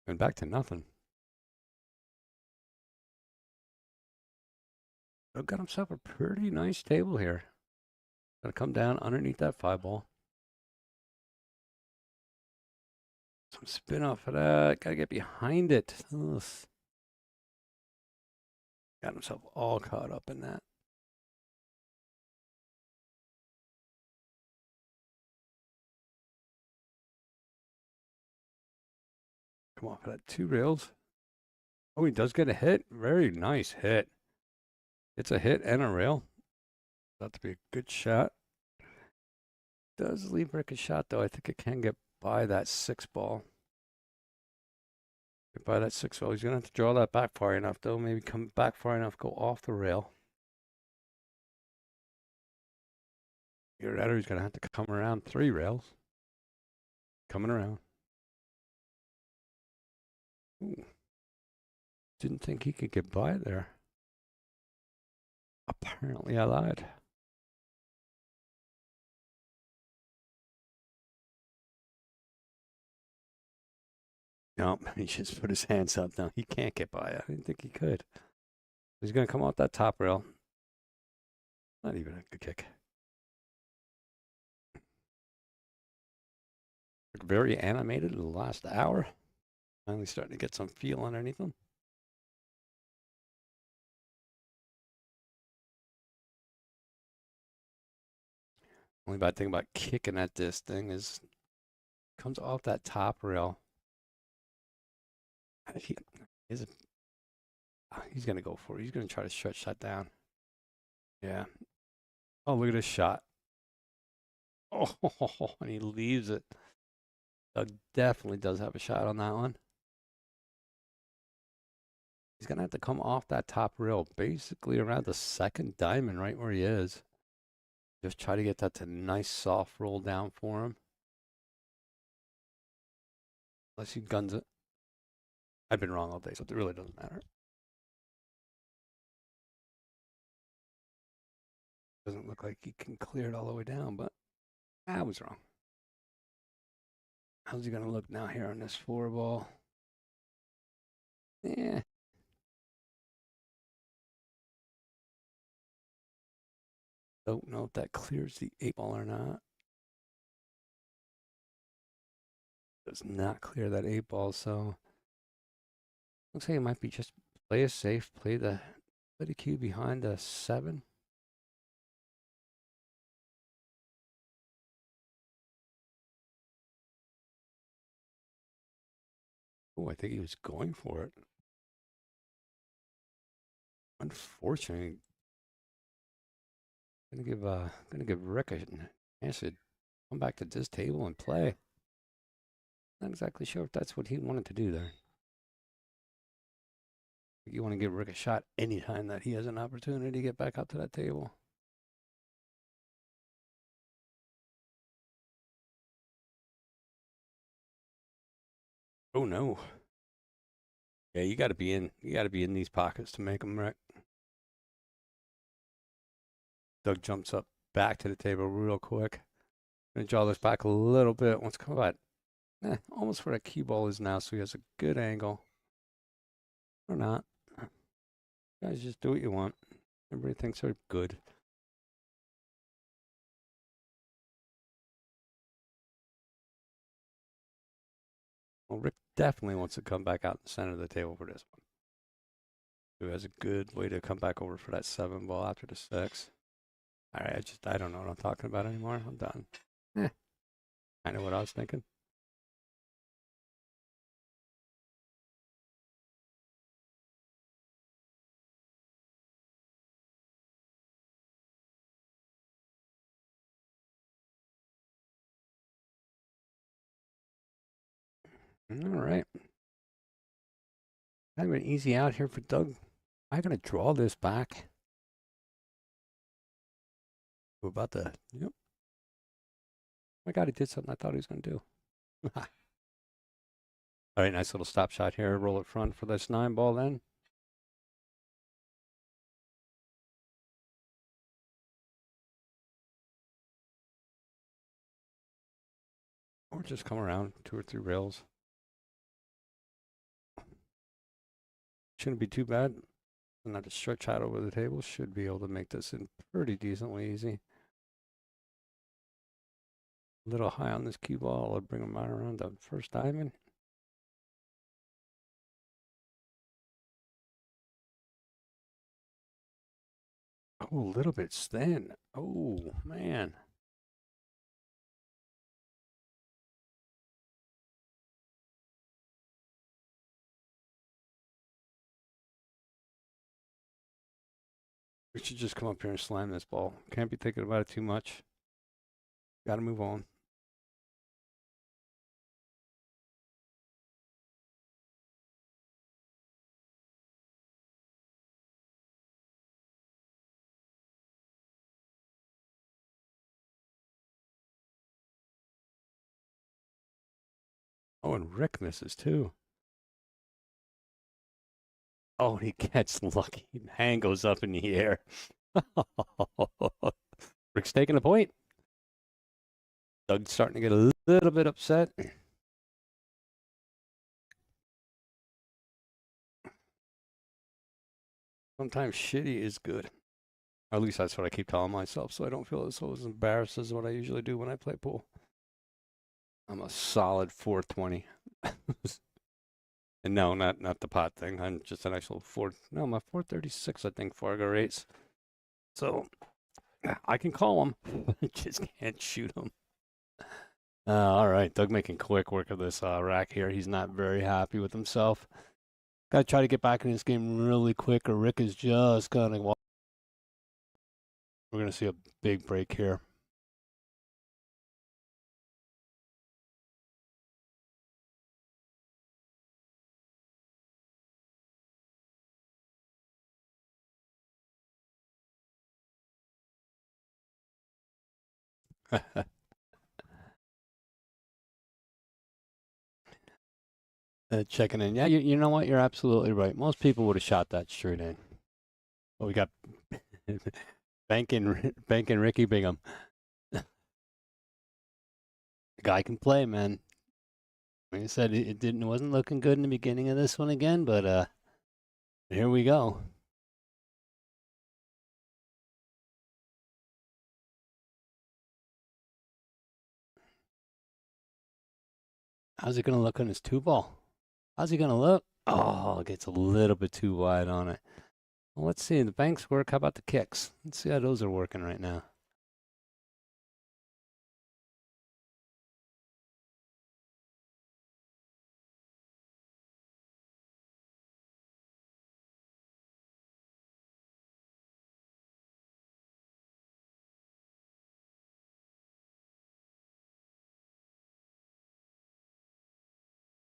And back to nothing. Doug got himself a pretty nice table here. Gotta come down underneath that 5-ball. Some spin off of that. Gotta get behind it. Ugh. Got himself all caught up in that. Come off of that 2 rails. Oh, he does get a hit. Very nice hit. It's a hit and a rail. About to be a good shot. Does leave Rick a shot, though. I think it can get by that 6-ball. Get by that 6-ball. He's going to have to draw that back far enough, though. Maybe come back far enough, go off the rail. Either that or he's going to have to come around 3 rails. Coming around. Ooh. Didn't think he could get by there. Apparently I lied. Nope, he just put his hands up now. He can't get by. I didn't think he could. He's going to come off that top rail. Not even a good kick. Very animated in the last hour. Finally starting to get some feel underneath him. Only bad thing about kicking at this thing is it comes off that top rail. He's going to go for it. He's going to try to stretch that down. Yeah. Oh, look at this shot. Oh, and he leaves it. Doug definitely does have a shot on that one. He's going to have to come off that top rail, basically around the 2nd diamond, right where he is. Just try to get that to nice soft roll down for him. Unless he guns it. I've been wrong all day, so it really doesn't matter. Doesn't look like he can clear it all the way down, but I was wrong. How's he going to look now here on this 4-ball? Yeah. Don't know if that clears the 8-ball or not. Does not clear that 8-ball, so looks like it might be just play it safe, play the cue behind the 7. Oh, I think he was going for it. Unfortunately, gonna give Rick a chance to come back to this table and play. Not exactly sure if that's what he wanted to do there. You want to give Rick a shot anytime that he has an opportunity to get back up to that table. Oh no. Yeah, you got to be in. You got to be in these pockets to make them, Rick. Doug jumps up back to the table real quick. Gonna draw this back a little bit. Once come about, almost where that cue ball is now, so he has a good angle. Or not. You guys just do what you want. Everybody thinks they're good. Well, Rick definitely wants to come back out in the center of the table for this one. Who has a good way to come back over for that 7 ball after the 6. All right, I don't know what I'm talking about anymore. I'm done. I know what I was thinking. All right. Kind of an easy out here for Doug. I'm going to draw this back. We're about to, yep. Oh my God, he did something I thought he was going to do. All right, nice little stop shot here. Roll it front for this 9 ball then. Or just come around 2 or 3 rails. Shouldn't be too bad. Not to stretch out over the table. Should be able to make this in pretty decently easy. A little high on this cue ball. I'll bring him right around the first diamond. Oh, a little bit thin. Oh, man. We should just come up here and slam this ball. Can't be thinking about it too much. Got to move on. Oh, and Rick misses too. Oh, he gets lucky. Hand goes up in the air. Rick's taking a point. Doug's starting to get a little bit upset. Sometimes shitty is good. Or at least that's what I keep telling myself, so I don't feel as embarrassed as what I usually do when I play pool. I'm a solid 420. And no, not the pot thing. I'm just an actual I'm a 436, I think, Fargo rates. So I can call him. I just can't shoot him. All right, Doug making quick work of this rack here. He's not very happy with himself. Got to try to get back in this game really quick, or Rick is just going to... We're going to see a big break here. Checking in. Yeah, you know what? You're absolutely right. Most people would have shot that straight in. But we got banking Ricky Bingham. The guy can play, man. Like I said, it wasn't looking good in the beginning of this one again, but here we go. How's he gonna look on his 2 ball? How's he gonna look? Oh, it gets a little bit too wide on it. Well, let's see. The banks work. How about the kicks? Let's see how those are working right now.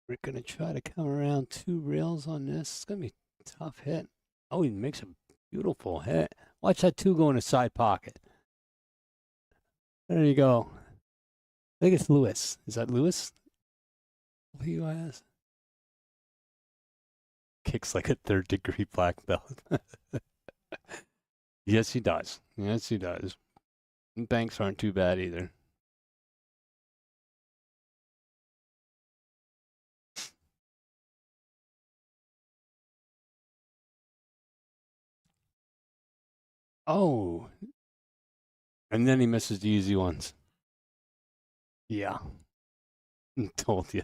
We're going to try to come around 2 rails on this. It's going to be a tough hit. Oh, he makes a beautiful hit. Watch that 2 go in the side pocket. There you go. I think it's Lewis. Is that Lewis? Lewis. Kicks like a 3rd-degree black belt. Yes, he does. Yes, he does. Banks aren't too bad either. Oh. And then he misses the easy ones. Yeah. Told you.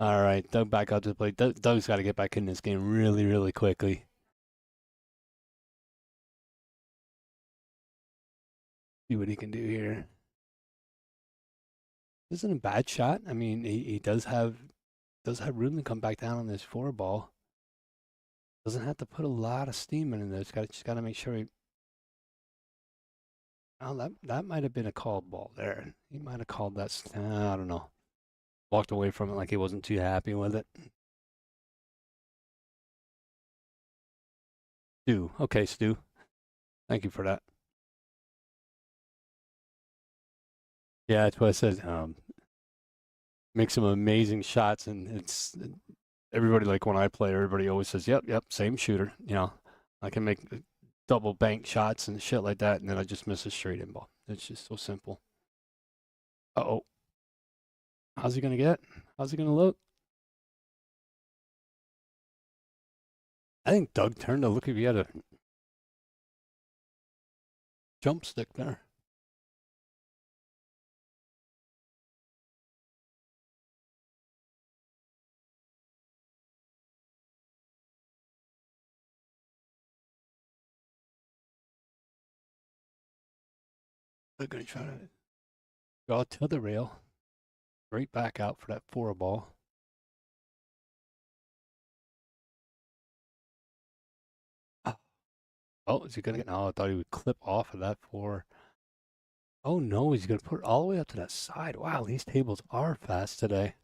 All right, Doug back out to the plate. Doug's got to get back in this game really, really quickly. See what he can do here. This isn't a bad shot. I mean, he does have room to come back down on this 4-ball. Doesn't have to put a lot of steam in there. Just got to make sure he. Oh, that might have been a called ball there. He might have called that. I don't know. Walked away from it like he wasn't too happy with it. Stu. Okay, Stu. Thank you for that. Yeah, that's what I said. Make some amazing shots, and it's everybody, like when I play, everybody always says, yep, same shooter. You know, I can make double bank shots and shit like that, and then I just miss a straight in ball. It's just so simple. Uh-oh. How's he going to get? How's he going to look? I think Doug turned to look if he had a jump stick there. They're going to try to go to the rail. Right back out for that 4-ball. Oh, is he going to get? No, I thought he would clip off of that 4. Oh, no, he's going to put it all the way up to that side. Wow, these tables are fast today.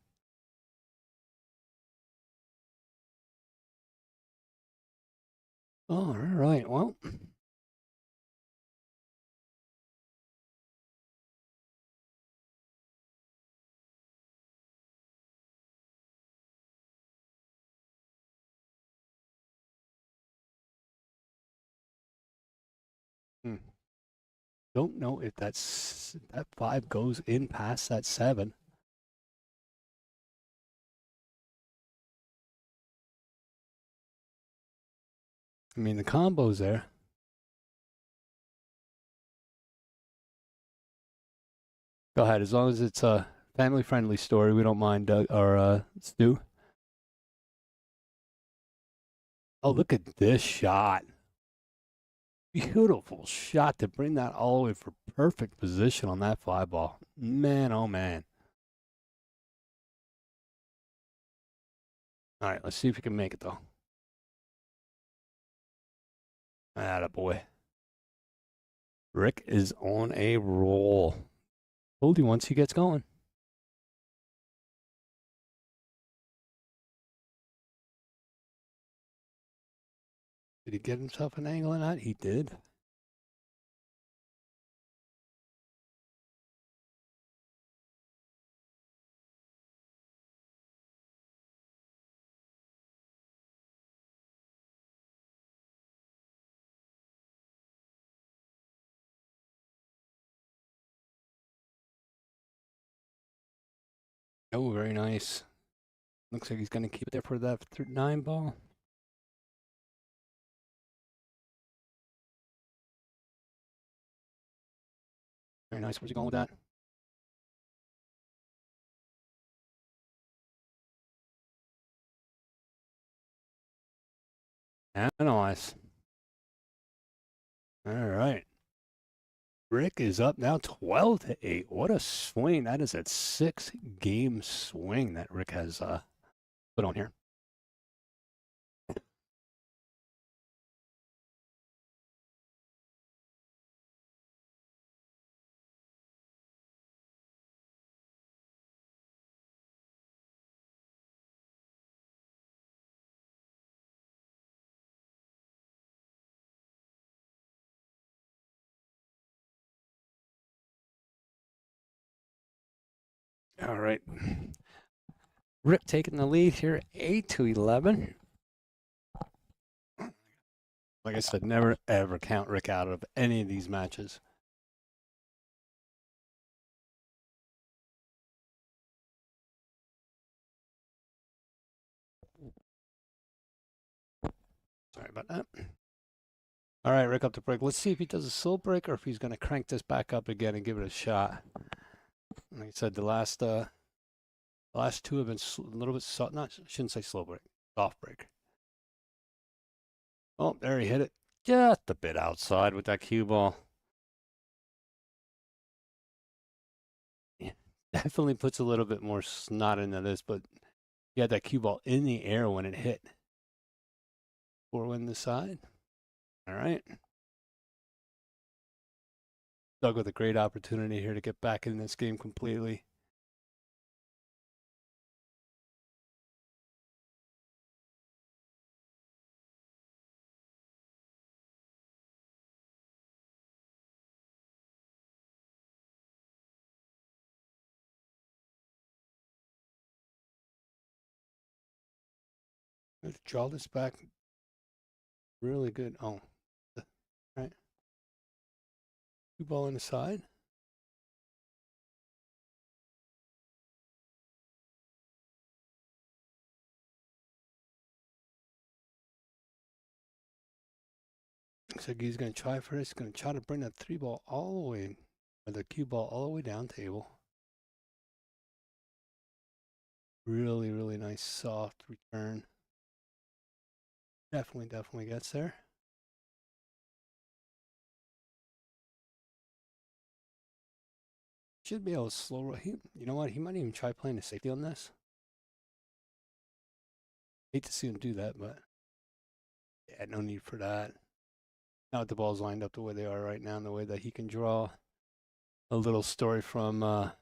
Oh, all right, well. Don't know if that 5 goes in past that 7. I mean, the combo's there. Go ahead, as long as it's a family-friendly story, we don't mind, Doug or Stu. Oh, look at this shot. Beautiful shot to bring that all the way for perfect position on that 5-ball. Man, oh man. All right, let's see if we can make it though. Attaboy. Rick is on a roll. Told you once he gets going. Did he get himself an angle in that? He did. Oh, very nice. Looks like he's going to keep it there for that 9-ball. Very nice. Where's he going with that? Analyze. All right. Rick is up now 12-8. What a swing. That is a 6-game swing that Rick has put on here. All right. Rick taking the lead here, 8-11. Like I said, never ever count Rick out of any of these matches. Sorry about that. All right, Rick up to break. Let's see if he does a slow break or if he's going to crank this back up again and give it a shot. Like I said, the last The last two have been a little bit soft. Not, shouldn't say slow break. Soft break. Oh, there he hit it. Just a bit outside with that cue ball. Yeah, definitely puts a little bit more snot into this, but he had that cue ball in the air when it hit. 4-win the side. All right. Doug with a great opportunity here to get back in this game completely. Let's draw this back. Really good. Oh, right. Two ball on the side. Looks like he's going to try for this. He's going to try to bring that three ball all the way, or the cue ball all the way down table. Really, really nice soft return. Definitely gets there. Should be able to slow. You know what? He might even try playing a safety on this. Hate to see him do that, but yeah, no need for that. Now that the ball's lined up the way they are right now, and the way that he can draw. A little story from. Oh,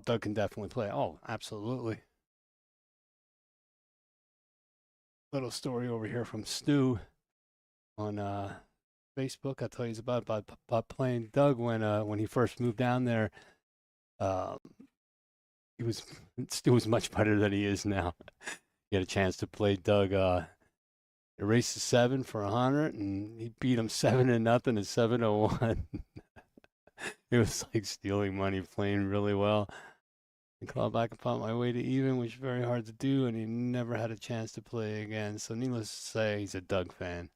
Doug can definitely play. Oh, absolutely. Little story over here from Stu on Facebook. I'll tell you about playing Doug when he first moved down there. Stu was much better than he is now. He had a chance to play Doug. It raced to 7 for 100, and he beat him 7-0 and 7-1. It was like stealing money, playing really well. I clawed back and fought my way to even, which is very hard to do, and he never had a chance to play again. So needless to say, he's a Doug fan.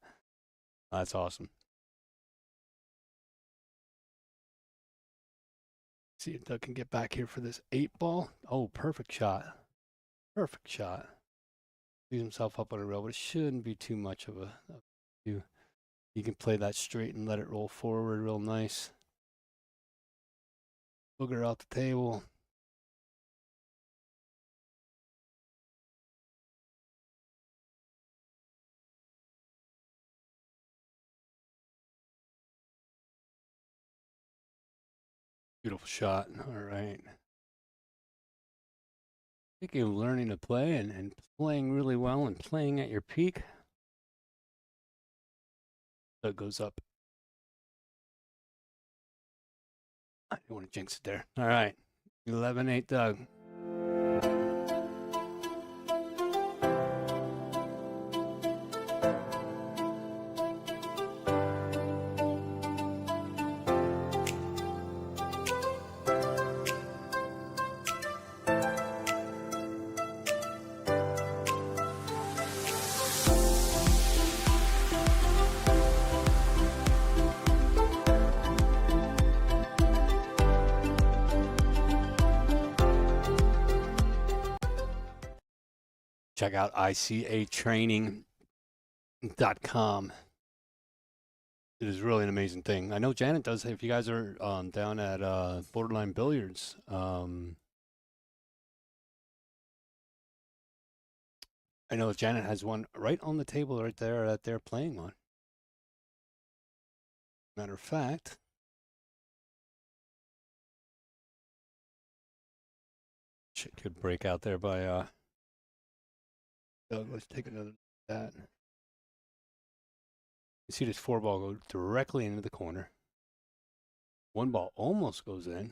That's awesome. See if Doug can get back here for this 8 ball. Oh, perfect shot. Perfect shot. Leaves himself up on a rail, but it shouldn't be too much of a you. You can play that straight and let it roll forward real nice. Booger out the table. Beautiful shot. All right. Speaking of learning to play and playing really well and playing at your peak, that goes up. I didn't want to jinx it there. All right. 11-8, Doug. Check out icatraining.com. It is really an amazing thing. I know Janet does. If you guys are down at Borderline Billiards, I know if Janet has one right on the table right there that they're playing on. Matter of fact, shit could break out there by Doug. Let's take another that. You see this 4 ball go directly into the corner. 1 ball almost goes in.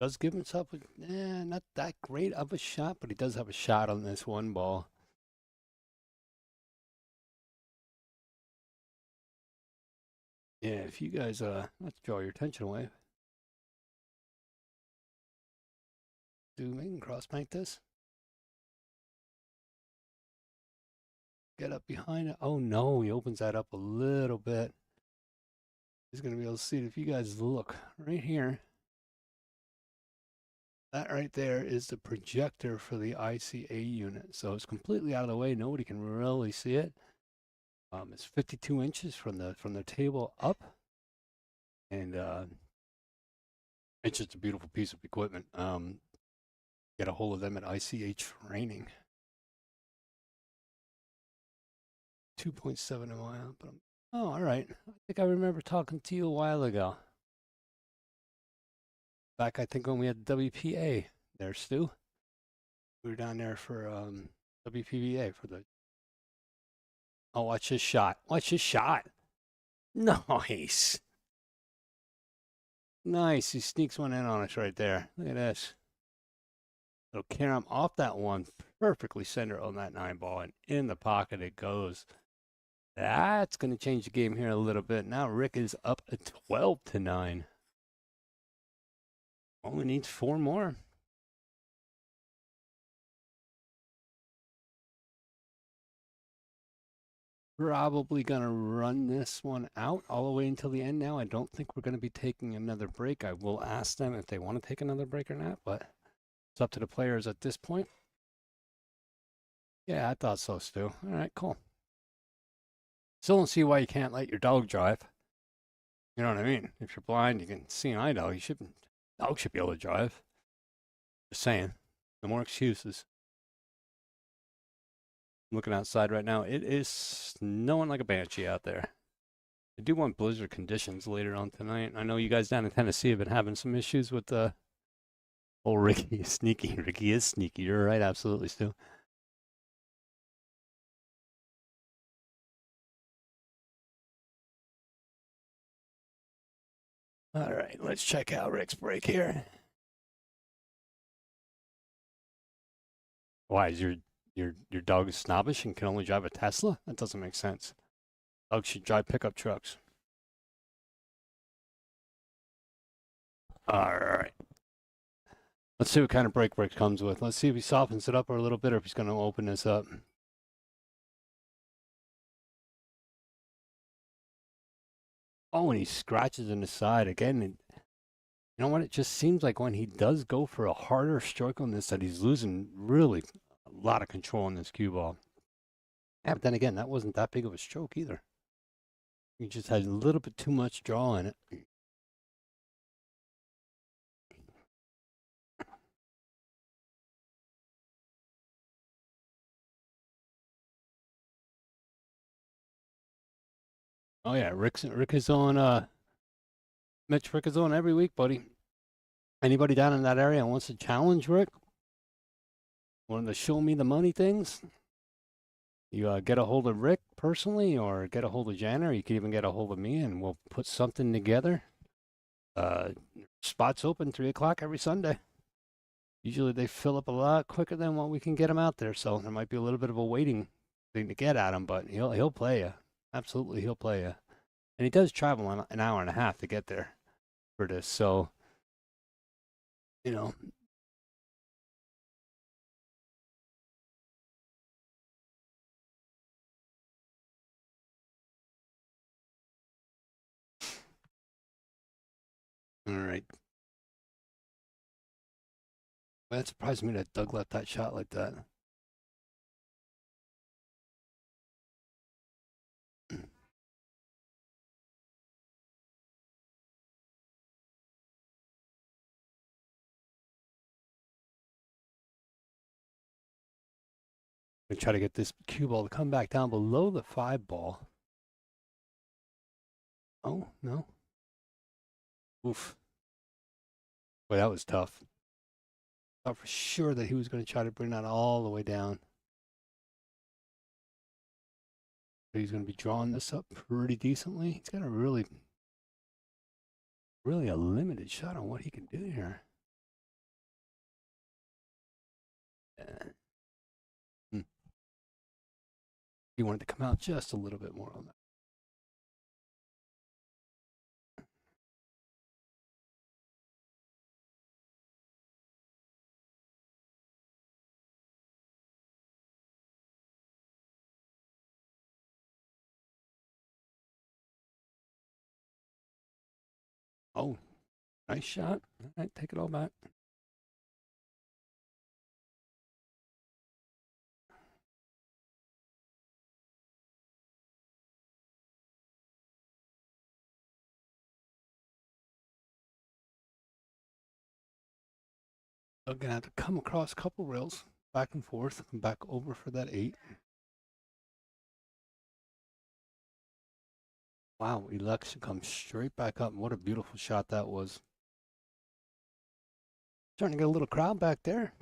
Does give himself not that great of a shot, but he does have a shot on this 1 ball. Yeah, if you guys let's draw your attention away. Zooming and cross bank this. Get up behind it. Oh no, he opens that up a little bit. He's gonna be able to see it if you guys look right here. That right there is the projector for the ICA unit. So it's completely out of the way. Nobody can really see it. It's 52 inches from the table up. And it's just a beautiful piece of equipment. Get a hold of them at ICA Training. 2.7 a mile. But oh, all right. I think I remember talking to you a while ago. Back, I think, when we had WPA there, Stu. We were down there for WPVA for the. Oh, watch his shot. Watch his shot. Nice. Nice. He sneaks one in on us right there. Look at this. So Karam off that one, perfectly center on that 9 ball, and in the pocket it goes. That's going to change the game here a little bit. Now Rick is up at 12-9. Only needs 4 more. Probably going to run this one out all the way until the end now. I don't think we're going to be taking another break. I will ask them if they want to take another break or not, but it's up to the players at this point. Yeah, I thought so, Stu. All right, cool. Still don't see why you can't let your dog drive. You know what I mean? If you're blind, you can see an eye dog. Dog should be able to drive. Just saying. No more excuses. I'm looking outside right now. It is snowing like a banshee out there. I do want blizzard conditions later on tonight. I know you guys down in Tennessee have been having some issues with the. Oh, Ricky is sneaky. Ricky is sneaky. You're right, absolutely, Stu. All right, let's check out Rick's break here. Why is your dog snobbish and can only drive a Tesla? That doesn't make sense. Dogs should drive pickup trucks. All right. Let's see what kind of break comes with. Let's see if he softens it up a little bit or if he's going to open this up. Oh, and he scratches in the side again. And you know what? It just seems like when he does go for a harder stroke on this that he's losing really a lot of control on this cue ball. Yeah, but then again, that wasn't that big of a stroke either. He just had a little bit too much draw in it. Oh yeah, Rick is on Mitch Rick is on every week, buddy. Anybody down in that area wants to challenge Rick? Want to show me the money things? You get a hold of Rick personally or get a hold of Jana, or you can even get a hold of me and we'll put something together. Spots open 3 o'clock every Sunday. Usually they fill up a lot quicker than what we can get them out there, so there might be a little bit of a waiting thing to get at him, but he'll play you. Absolutely, he'll play you. And he does travel an hour and a half to get there for this, so, you know. All right. Well, that surprised me that Doug left that shot like that. I'm going to try to get this cue ball to come back down below the 5 ball. Oh, no. Oof. Boy, that was tough. I thought for sure that he was going to try to bring that all the way down. But he's going to be drawing this up pretty decently. He's got a really a limited shot on what he can do here. He wanted to come out just a little bit more on that. Oh, nice shot. All right, take it all back. I'm gonna have to come across a couple rails, back and forth, and back over for that 8. Wow, election comes straight back up. What a beautiful shot that was. Starting to get a little crowd back there.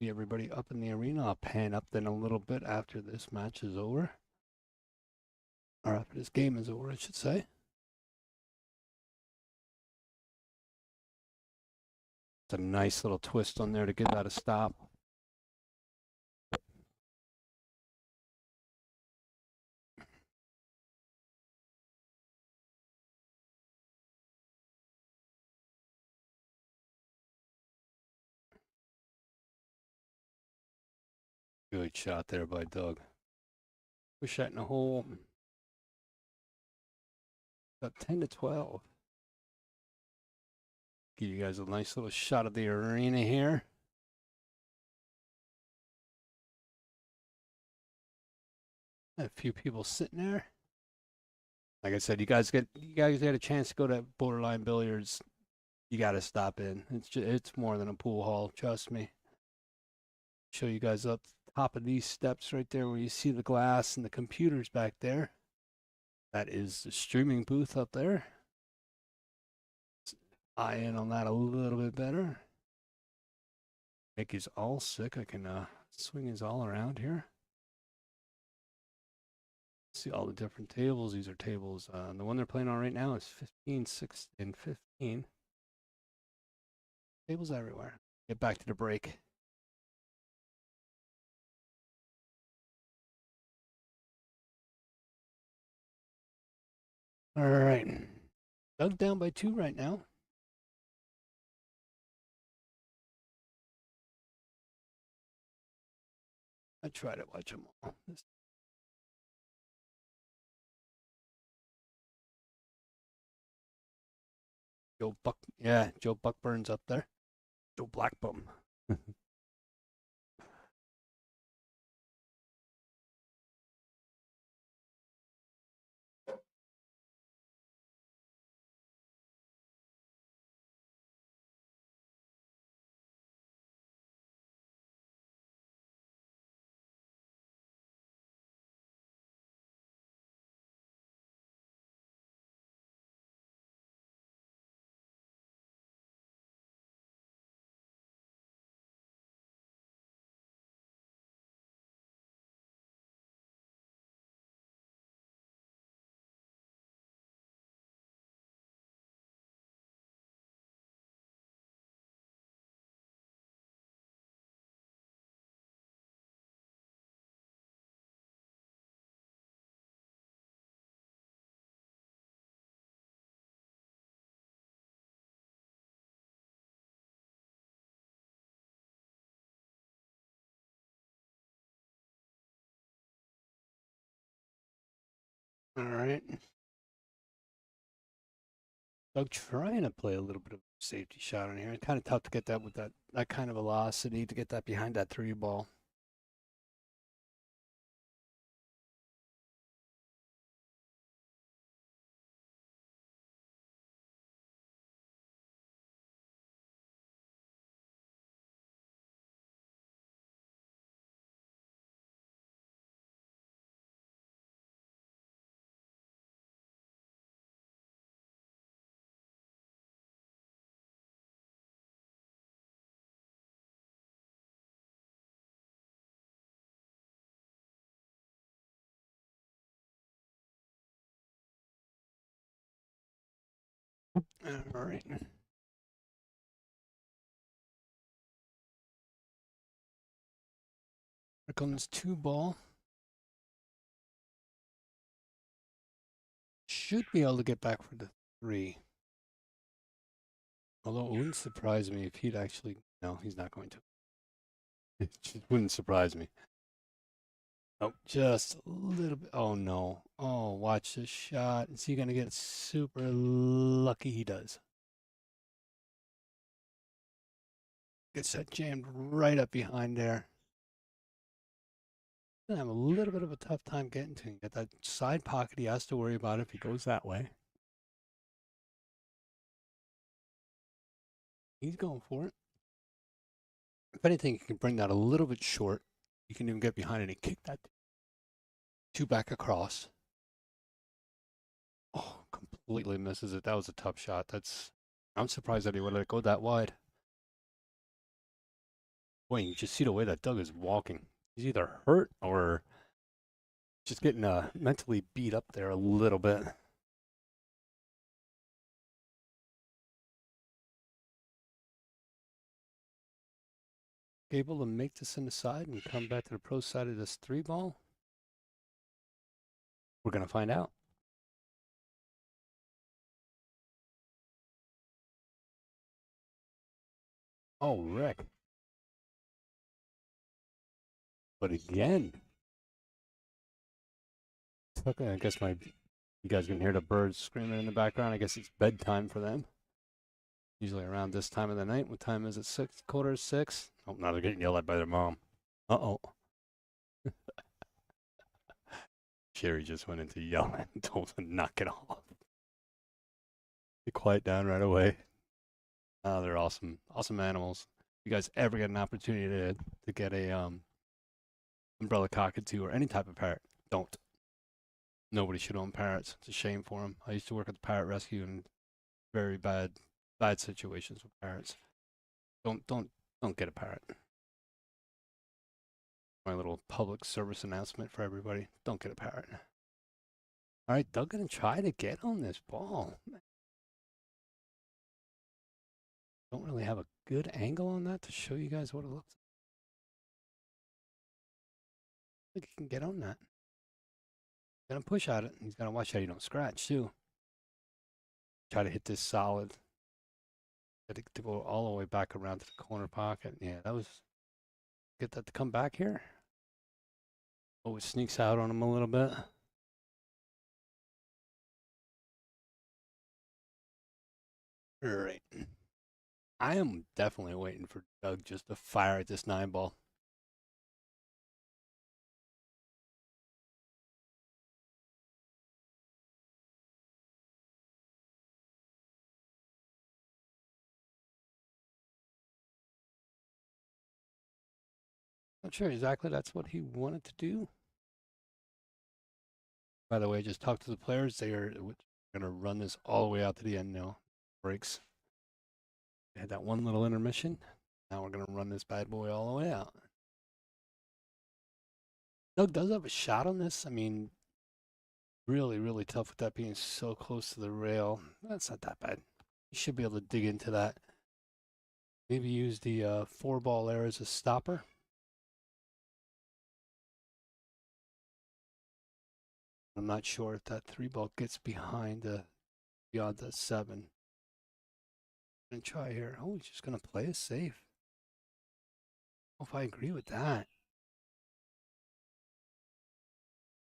See everybody up in the arena. I'll pan up then a little bit after this match is over. Or after this game is over, I should say. It's a nice little twist on there to give that a stop. Good shot there by Doug. Push that in the hole. Got 10 to 12. Give you guys a nice little shot of the arena here. A few people sitting there. Like I said, you guys get a chance to go to Borderline Billiards. You got to stop in. It's more than a pool hall, trust me. Show you guys up top of these steps right there where you see the glass and the computers back there. That is the streaming booth up there. Eye in on that a little bit better. Make his all sick. I can swing his all around here. See all the different tables. These are tables. The one they're playing on right now is 15, 6, and 15. Tables everywhere. Get back to the break. All right. Doug down by 2 right now. I try to watch them all. Joe Buckburn's up there. Joe Blackbum. All right. Doug trying to play a little bit of a safety shot on here. It's kind of tough to get that with that kind of velocity to get that behind that 3 ball. All right. Here comes 2 ball. Should be able to get back for the 3. Although it wouldn't surprise me if he'd actually... No, he's not going to. It just wouldn't surprise me. Oh, just a little bit. Oh, no. Oh, watch this shot. Is he going to get super lucky? He does. Gets that jammed right up behind there. Gonna have a little bit of a tough time getting to him. Get that side pocket he has to worry about if he goes that way. He's going for it. If anything, you can bring that a little bit short. You can even get behind it and kick that 2 back across. Oh, completely misses it. That was a tough shot. I'm surprised that he would let it go that wide. Boy, you just see the way that Doug is walking. He's either hurt or just getting mentally beat up there a little bit. Able to make this in the side and come back to the pro side of this 3-ball? We're going to find out. Oh, Rick. But again. Okay, I guess you guys can hear the birds screaming in the background. I guess it's bedtime for them. Usually around this time of the night. What time is it? 6:45? Oh, now they're getting yelled at by their mom. Uh-oh. Sherry just went into yelling and told them to knock it off. Be quiet down right away. Oh, they're awesome. Awesome animals. If you guys ever get an opportunity to get a umbrella cockatoo or any type of parrot, don't. Nobody should own parrots. It's a shame for them. I used to work at the parrot rescue and very bad situations with parrots. Don't get a parrot. My little public service announcement for everybody. Don't get a parrot. All right, Doug gonna try to get on this ball. Don't really have a good angle on that to show you guys what it looks like. I think he can get on that. He's gonna push at it. He's gonna watch how you don't scratch too. Try to hit this solid. Got to go all the way back around to the corner pocket. Yeah, that was get that to come back here. Oh, it sneaks out on him a little bit. All right. I am definitely waiting for Doug just to fire at this 9-ball. Not sure exactly that's what he wanted to do. By the way, just talked to the players. They are going to run this all the way out to the end now. Breaks. We had that one little intermission. Now we're going to run this bad boy all the way out. Doug does have a shot on this. I mean, really, really tough with that being so close to the rail. That's not that bad. You should be able to dig into that. Maybe use the 4-ball there as a stopper. I'm not sure if that 3-ball gets beyond the 7. I'm gonna try here. Oh, he's just gonna play it safe. I don't know if I agree with that.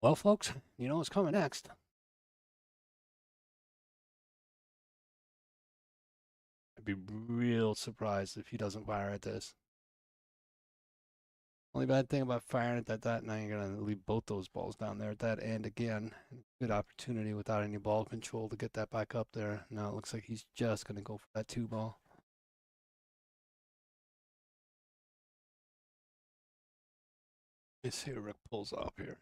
Well, folks, you know what's coming next. I'd be real surprised if he doesn't fire at this. Only bad thing about firing at that, now you're going to leave both those balls down there at that end again. Good opportunity without any ball control to get that back up there. Now it looks like he's just going to go for that 2-ball. Let's see what Rick pulls off here.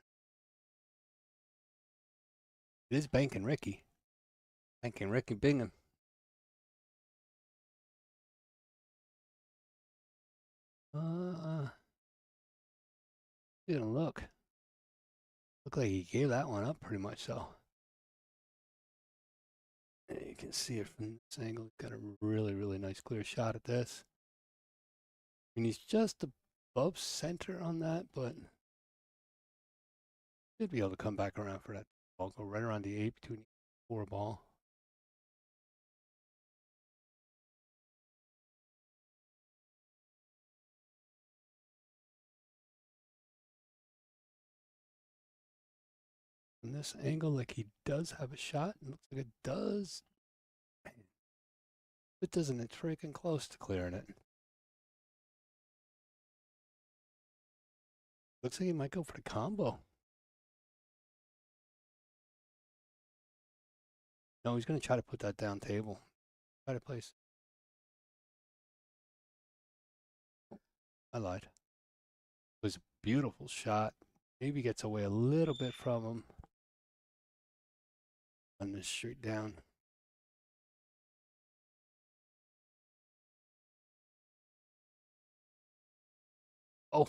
It is Banking Ricky. Banking Ricky Bingham. Didn't look. Looked like he gave that one up pretty much so. And you can see it from this angle. Got a really, really nice clear shot at this. And he's just above center on that, but should be able to come back around for that ball. Go right around the 8 between the 4-ball. From this angle, like he does have a shot. It looks like it does. It doesn't. It's freaking close to clearing it. Looks like he might go for the combo. No, he's going to try to put that down table. Try to place. I lied. It was a beautiful shot. Maybe gets away a little bit from him. On this straight down. Oh,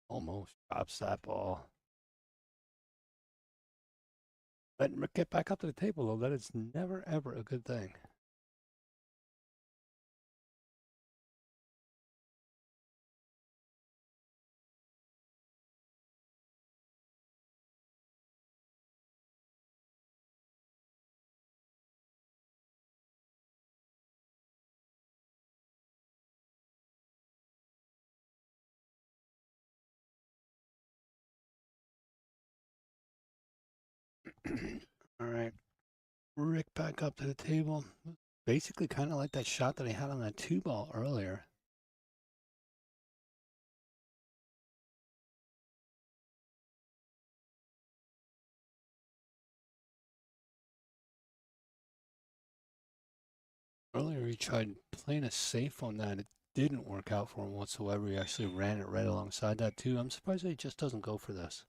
almost drops that ball. Letting Rick get back up to the table, though, that is never, ever a good thing. All right. Rick back up to the table. Basically kind of like that shot that he had on that 2-ball earlier. Earlier he tried playing a safe on that. It didn't work out for him whatsoever. He actually ran it right alongside that too. I'm surprised that he just doesn't go for this.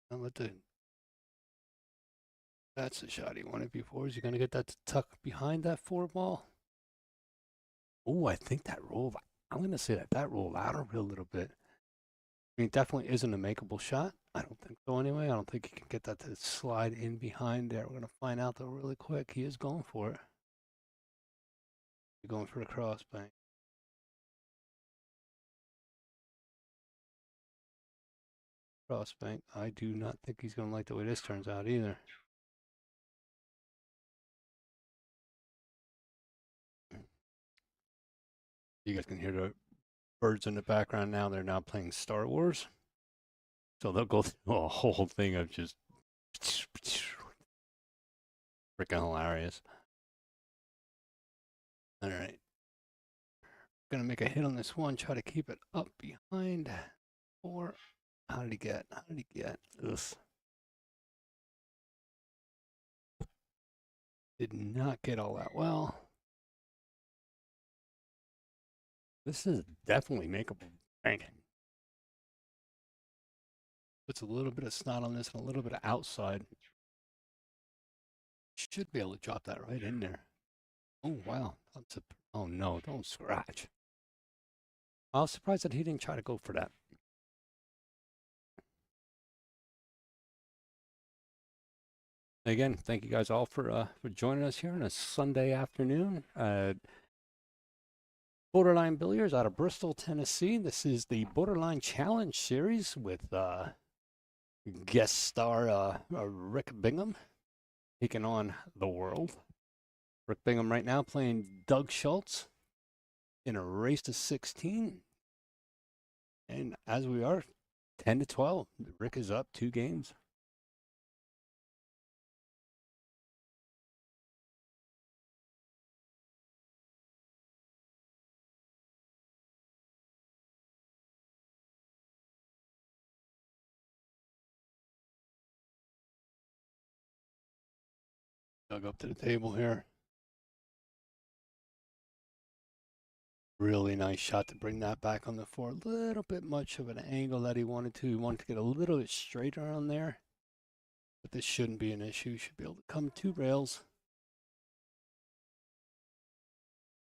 Now that's the shot he wanted before. Is he going to get that to tuck behind that 4-ball? Oh, I think that rolled. I'm going to say that rolled out a little bit. I mean, it definitely isn't a makeable shot. I don't think so anyway. I don't think he can get that to slide in behind there. We're going to find out though really quick. He is going for it. He's going for the cross bank. Cross bank. I do not think he's going to like the way this turns out either. You guys can hear the birds in the background now. They're now playing Star Wars. So they'll go through a whole thing of just freaking hilarious. All right. Gonna make a hit on this one, try to keep it up behind. Or how did he get? How did he get? Ugh. Did not get all that well. This is definitely makeable. Dang. Puts a little bit of snot on this and a little bit of outside. Should be able to drop that right in there. Oh, wow. Oh, no, don't scratch. I was surprised that he didn't try to go for that. Again, thank you guys all for joining us here on a Sunday afternoon. Borderline Billiards out of Bristol, Tennessee. This is the Borderline Challenge Series with guest star Rick Bingham taking on the world. Rick Bingham right now playing Doug Shulz in a race to 16. And as we are, 10-12. Rick is up 2 games. Doug up to the table here. Really nice shot to bring that back on the floor. A little bit much of an angle that he wanted to. He wanted to get a little bit straighter on there. But this shouldn't be an issue. Should be able to come 2 rails.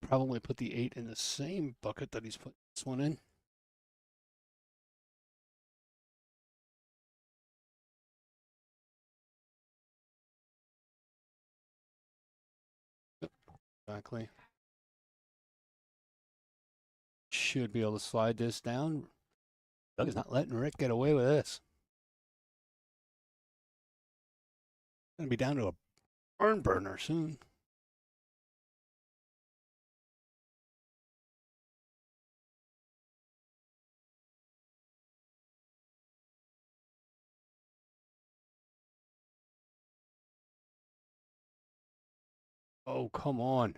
Probably put the 8 in the same bucket that he's put this one in. Yep, exactly. Should be able to slide this down. Doug is not letting Rick get away with this. Gonna be down to a barn burner soon. Oh, come on.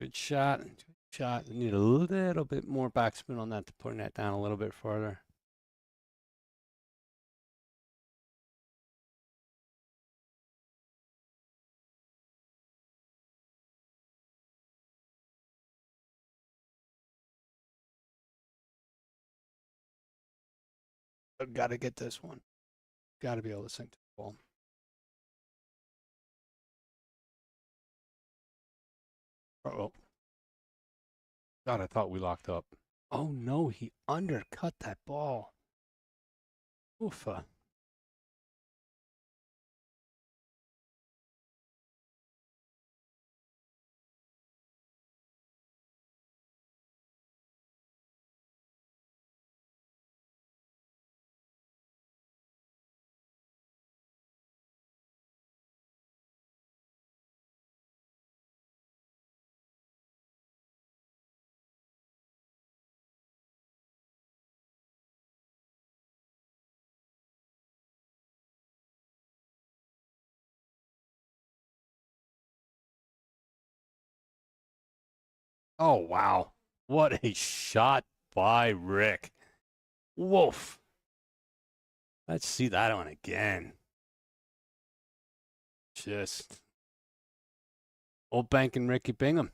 Good shot. Good shot. We need a little bit more backspin on that to put that down a little bit farther. I've got to get this one. Got to be able to sink to the ball. Uh-oh. God, I thought we locked up. Oh, no, he undercut that ball. Oofa. Oh, wow. What a shot by Rick. Woof. Let's see that one again. Just old banking Ricky Bingham.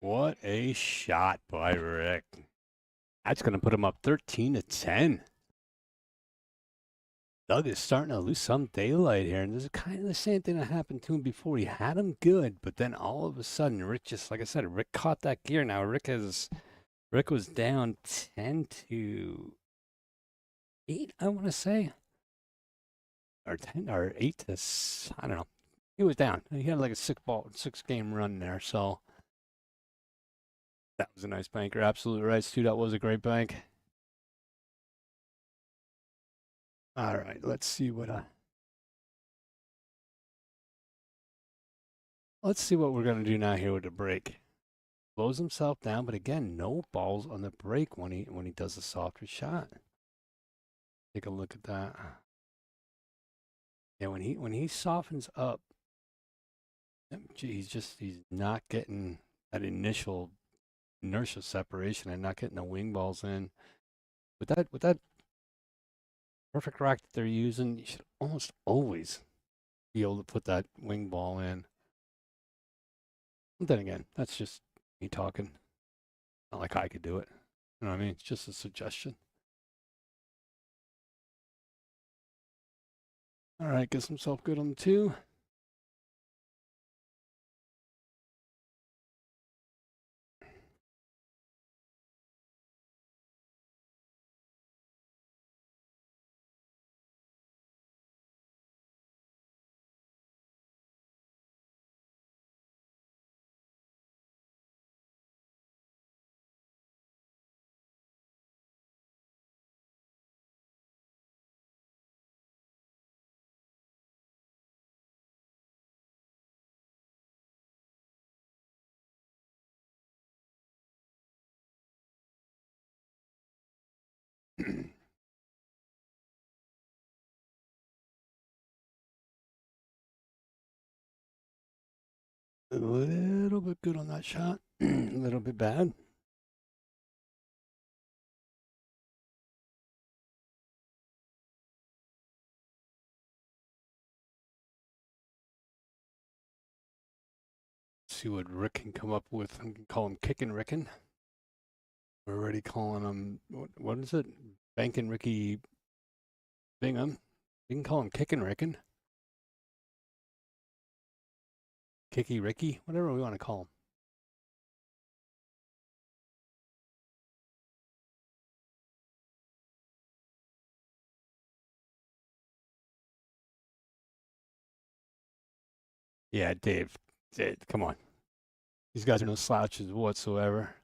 What a shot by Rick. That's going to put him up 13-10. Doug is starting to lose some daylight here, and this is kind of the same thing that happened to him before. He had him good, but then all of a sudden, Rick just, like I said, Rick caught that gear. Now Rick was down 10-8, I want to say, or 10 or 8 to, I don't know. He was down. He had like a 6-game run there, so that was a nice banker. Absolutely right, Stu. That was a great bank. All right, let's see what we're gonna do now here with the break. Blows himself down, but again, no balls on the break when he does a softer shot. Take a look at that. Yeah, when he softens up, he's not getting that initial inertia separation and not getting the wing balls in. With that perfect rack that they're using, you should almost always be able to put that wing ball in. But then again, that's just me talking. Not like I could do it. You know what I mean? It's just a suggestion. All right, gets himself good on the 2. A little bit good on that shot. A little bit bad. See what Rick can come up with. I can call him Kickin' Rickin'. We're already calling him, what is it? Banking Ricky Bingham. We can call him Kickin' Rickin'. Kicky Ricky, whatever we want to call him. Yeah, Dave, come on. These guys are no slouches whatsoever.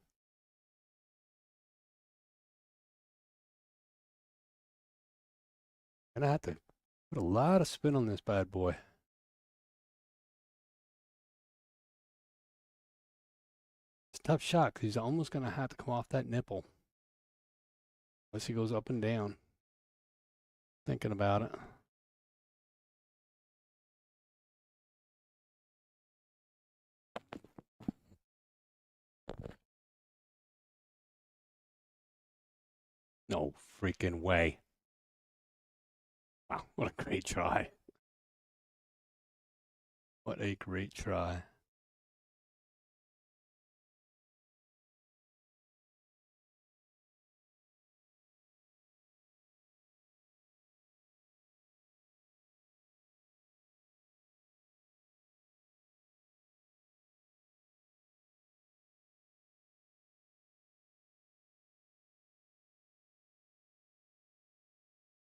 Gonna have to put a lot of spin on this bad boy. It's a tough shot because he's almost gonna have to come off that nipple. Unless he goes up and down. Thinking about it. No freaking way. Wow, what a great try. What a great try.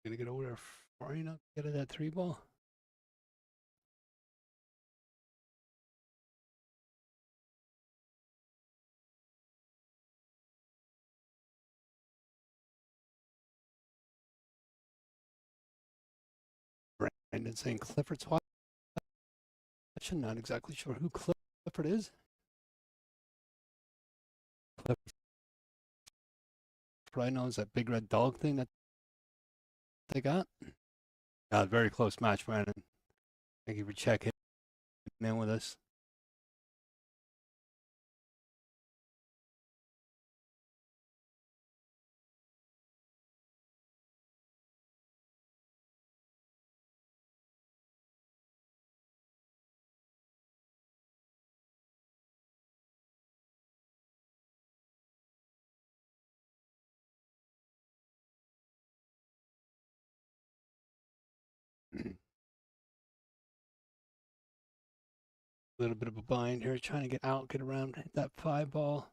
Gonna get over there far enough to get at that 3-ball. Brandon saying Clifford's watching. Not exactly sure who Clifford is. Clifford, I know, is that big red dog thing that they got. Very close match, Brandon. Thank you for checking in with us. A little bit of a bind here, trying to get out, get around, hit that 5-ball.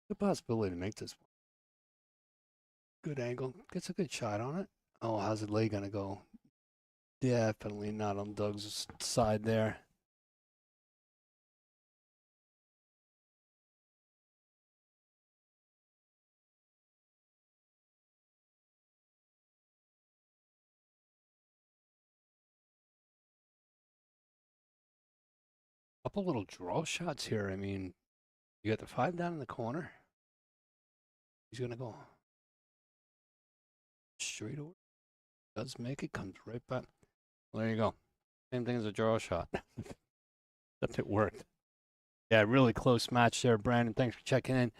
Good possibility to make this one. Good angle, gets a good shot on it. Oh, how's the lay gonna go? Definitely not on Doug's side there. Couple little draw shots here. I mean, you got the 5 down in the corner. He's gonna go straight over. Does make it, comes right back. Well, there you go. Same thing as a draw shot. Except it worked. Yeah, really close match there, Brandon. Thanks for checking in.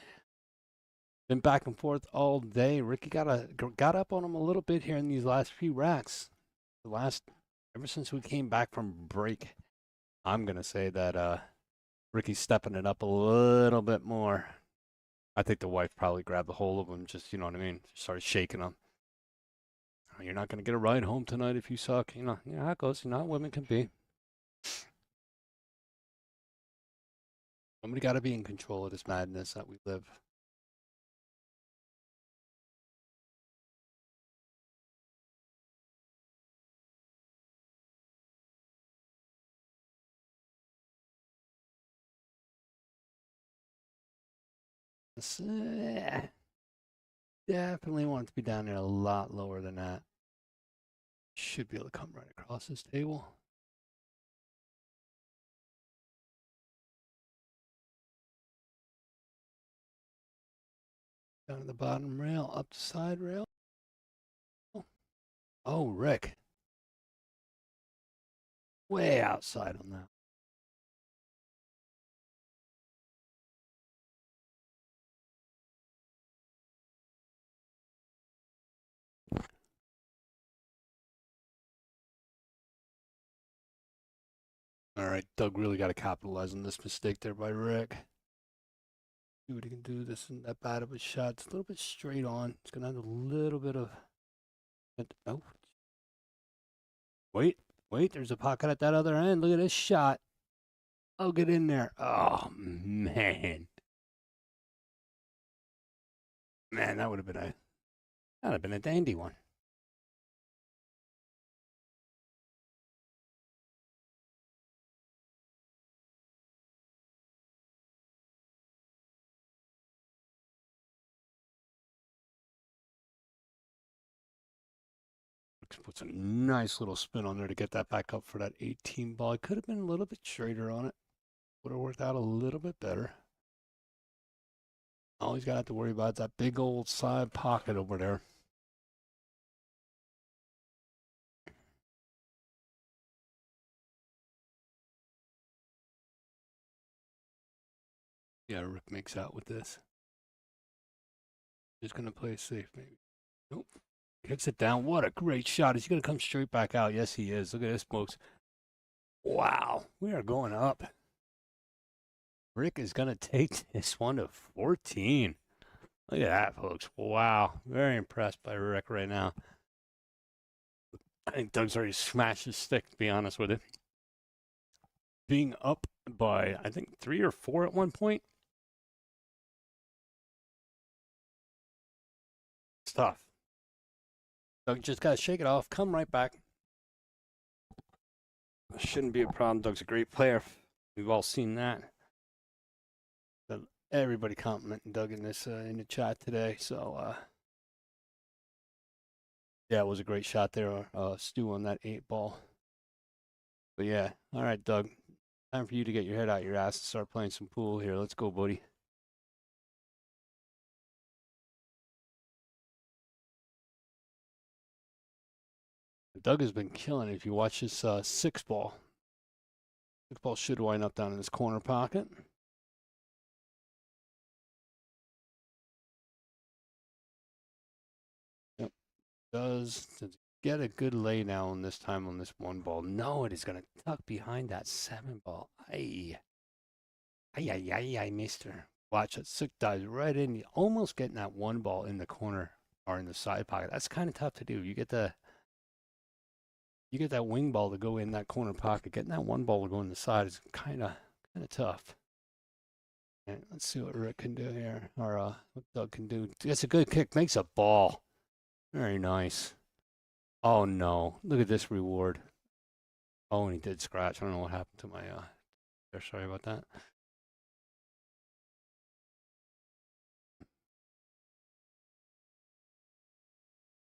Been back and forth all day. Ricky got up on him a little bit here in these last few racks. Ever since we came back from break, I'm gonna say that Ricky's stepping it up a little bit more. I think the wife probably grabbed the whole of him, just, you know what I mean, started shaking him. Oh, you're not gonna get a ride home tonight if you suck. You know how it goes. You know how women can be. Somebody got to be in control of this madness that we live. Definitely want it to be down there a lot lower than that. Should be able to come right across this table. Down to the bottom rail, up the side rail. Oh, Rick. Way outside on that. All right, Doug really got to capitalize on this mistake there by Rick. See what he can do. This isn't that bad of a shot. It's a little bit straight on. It's going to have a little bit of... Oh. Wait, there's a pocket at that other end. Look at this shot. Oh, get in there. Oh, man. Man, that would have been a dandy one. Puts a nice little spin on there to get that back up for that 18 ball. It could have been a little bit straighter on it. Would have worked out a little bit better. All he's got to have to worry about is that big old side pocket over there. Yeah, Rick makes out with this. Just going to play safe, maybe. Nope. Kicks it down. What a great shot. Is he going to come straight back out? Yes, he is. Look at this, folks. Wow. We are going up. Rick is going to take this one to 14. Look at that, folks. Wow. Very impressed by Rick right now. I think Doug's already smashed his stick, to be honest with it. Being up by, I think, 3 or 4 at one point. It's tough. Doug just got to shake it off, come right back. Shouldn't be a problem. Doug's a great player. We've all seen that. Everybody complimenting Doug in this in the chat today. So, yeah, it was a great shot there, Stu, on that 8 ball. But yeah, all right, Doug. Time for you to get your head out your ass and start playing some pool here. Let's go, buddy. Doug has been killing it. If you watch his 6 ball, 6 ball should wind up down in his corner pocket. Yep, does get a good lay down this time on this 1 ball. No, it is going to tuck behind that 7 ball. Ay, mister. Watch it. 6 dives right in. You almost getting that 1 ball in the corner or in the side pocket. That's kind of tough to do. You get that wing ball to go in that corner pocket. Getting that 1 ball to go in the side is kind of tough. All right, let's see what Rick can do here, or what Doug can do. Gets a good kick, makes a ball. Very nice. Oh no! Look at this reward. Oh, and he did scratch. I don't know what happened to my. Sorry about that.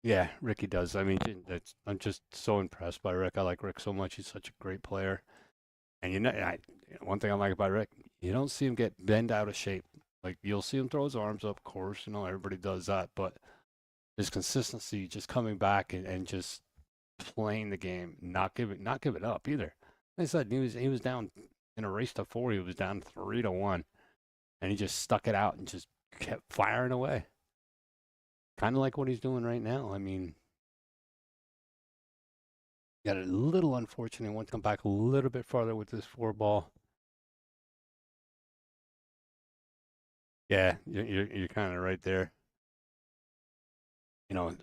Yeah, Ricky does. I mean, I'm just so impressed by Rick. I like Rick so much. He's such a great player. And one thing I like about Rick, you don't see him get bent out of shape. Like, you'll see him throw his arms up, of course. Everybody does that. But his consistency, just coming back and just playing the game, not give it up either. Like I said, he was down in a race to 4. He was down 3-1, and he just stuck it out and just kept firing away. Kind of like what he's doing right now. I mean, got a little unfortunate. Want to come back a little bit farther with this 4 ball. Yeah, you're kind of right there.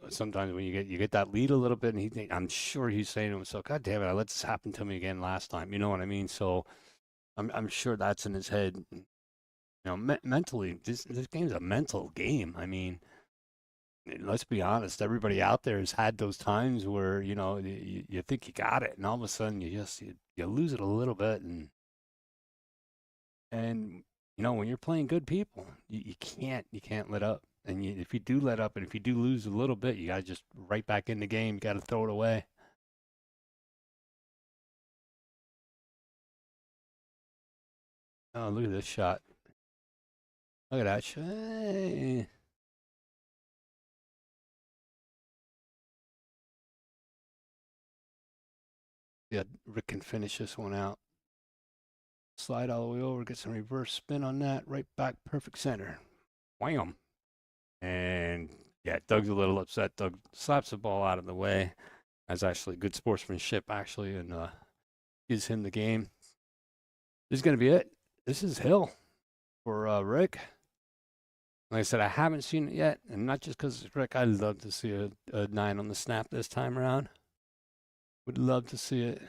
Sometimes when you get that lead a little bit, and I'm sure he's saying to himself, "God damn it, I let this happen to me again last time." You know what I mean? So, I'm sure that's in his head. Mentally, this game's a mental game. I mean, let's be honest. Everybody out there has had those times where you think you got it, and all of a sudden you lose it a little bit, and when you're playing good people, you can't let up. And if you do let up, and if you do lose a little bit, you got to just right back in the game. You got to throw it away. Oh, look at this shot. Look at that shot. Yeah, Rick can finish this one out. Slide all the way over, get some reverse spin on that. Right back, perfect center. Wham! And yeah, Doug's a little upset. Doug slaps the ball out of the way. That's actually good sportsmanship, actually, and gives him the game. This is going to be it. This is Hill for Rick. Like I said, I haven't seen it yet, and not just because it's Rick. I'd love to see a 9 on the snap this time around. Would love to see it.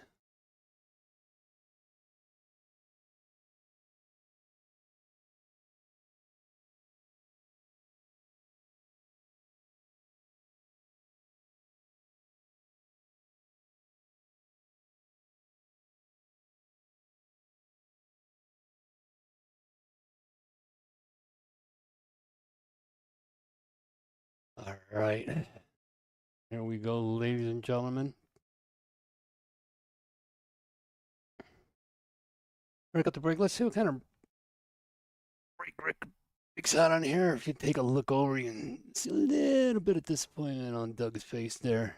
All right. Here we go, ladies and gentlemen. Rick at the break. Let's see what kind of break Rick picks out on here. If you take a look over, you can see a little bit of disappointment on Doug's face there.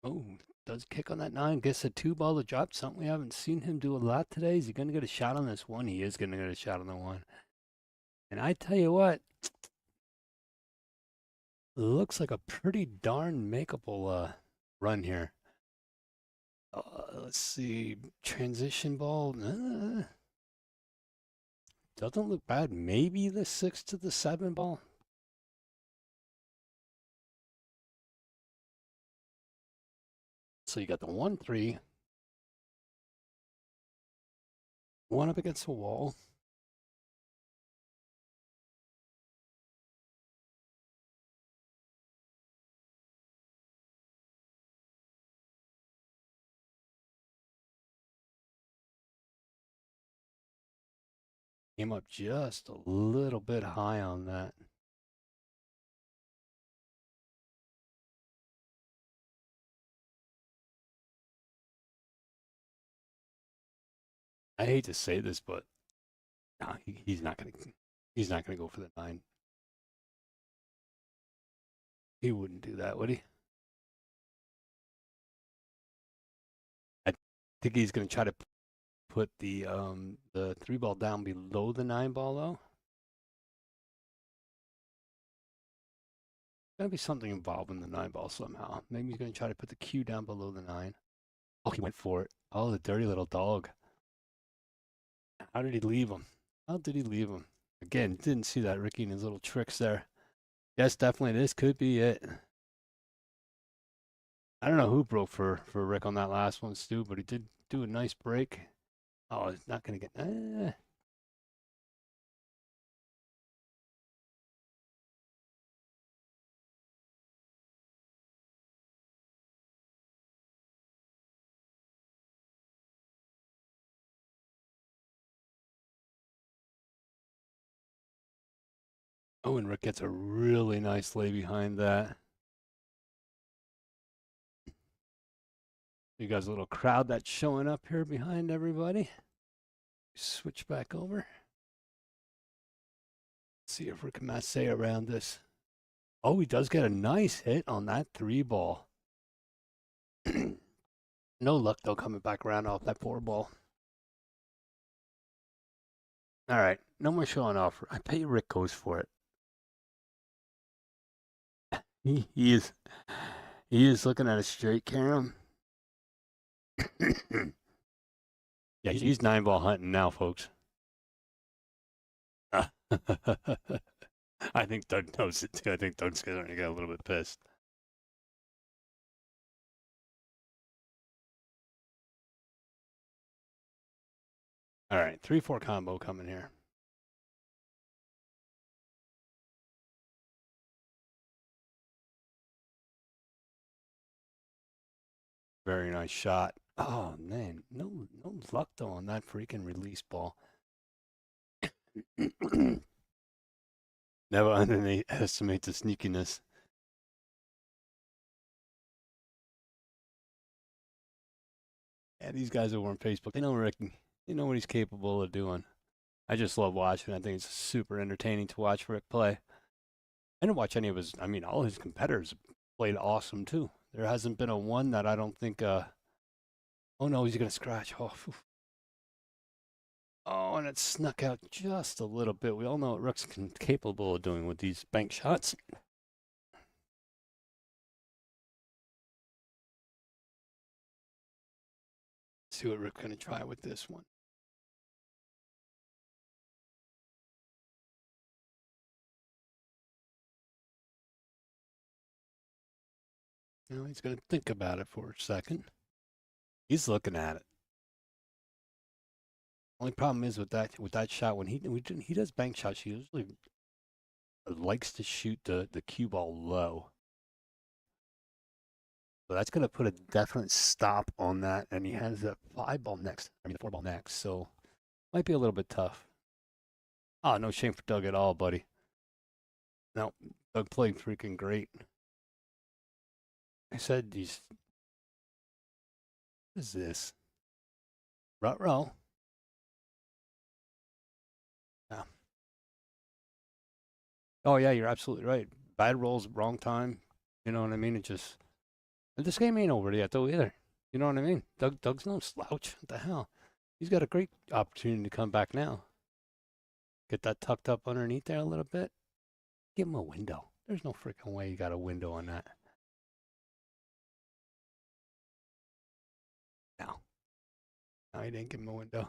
Oh, does kick on that 9. Gets a 2 ball to drop. Something we haven't seen him do a lot today. Is he going to get a shot on this one? He is going to get a shot on the 1. And I tell you what, looks like a pretty darn makeable run here. Let's see. Transition ball. Doesn't look bad. Maybe the 6 to the 7 ball. So you got the 1-3. 1 up against the wall. Came up just a little bit high on that. I hate to say this, but no, he's not gonna go for the 9. He wouldn't do that, would he? I think he's gonna try to put the 3 ball down below the 9 ball though. Gotta be something involved in the 9 ball somehow. Maybe he's gonna try to put the cue down below the 9. Oh, he went for it. Oh, the dirty little dog. How did he leave him? How did he leave him? Again, didn't see that Ricky and his little tricks there. Yes, definitely, this could be it. I don't know who broke for Rick on that last one, Stu, but he did do a nice break. Oh, it's not going to get... Oh, and Rick gets a really nice lay behind that. You guys, a little crowd that's showing up here behind everybody. Switch back over. See if Rick can masse around this. Oh, he does get a nice hit on that 3 ball. No luck though coming back around off that 4 ball. All right, no more showing off. I bet you Rick goes for it. He is looking at a straight carom. Yeah, he's 9 ball hunting now, folks. I think Doug knows it too. I think Doug's going to get a little bit pissed. All right, 3-4 combo coming here. Very nice shot. Oh man, no luck though on that freaking release ball. Never underestimate the sneakiness. Yeah, these guys over on Facebook, they know Rick. They know what he's capable of doing. I just love watching. I think it's super entertaining to watch Rick play. I didn't watch any of his. I mean, all his competitors played awesome too. There hasn't been a one that I don't think. Oh no, he's gonna scratch. Oh, and it snuck out just a little bit. We all know what Rick's capable of doing with these bank shots. Let's see what Rick's gonna try with this one. You know, he's gonna think about it for a second. He's looking at it. Only problem is with that shot when he does bank shots, he usually likes to shoot the cue ball low. So that's going to put a definite stop on that, and he has the 5 ball next. I mean the 4 ball next, so might be a little bit tough. Oh, no shame for Doug at all, buddy. No, Doug played freaking great. I said these. What is this? Ruh-roh. Yeah. Oh yeah, you're absolutely right. Bad rolls, wrong time. You know what I mean? It just And this game ain't over yet, though, either. You know what I mean? Doug's no slouch. What the hell? He's got a great opportunity to come back now. Get that tucked up underneath there a little bit. Give him a window. There's no freaking way you got a window on that. No. No, he didn't give him a window.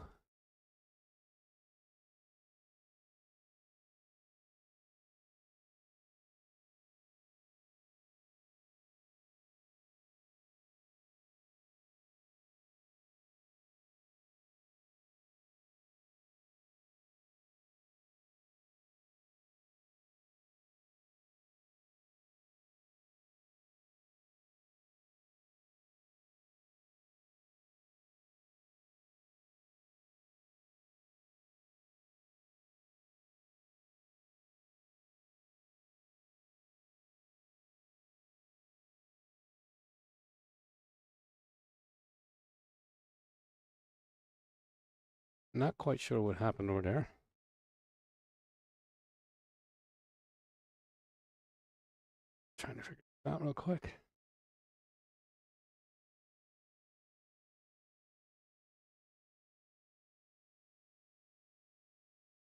Not quite sure what happened over there. Trying to figure it out real quick.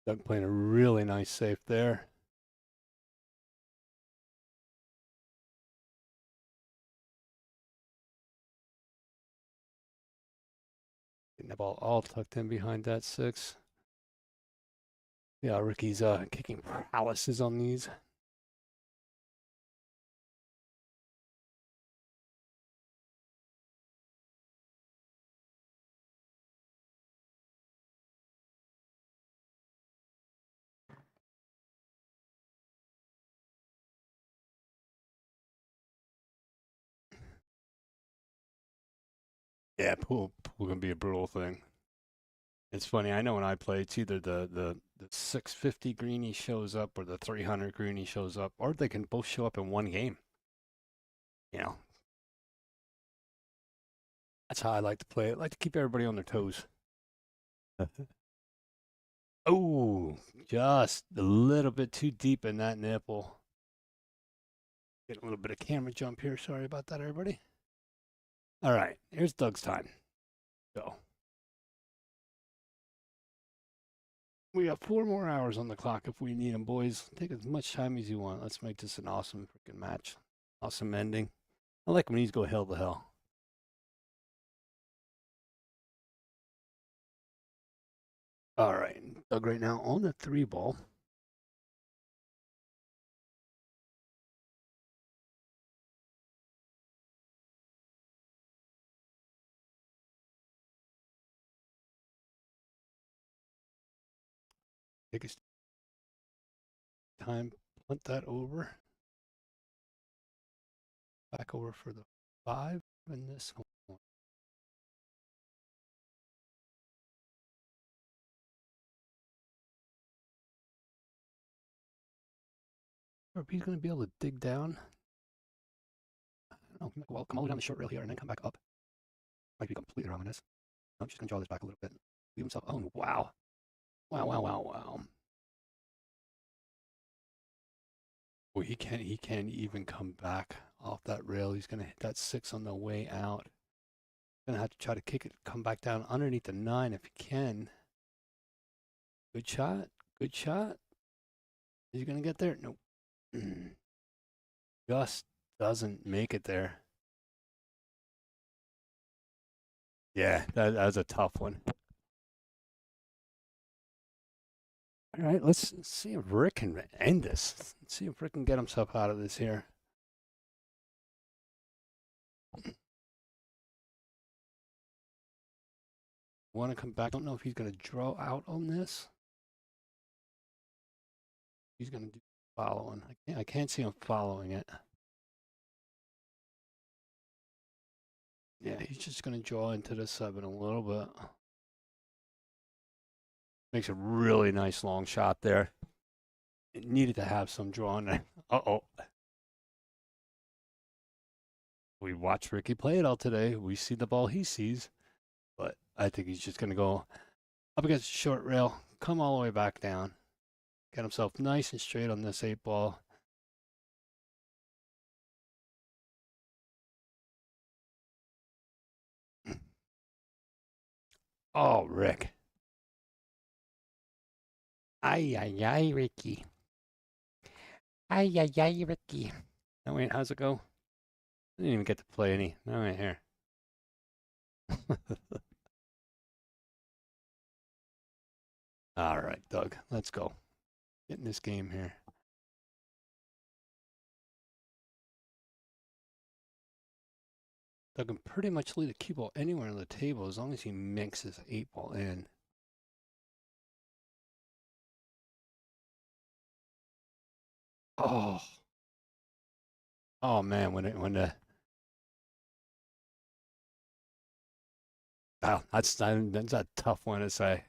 Doug playing a really nice save there. Getting the ball all tucked in behind that 6. Yeah, Ricky's kicking paralysis on these. Yeah, pool can be a brutal thing. It's funny. I know when I play, it's either the 650 greenie shows up or the 300 greenie shows up, or they can both show up in one game. You know, that's how I like to play it. I like to keep everybody on their toes. Oh, just a little bit too deep in that nipple. Getting a little bit of camera jump here. Sorry about that, everybody. All right, here's Doug's time. Go. We got 4 more hours on the clock if we need them, boys. Take as much time as you want. Let's make this an awesome freaking match. Awesome ending. I like when these go hell to hell. All right, Doug right now on the 3 ball. Take his time, punt that over. Back over for the 5 and this one. Or if he's going to be able to dig down. I don't know. Well, come all the way down the short rail here and then come back up. Might be completely wrong on this. I'm just going to draw this back a little bit. Leave himself. Oh, wow. Wow. Well, he can't even come back off that rail. He's going to hit that 6 on the way out. Going to have to try to kick it, come back down underneath the 9 if he can. Good shot. Good shot. Is he going to get there? Nope. Just doesn't make it there. Yeah, that was a tough one. All right, let's see if Rick can end this. Let's see if Rick can get himself out of this here. Want to come back. Don't know if he's going to draw out on this. He's going to do following. I can't see him following it. Yeah, he's just going to draw into the 7 a little bit. Makes a really nice long shot there. It needed to have some draw in there. Uh-oh. We watched Ricky play it all today. We see the ball he sees. But I think he's just going to go up against the short rail, come all the way back down, get himself nice and straight on this 8 ball. Oh, Rick. Ay, ay, ay, Ricky. Ay, ay, ay, Ricky. Oh, wait, how's it go? I didn't even get to play any. All right, here. All right, Doug, let's go. Get in this game here. Doug can pretty much lead a cue ball anywhere on the table as long as he mixes 8-ball in. Oh. Oh man, wow, that's a tough one to say.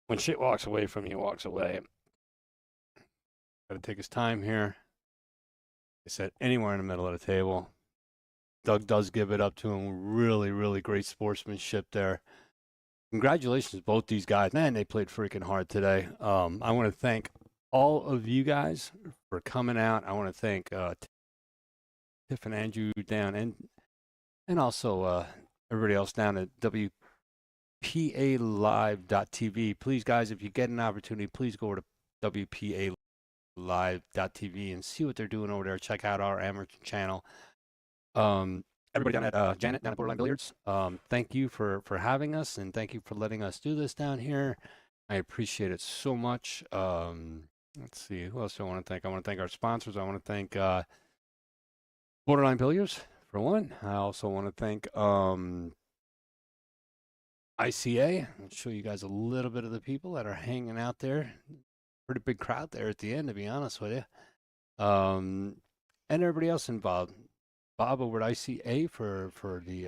When shit walks away from you, walks away. Gotta take his time here. I said anywhere in the middle of the table. Doug does give it up to him. Really, really great sportsmanship there. Congratulations, both these guys. Man, they played freaking hard today. I want to thank all of you guys for coming out. I want to thank Tiff and Andrew down and also everybody else down at WPALive.tv. Please, guys, if you get an opportunity, please go over to WPALive.tv and see what they're doing over there. Check out our amateur channel. Everybody down at Janet down at Borderline Billiards, thank you for having us, and thank you for letting us do this down here. I appreciate it so much. Let's see, who else do I want to thank? I want to thank our sponsors. I want to thank Borderline Billiards, for one. I also want to thank ICA. I'll show you guys a little bit of the people that are hanging out there. Pretty big crowd there at the end, to be honest with you. And everybody else involved. Bob over at ICA for the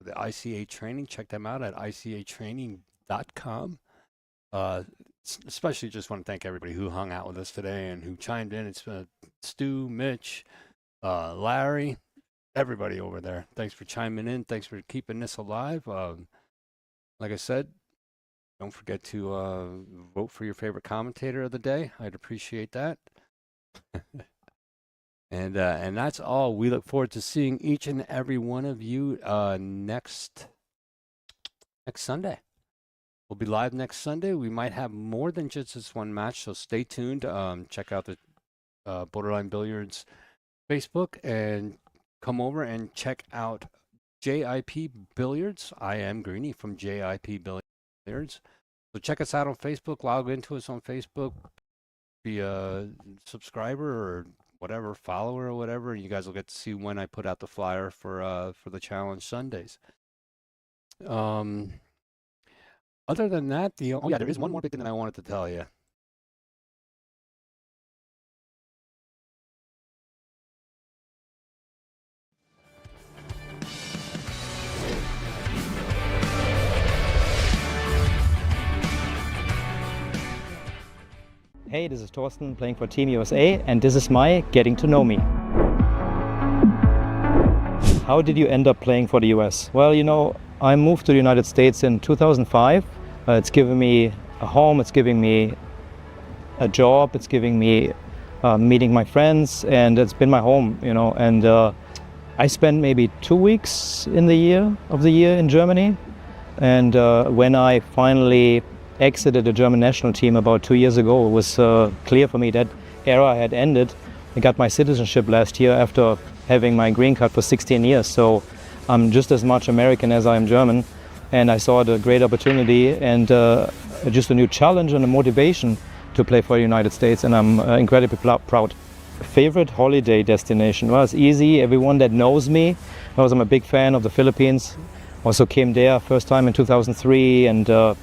ICA training. Check them out at icatraining.com. Especially just want to thank everybody who hung out with us today and who chimed in. It's Stu, Mitch, Larry, everybody over there. Thanks for chiming in. Thanks for keeping this alive. Like I said, don't forget to vote for your favorite commentator of the day. I'd appreciate that. And that's all. We look forward to seeing each and every one of you next Sunday. We'll be live next Sunday. We might have more than just this one match, so stay tuned. Check out the Borderline Billiards Facebook and come over and check out JIP Billiards. I am Greeny from JIP Billiards. So check us out on Facebook. Log into us on Facebook. Be a subscriber or whatever, follower or whatever. You guys will get to see when I put out the flyer for the challenge Sundays. Other than that, oh yeah, there is one more big thing that I wanted to tell you. Hey, this is Torsten playing for Team USA, and this is my Getting to Know Me. How did you end up playing for the US? Well, you know, I moved to the United States in 2005. It's given me a home, it's giving me a job, it's giving me meeting my friends, and it's been my home, you know. And I spent maybe 2 weeks in the year in Germany. And when I finally exited the German national team about 2 years ago, it was clear for me that era had ended. I got my citizenship last year after having my green card for 16 years. So I'm just as much American as I am German. And I saw the great opportunity and just a new challenge and a motivation to play for the United States. And I'm incredibly proud. Favorite holiday destination? Well, it's easy. Everyone that knows me knows I'm a big fan of the Philippines. Also came there first time in 2003, and I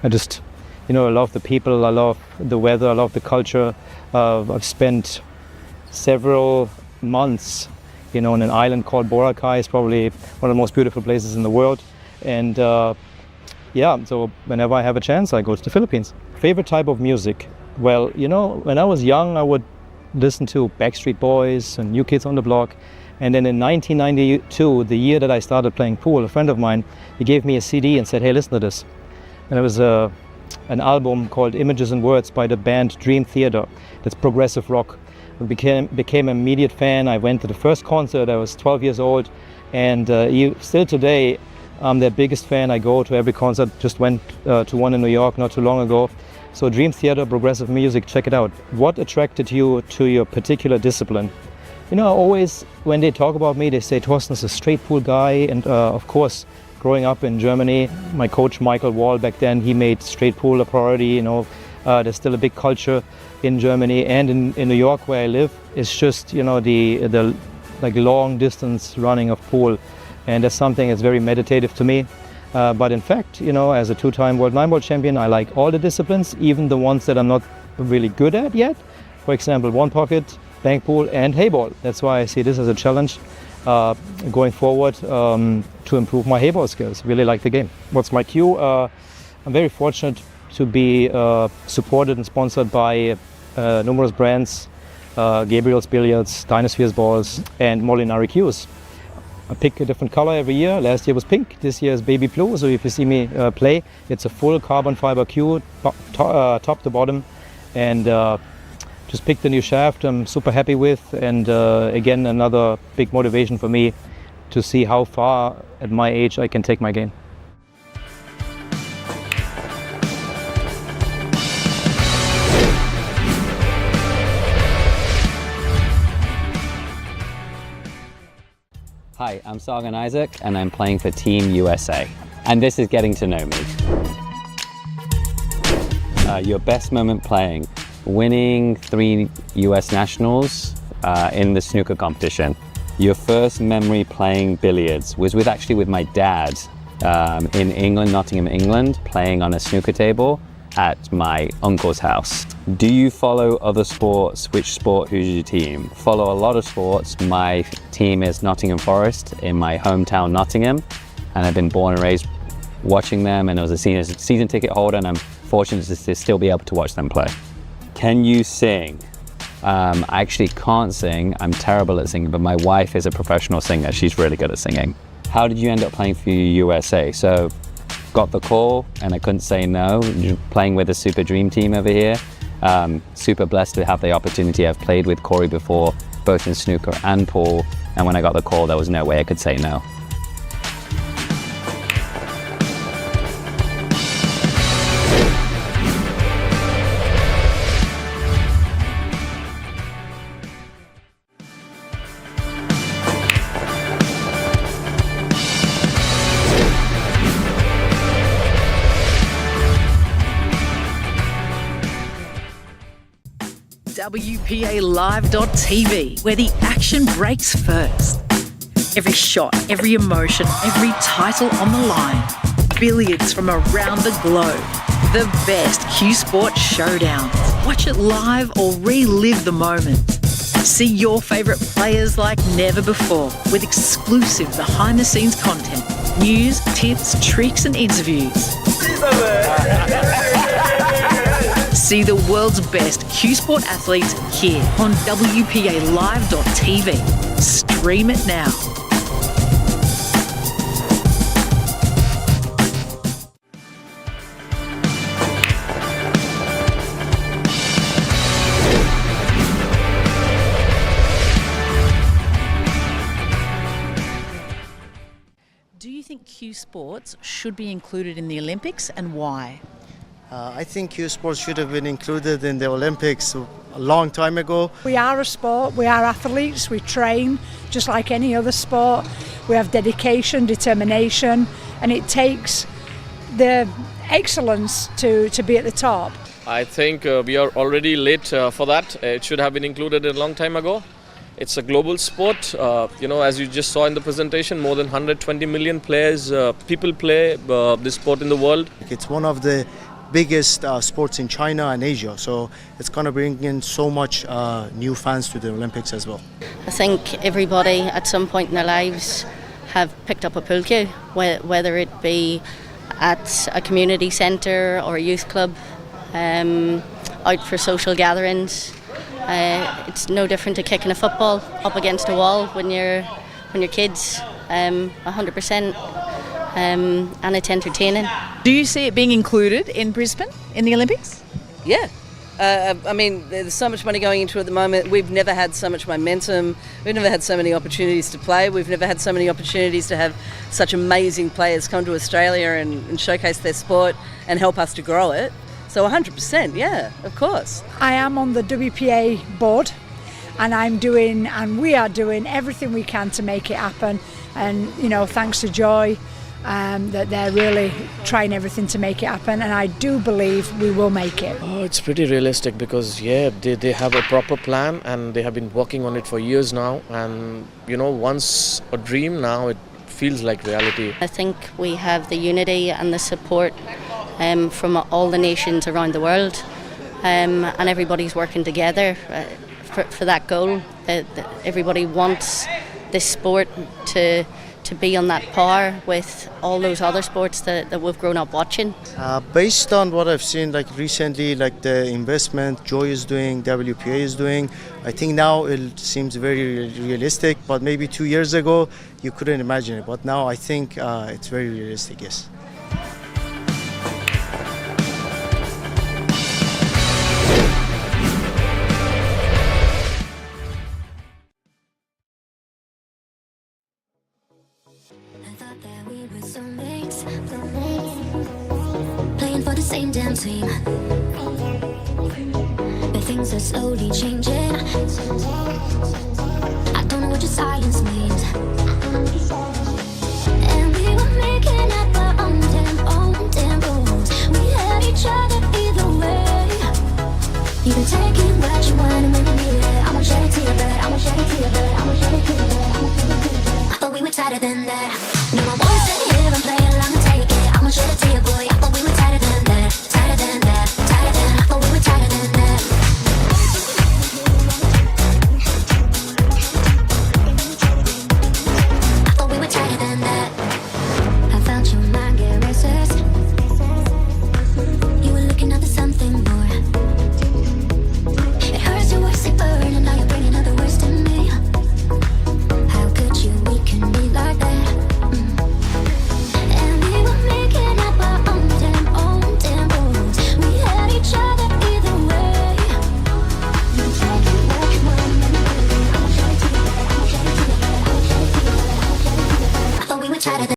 just, you know, I love the people, I love the weather, I love the culture. I've spent several months, you know, on an island called Boracay. It's probably one of the most beautiful places in the world. And yeah, so whenever I have a chance, I go to the Philippines. Favorite type of music? Well, you know, when I was young, I would listen to Backstreet Boys and New Kids on the Block. And then in 1992, the year that I started playing pool, a friend of mine, he gave me a CD and said, hey, listen to this. And it was an album called Images and Words by the band Dream Theater. That's progressive rock. I became an immediate fan. I went to the first concert. I was 12 years old. And still today, I'm their biggest fan. I go to every concert, just went to one in New York not too long ago. So Dream Theater, progressive music, check it out. What attracted you to your particular discipline? You know, always when they talk about me, they say Torsten's a straight pool guy. And of course, growing up in Germany, my coach Michael Wall back then, he made straight pool a priority. You know, there's still a big culture in Germany, and in New York where I live, it's just, you know, the like long distance running of pool. And that's something that's very meditative to me. But in fact, you know, as a two-time world 9-ball champion, I like all the disciplines, even the ones that I'm not really good at yet. For example, one pocket, bank pool, and hayball. That's why I see this as a challenge going forward to improve my hayball skills. Really like the game. What's my cue? I'm very fortunate to be supported and sponsored by numerous brands, Gabriel's Billiards, Dynasphere's Balls, and Molinari cues. I pick a different color every year. Last year was pink, this year is baby blue. So if you see me play, it's a full carbon fiber cue, top to bottom. And just picked the new shaft I'm super happy with. And again, another big motivation for me to see how far at my age I can take my game. Hi, I'm Sargon Isaac and I'm playing for Team USA. And this is Getting to Know Me. Your best moment playing. Winning 3 US nationals in the snooker competition. Your first memory playing billiards was actually with my dad in England, Nottingham, England, playing on a snooker table at my uncle's house. Do you follow other sports? Which sport, who's your team? Follow a lot of sports. My team is Nottingham Forest in my hometown Nottingham, and I've been born and raised watching them, and I was a season ticket holder, and I'm fortunate to still be able to watch them play. Can you sing? I actually can't sing. I'm terrible at singing, but my wife is a professional singer. She's really good at singing. How did you end up playing for USA? So got the call and I couldn't say no. Playing with a super dream team over here. Super blessed to have the opportunity. I've played with Corey before, both in snooker and pool, and when I got the call, there was no way I could say no. WPALive.tv, where the action breaks first. Every shot, every emotion, every title on the line. Billiards from around the globe. The best Q Sport showdowns. Watch it live or relive the moment. See your favourite players like never before with exclusive behind-the-scenes content, news, tips, tricks and interviews. See the world's best Q Sport athletes here on WPALive.tv. Stream it now. Do you think Q Sports should be included in the Olympics, and why? I think Q Sports should have been included in the Olympics a long time ago. We are a sport, we are athletes, we train just like any other sport. We have dedication, determination, and it takes the excellence to be at the top. I think we are already late for that. It should have been included a long time ago. It's a global sport. As you just saw in the presentation, more than 120 million people play this sport in the world. It's one of the biggest sports in China and Asia, so it's going to bring in so much new fans to the Olympics as well. I think everybody at some point in their lives have picked up a pool cue, whether it be at a community centre or a youth club, out for social gatherings. It's no different to kicking a football up against a wall when you're kids, 100%. And it's entertaining. Do you see it being included in Brisbane in the Olympics? Yeah, I mean, there's so much money going into it at the moment. We've never had so much momentum. We've never had so many opportunities to play. We've never had so many opportunities to have such amazing players come to Australia and showcase their sport and help us to grow it. So 100%, yeah, of course. I am on the WPA board, and we are doing everything we can to make it happen. And, you know, thanks to Joy, that they're really trying everything to make it happen, and I do believe we will make it. Oh, it's pretty realistic because, yeah, they have a proper plan and they have been working on it for years now. And, you know, once a dream, now it feels like reality. I think we have the unity and the support from all the nations around the world, and everybody's working together for that goal. Everybody wants this sport to be on that par with all those other sports that we've grown up watching. Based on what I've seen, like recently, like the investment Joy is doing, WPA is doing, I think now it seems very realistic, but maybe 2 years ago you couldn't imagine it, but now I think it's very realistic, yes. Playing for the same damn team, but things are slowly changing. I don't know what your silence means. And we were making up our own damn rules. We had each other either way. You can take it what you want and when you need it. I'ma shed it to your bed, I'ma shed it to your bed, I'ma shed it to your bed. I thought we were tighter than that. No, I won't sit here and play along and take it. I'ma show it to you, boy. I thought we were tighter than that, tighter than that, tighter than. I thought we were tighter than that. I thought we were tighter than that. I felt your mind get restless. You were looking out for something more. It hurts to watch it burn, and now you're bringing other words to me. How could you? We can be like that. Tighter than